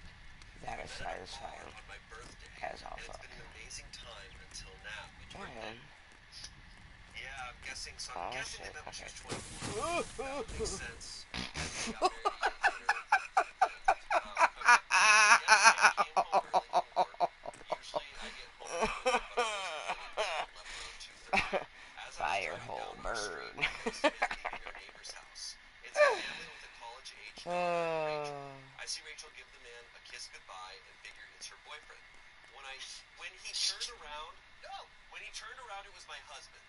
That is satisfying. On my birthday. As all and fuck. it's been an amazing time until now. Man. Yeah, I'm guessing so. Oh, I'm guessing shit. they met when she was Okay. 24. That makes sense. Fire hole burn. I see Rachel give the man a kiss goodbye and figure it's her boyfriend. When when he turned around, it was my husband.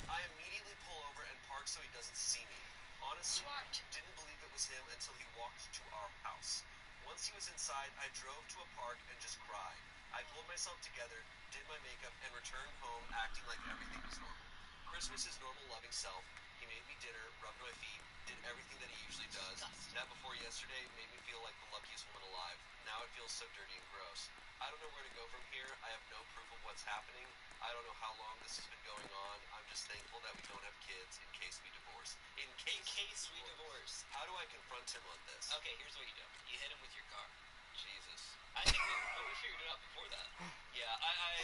I immediately pull over and park so he doesn't see me. Honestly, didn't believe it was him until he walked to our house. Once he was inside, I drove to a park and just cried. I pulled myself together, did my makeup, and returned home acting like everything was normal. Chris was his normal loving self. He made me dinner, rubbed my feet, did everything that he usually does. That before yesterday made me feel like the luckiest woman alive. Now it feels so dirty and gross. I don't know where to go from here. I have no proof of what's happening. I don't know how long this has been going on. I'm just thankful that we don't have kids in case we divorce. In case we divorce. How do I confront him on this? Okay, here's what you do. You hit him with your car. Jesus. I think we figured it out before that. Yeah,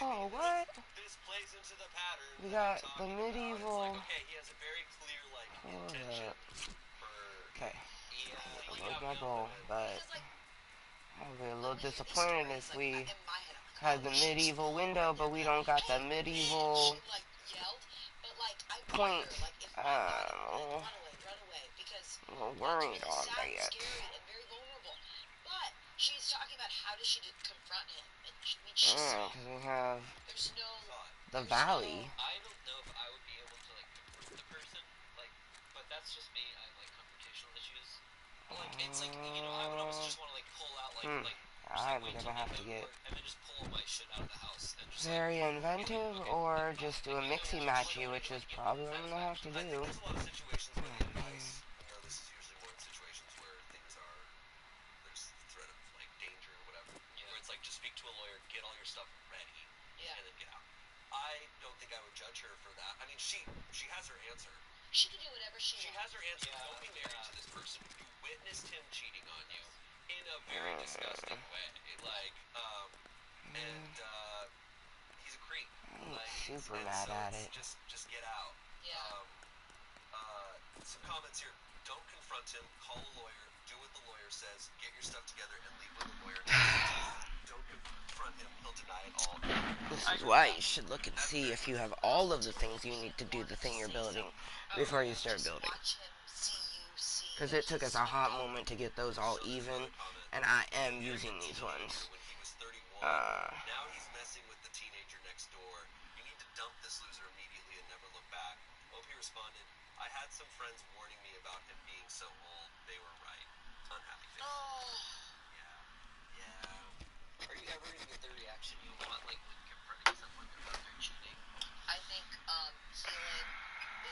Oh, what? This plays into the pattern. We that got I'm the talking about. medieval. It's like, okay, he has a very clear, like, intention for... Okay. Yeah, That was my goal, but Because, like, I'll be a little when we hear this disappointed story, if it's like, we in my head, I'm like, had oh, the she medieval exploded window, right but there, we like, don't got the hey, medieval bitch, and, like, yelled. But, like, I point. wonder, like, if my body would like, run away, because I'm a little that's worried really on sad and that. scary and very vulnerable. But she's talking about how does she confront him, and I mean, she saw. Because we have There's no. the there's valley. I don't know if I would be able to like confront the person, like, but that's just me. I have like confrontational issues. Like it's like I would almost just want to like pull out like just I'm wait till gonna they have to go get work and then just pull all my shit out of the house and just very like inventive, okay, or like, just do a maybe mixy I don't matchy, want which to, is like, probably what I'm gonna have to I think do. there's a lot of situations where the advice, this is usually more in situations where things are, there's threat of, like, danger or whatever. Yeah. Where it's like, just speak to a lawyer, get all your stuff ready, Yeah. and then get out. I don't think I would judge her for that. I mean, she has her answer. She can do whatever she She wants. has her answer. Yeah, Don't be married yeah. to this person. You witnessed him cheating on you in a very disgusting way. Like, and he's a creep. I'm Like, super and mad so at it's it. just get out. Yeah. Some comments here. Don't confront him. Call a lawyer. Do what the lawyer says. Get your stuff together and leave with the lawyer. Don't confront him. He'll deny it all. This is why you should look and see if you have all of the things you need to do the thing you're building before you start building. Watch him see you see. Because it took us a hot moment to get those all even, and I am using these ones. When he was 31, now he's messing with the teenager next door. You need to dump this loser immediately and never look back. OP responded, I had some friends warning me about him being so old. They were right. Unhappy face. Oh. Yeah. Are you ever gonna get the reaction you want like when confronting someone about their cheating? I think healing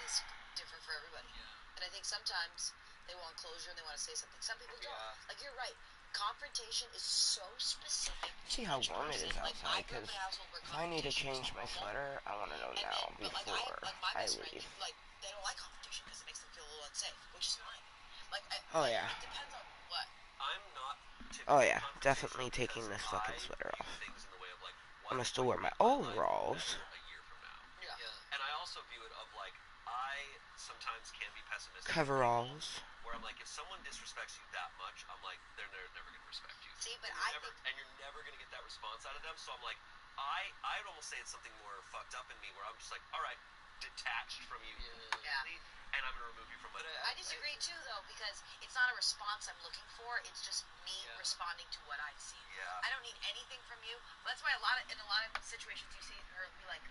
is different for everybody. Yeah. And I think sometimes they want closure and they want to say something. Some people don't. Yeah. Like, you're right. Confrontation is so specific. See how warm it is Like, outside, I grew up because in a household where if I need to confrontation change was my normal. sweater, I want to know And now, then, but before like my I best friend, leave. like, they don't like confrontation because it makes them feel a little unsafe, which is fine. Like, Oh, yeah. It depends on what. I'm not Oh, yeah. confrontational Definitely because taking this fucking I sweater view off. things in the way of, like, I'm what gonna still wear my might make life overalls. better a year from now. Yeah. And I also view it of, like, I sometimes can be pessimistic. Coveralls. Where I'm like, if someone disrespects you that much, I'm like, they're never going to respect you. See, but And you're never going to get that response out of them. So I'm like, I'd almost say it's something more fucked up in me where I'm just like, all right, detached from you completely, and I'm going to remove you from my life. I disagree too, though, because it's not a response I'm looking for. It's just me responding to what I've seen. Yeah. I don't need anything from you. That's why in a lot of situations you see her be like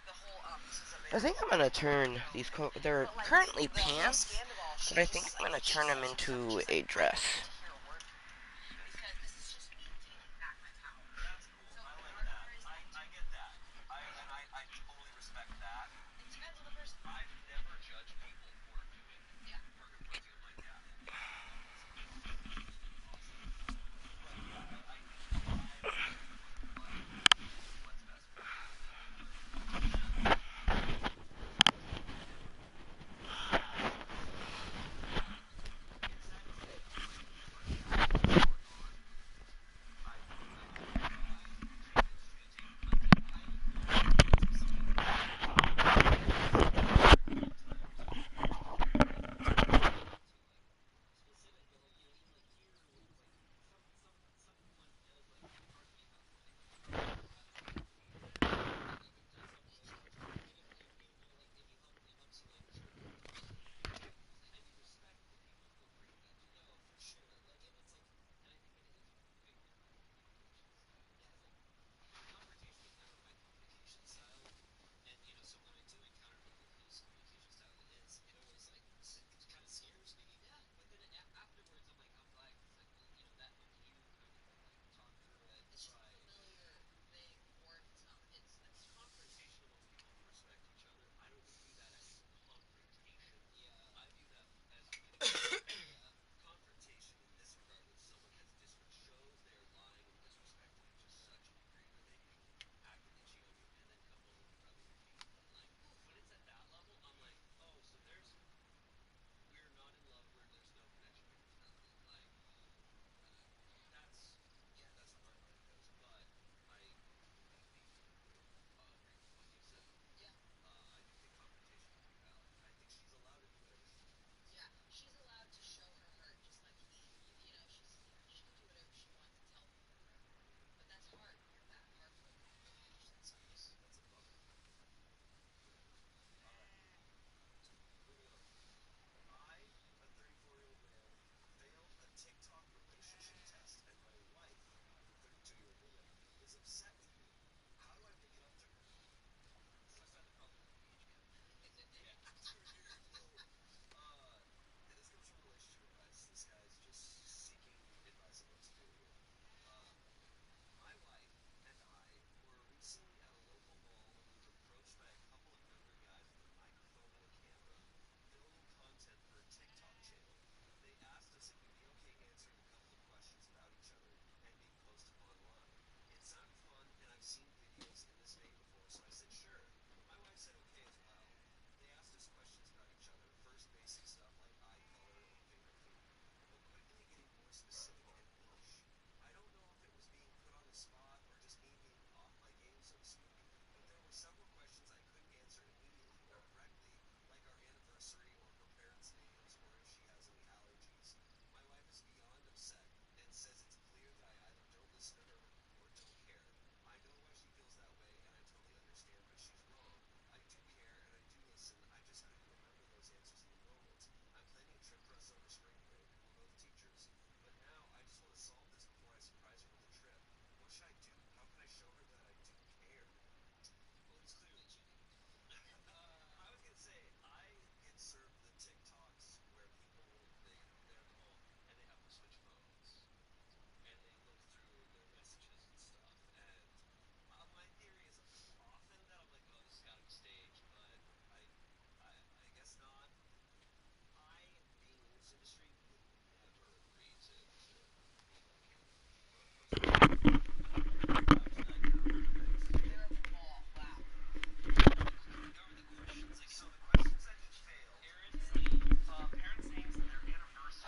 the whole this is I think I'm gonna turn these they're currently pants, but I think I'm gonna turn them into a dress. Because this is just me taking back my power. That's cool. I like that. I get that. I totally respect that. It depends on the person. I've never judged people for doing Yeah. for confronting them like that. But yeah, I what's best for you.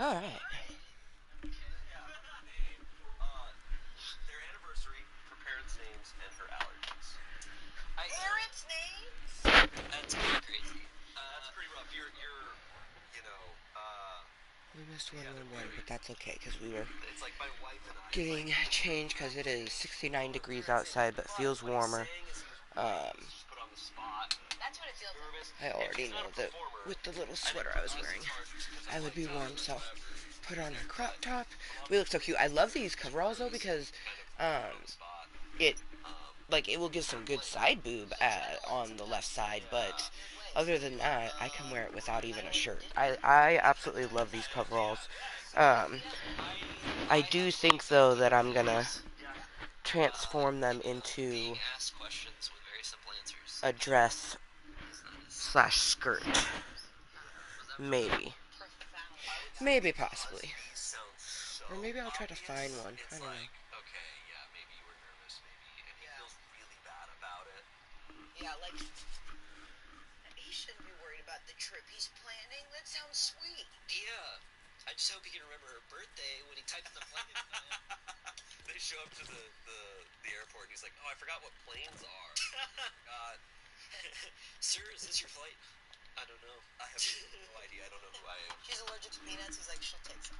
Alright. Their anniversary, her parents' names, and her allergies. Parents' names? That's pretty crazy. That's pretty rough. You're, you know, We missed 111, but that's okay, because we were it's like my wife and I. getting changed, because it is 69 degrees outside, but feels warmer. Just put on the spot. That's what it feels like. I already know that with the little sweater I was wearing, I would be warm, so put on a crop top. We look so cute. I love these coveralls, though, because it it will give some good side boob on the left side, but other than that, I can wear it without even a shirt. I absolutely love these coveralls. I do think, though, that I'm gonna transform them into Being asked questions with very simple answers. a dress / skirt. Maybe. Maybe, possibly. Or maybe I'll try to find one. I don't know. Okay, yeah, maybe you were nervous, maybe, and he feels really bad about it. Yeah, like, he shouldn't be worried about the trip he's planning. That sounds sweet. Yeah. I just hope he can remember her birthday when he types the plane in. They show up to the airport, and he's like, oh, I forgot what planes are. God. Sir, is this your flight? I don't know. I have no idea. I don't know who I am. She's allergic to peanuts. He's like, she'll take some.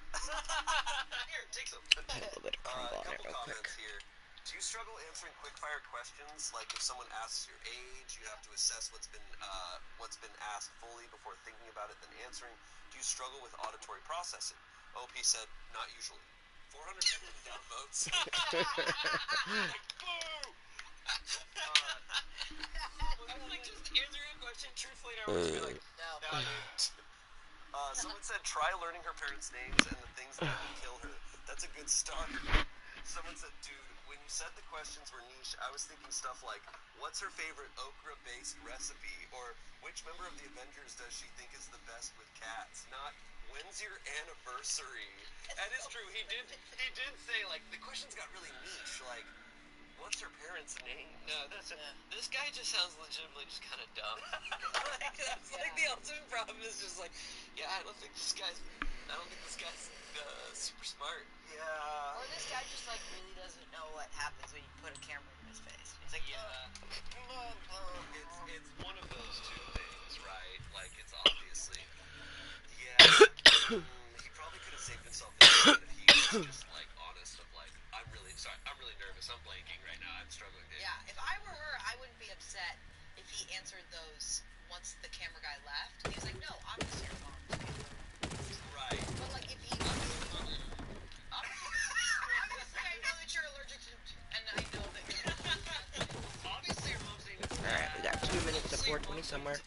Here, take some. Put a little bit of crumble A on it couple real quick. comments here. Do you struggle answering quick-fire questions? Like if someone asks your age, you have to assess what's been asked fully before thinking about it, then answering. Do you struggle with auditory processing? OP said, not usually. 450 downvotes. Boo! I'm like just answering a question truthfully, and I would just be like, No. Someone said, try learning her parents' names and the things that would kill her. That's a good start. Someone said, dude, when you said the questions were niche, I was thinking stuff like, what's her favorite okra-based recipe? Or which member of the Avengers does she think is the best with cats? Not, when's your anniversary? That is true. He did say, like, the questions got really niche. Like, what's her parents' name? no, this guy just sounds legitimately just kind of dumb. Like, that's like the ultimate problem is just like, yeah, I don't think this guy's super smart. Yeah. Or this guy just, like, really doesn't know what happens when you put a camera in his face. He's like, It's one of those two things, right? Like, it's obviously, yeah, he probably could have saved himself if he was just, like, honest of, like, I'm really nervous, I'm blanking right now, I'm struggling to... yeah, if I were her, I wouldn't be upset if he answered those once the camera guy left. He was like, no, obviously your mom. Right. But, like, if he... Obviously, I know that you're allergic to... And I know that you're... Obviously, your mom's name is. Alright, we got 2 minutes to 420 somewhere.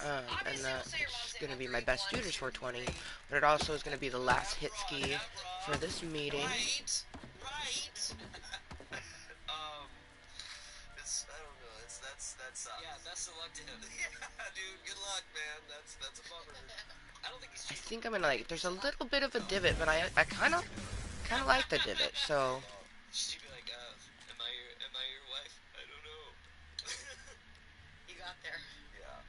And that's going to be my best duder's 420. But it also is going to be the last hit ski for this meeting. Right. It's, I don't know, that sucks. Yeah, best of luck to him. Yeah, dude, good luck, man, that's a bummer. I don't think he's I cheating. think I'm going to like, there's a little bit of a divot, but I kind of like the divot, so... She'd be like, am I your wife? I don't know. You got there. Yeah.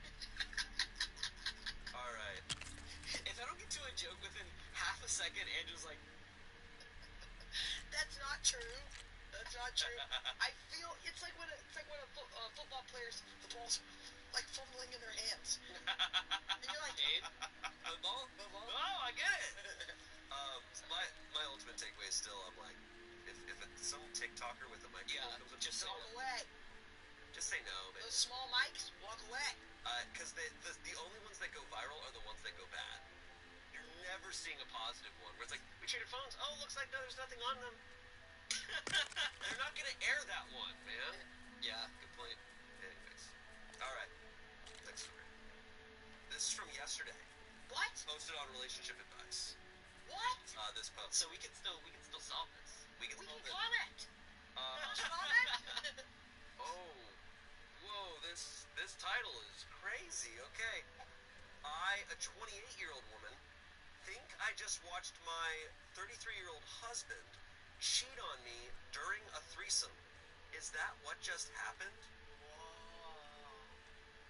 Alright. If I don't get to a joke within half a second, Andrew's like, That's not true. That's not true. I feel it's like when football players, the ball's like fumbling in their hands. And you're like, Abe, football? Oh, I get it! My ultimate takeaway is still, I'm like, if some TikToker with a microphone Yeah, comes up, just say walk no. away. just say no, man. Those small mics, walk away. Because the only ones that go viral are the ones that go bad. You're never seeing a positive one where it's like, we traded phones. Oh, looks like there's nothing on them. They're not gonna air that one, man. Yeah, good point. Anyways, all right. Next story. This is from yesterday. What? Posted on relationship advice. What? This post. So we can still solve this. We can We solve can it. comment. Uh, Comment. Oh, whoa! This title is crazy. Okay, I, a 28-year-old woman, think I just watched my 33-year-old husband cheat on me during a threesome. Is that what just happened? Whoa.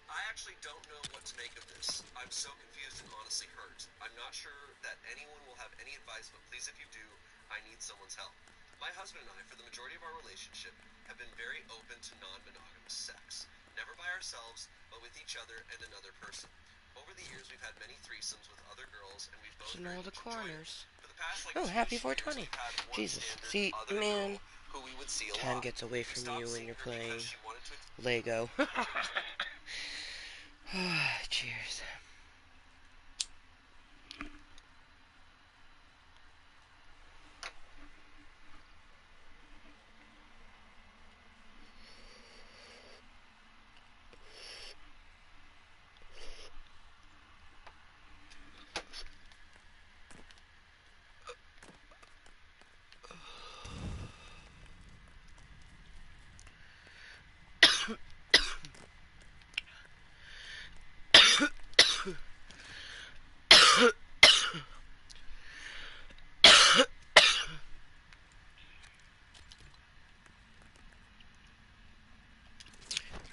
I actually don't know what to make of this. I'm so confused and honestly hurt. I'm not sure that anyone will have any advice, but please, if you do, I need someone's help. My husband and I, for the majority of our relationship, have been very open to non-monogamous sex. Never by ourselves, but with each other and another person. Over the years, we've had many threesomes with other girls, and we've both in all very the much enjoyed it. corners. For the past, like, Oh, 2 happy years, 420. we've had one Jesus. standard See, other man, girl who we would see a time lot. gets away We from stopped you when seeing you're her playing because she wanted to Lego. Cheers.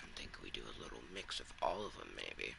I think we do a little mix of all of them, maybe.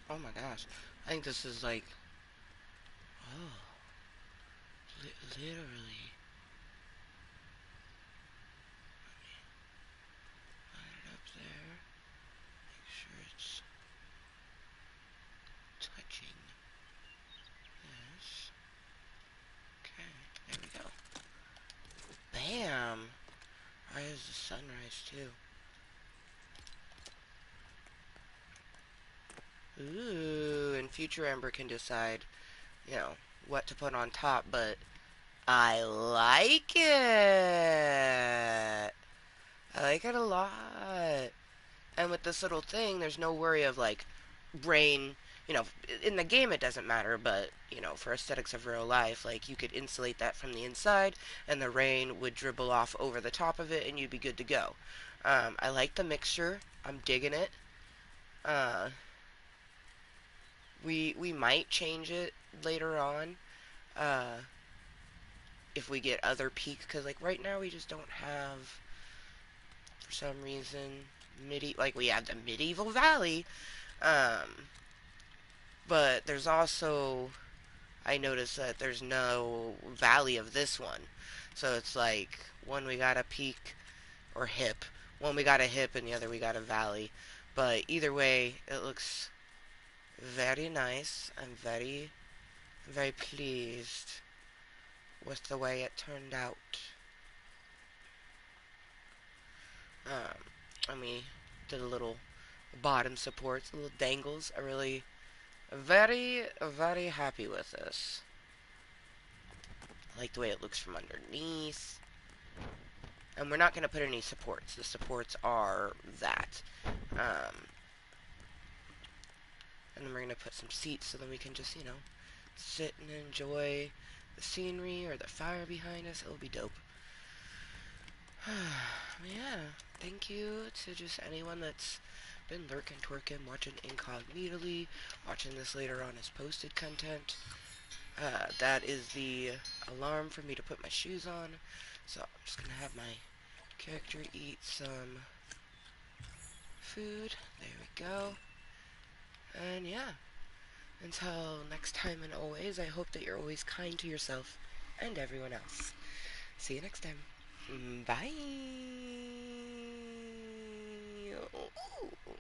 Oh my gosh. I think this is like... Oh. Literally. Line it up there. Make sure it's touching this. Okay, there we go. Bam! Right as the sunrise, too. Ooh, and future Ember can decide, you know, what to put on top, but I like it. I like it a lot. And with this little thing, there's no worry of, like, rain. You know, in the game it doesn't matter, but, you know, for aesthetics of real life, like, you could insulate that from the inside, and the rain would dribble off over the top of it, and you'd be good to go. I like the mixture. I'm digging it. We might change it later on, uh, if we get other peaks, because, like, right now we just don't have, for some reason, like, we have the Medieval Valley, but there's also, I noticed that there's no valley of this one, so it's like, one we got a peak, or hip, one we got a hip, and the other we got a valley, but either way, it looks very nice. I'm very pleased with the way it turned out. And we did a little bottom supports, little dangles. I really very happy with this. I like the way it looks from underneath. And we're not going to put any supports. The supports are that. And then we're going to put some seats so then we can just, you know, sit and enjoy the scenery or the fire behind us. It'll be dope. Yeah, thank you to just anyone that's been lurking, twerking, watching incognitally, watching this later on as posted content. That is the alarm for me to put my shoes on. So I'm just gonna have my character eat some food. There we go. And yeah, until next time and always, I hope that you're always kind to yourself and everyone else. See you next time. Bye. Ooh.